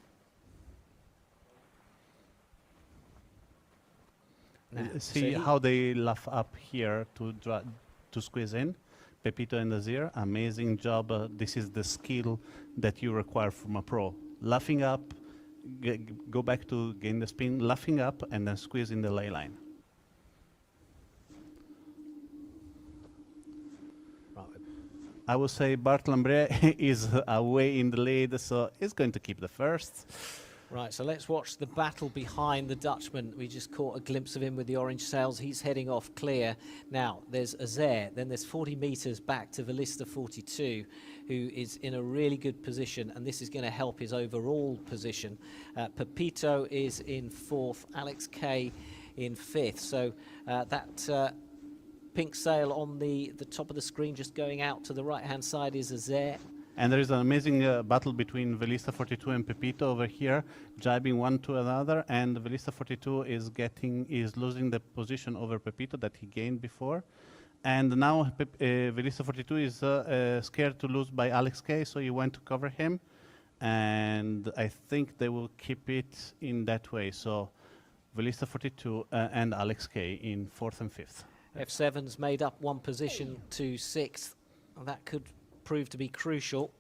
See how they laugh up here to squeeze in. Pepito and Azir, amazing job. This is the skill that you require from a pro. Laughing up, go back to gain the spin, laughing up, and then squeeze in the ley line. Right. I would say Bart Lambrecht is away in the lead, so he's going to keep the first. Right, so let's watch the battle behind the Dutchman. We just caught a glimpse of him with the orange sails. He's heading off clear. Now, there's Azer, then there's 40 metres back to Velista 42, who is in a really good position, and this is going to help his overall position. Pepito is in 4th, Alex K in 5th. So that pink sail on the top of the screen just going out to the right-hand side is Azer. And there is an amazing battle between Velista 42 and Pepito over here, jibing one to another, and Velista 42 is losing the position over Pepito that he gained before. And now Velista 42 is scared to lose by Alex K, so he went to cover him. And I think they will keep it in that way. So Velista 42 and Alex K in 4th and 5th. F7's made up one position to 6th. That could prove to be crucial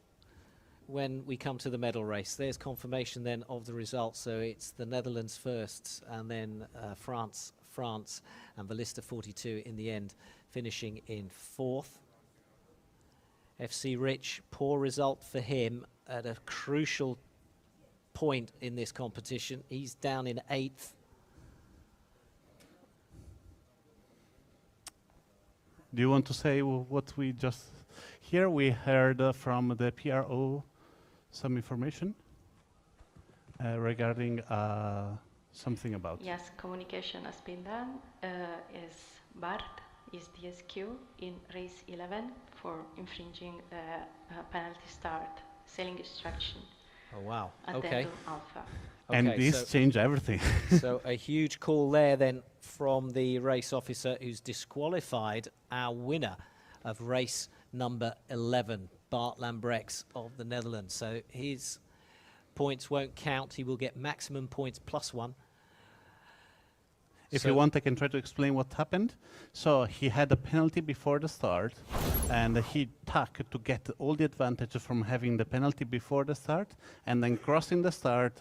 when we come to the medal race. There's confirmation then of the results. So it's the Netherlands first, and then France, and Velista 42 in the end, finishing in 4th. FC Rich, poor result for him at a crucial point in this competition. He's down in 8th. Do you want to say what we just... Here we heard from the PRO some information regarding something about... Yes, communication has been done. Is Bart is DSQ in race 11 for infringing the penalty start sailing instruction Oh, wow. at Okay. Addendum Alpha. And Okay, this changed everything. so a huge call there then from the race officer who's disqualified our winner of race number 11, Bart Lambrechts of the Netherlands. So his points won't count. He will get maximum points +1. If So- you want, I can try to explain what happened. So he had a penalty before the start, and he took to get all the advantage from having the penalty before the start, and then crossing the start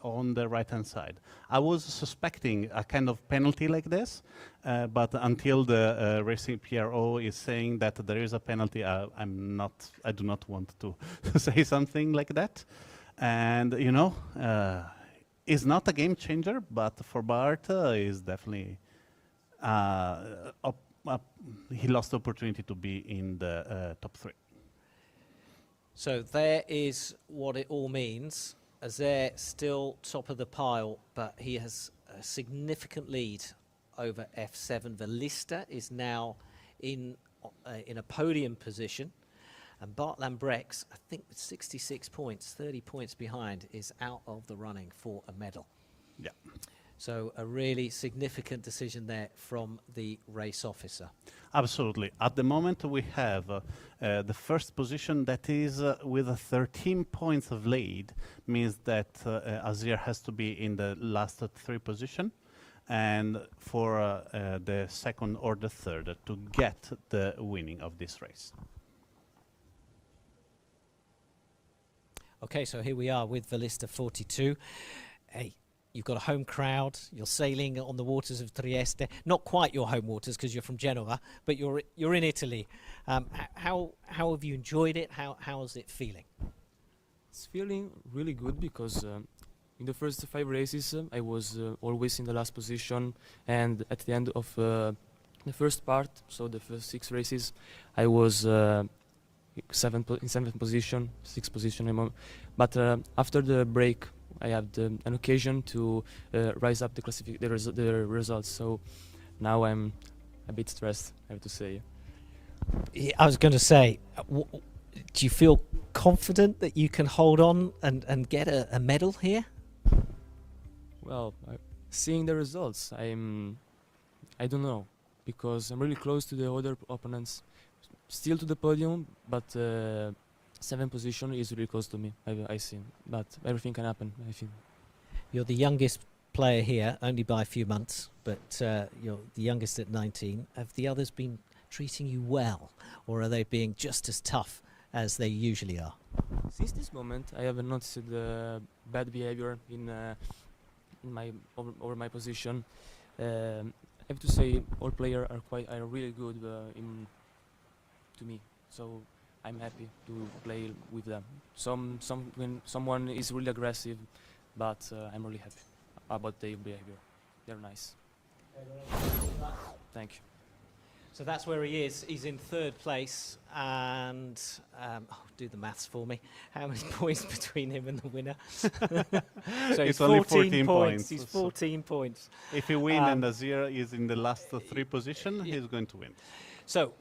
on the right-hand side. I was suspecting a kind of penalty like this, but until the racing PRO is saying that there is a penalty, I do not want to say something like that. And you know. Is not a game changer, but for Bart, is definitely he lost the opportunity to be in the top 3. So there is what it all means. Azer still top of the pile, but he has a significant lead over F7. Velista is now in a podium position. And Bart Lambrechts, I think with 66 points, 30 points behind, is out of the running for a medal. Yeah. So a really significant decision there from the race officer. Absolutely. At the moment, we have the first position that is with a 13 points of lead, means that Azer has to be in the last 3 position, and for the second or the third to get the winning of this race. Okay, so here we are with Velista 42. Hey, you've got a home crowd. You're sailing on the waters of Trieste. Not quite your home waters because you're from Genoa, but you're in Italy. How have you enjoyed it? How's it feeling? It's feeling really good because in the first 5 races I was always in the last position, and at the end of the first part, so the first 6 races, I was in 7th position, 6th position. But after the break, I had an occasion to rise up the results. So now I'm a bit stressed, I have to say. Yeah, I was going to say, do you feel confident that you can hold on and get a medal here? Well, seeing the results, I don't know, because I'm really close to the other opponents. Still to the podium, but 7th position is really close to me, I see. But everything can happen, I think. You're the youngest player here, only by a few months, but you're the youngest at 19. Have the others been treating you well, or are they being just as tough as they usually are? Since this moment, I haven't noticed bad behavior in my over my position. I have to say, all players are really good to me, so I'm happy to play with them. When someone is really aggressive, but I'm really happy about their behavior. They're nice. Thank you. So that's where he is. He's in 3rd place, and do the maths for me. How many points between him and the winner? So It's only 14 points. points. He's 14 points. If he wins and Azer is in the last 3 position, he's going to win. So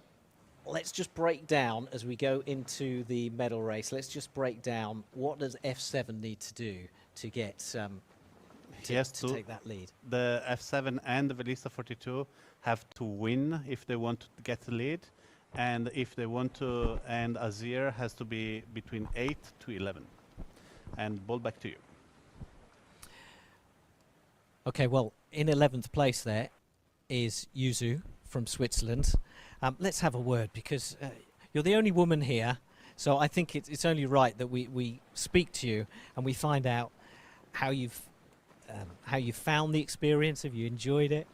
let's just break down as we go into the medal race. Let's just break down what does F7 need to do to get to take that lead. The F7 and the Velista 42 have to win if they want to get the lead, and if they want to, and Azer has to be between 8 to 11. And ball back to you. Okay, well, in 11th place there is Yuzu from Switzerland. Let's have a word, because you're the only woman here, so I think it's only right that we speak to you and we find out how you found the experience. Have you enjoyed it?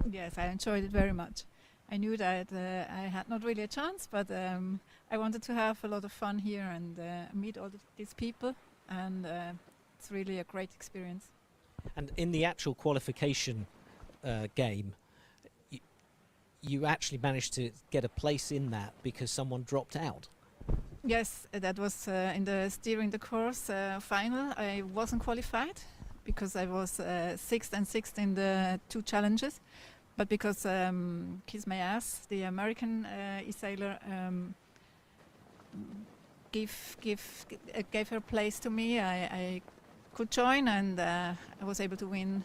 Yes, I enjoyed it very much. I knew that I had not really a chance, but I wanted to have a lot of fun here and meet all these people, and it's really a great experience. And in the actual qualification game, you actually managed to get a place in that because someone dropped out. Yes, that was in the steering the course final. I wasn't qualified because I was 6th and 6th in the 2 challenges. but because Kiss My Ass, the American e-sailor, gave her place to me, I could join, and I was able to win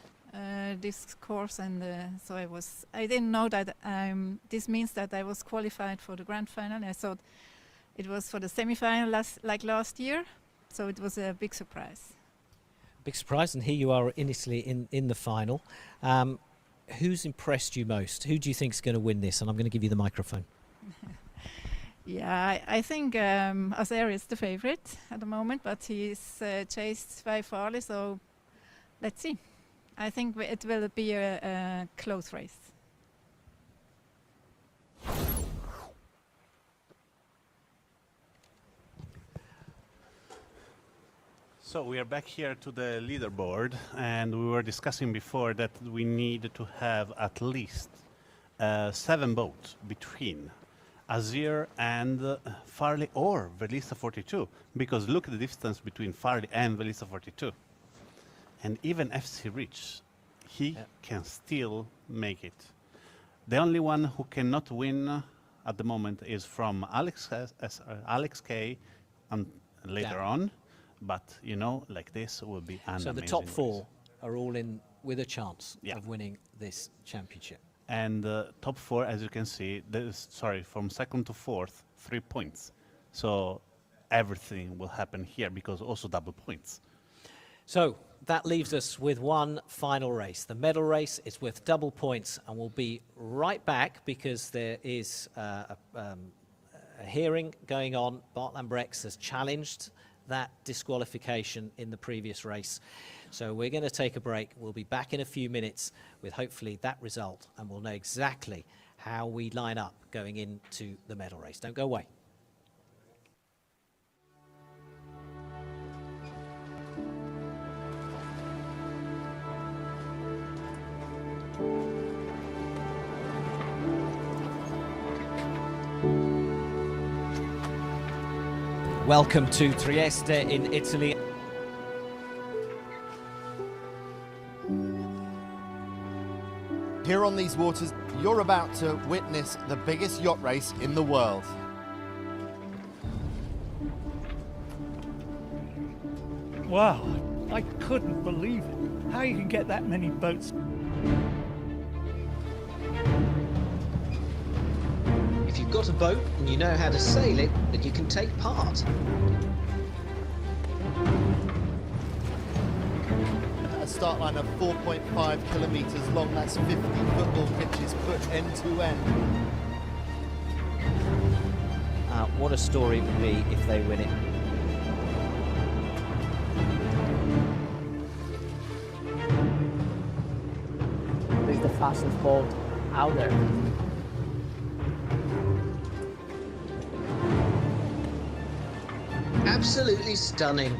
this course, and so I didn't know that this means that I was qualified for the grand final. I thought it was for the semi-final like last year, so it was a big surprise. Big surprise, and here you are in Italy in the final. Who's impressed you most? Who do you think is going to win this? And I'm going to give you the microphone. Yeah, I think Azer is the favorite at the moment, but he's chased by Farley, so let's see. I think it will be a close race. So we are back here to the leaderboard, and we were discussing before that we need to have at least 7 boats between Azer and Farley or Velista 42, because look at the distance between Farley and Velista 42. And even FC Rich, he can still make it. The only one who cannot win at the moment is from Alex K and later on. But, you know, like this will be an So the amazing top 4 race. are all in with a chance of winning this championship. And top 4, as you can see, from second to fourth, 3 points. So everything will happen here because also double points. So that leaves us with one final race. The medal race is worth double points, and we'll be right back because there is a hearing going on. Bart Lambrex has challenged that disqualification in the previous race. So we're going to take a break. We'll be back in a few minutes with hopefully that result, and we'll know exactly how we line up going into the medal race. Don't go away. Welcome to Trieste in Italy. Here on these waters, you're about to witness the biggest yacht race in the world. Wow, I couldn't believe it. How you can get that many boats. If you've got a boat and you know how to sail it, then you can take part. A start line of 4.5 kilometres long, that's 50 football pitches put end to end. What a story it would be if they win it. It's the fastest boat out there. Absolutely stunning.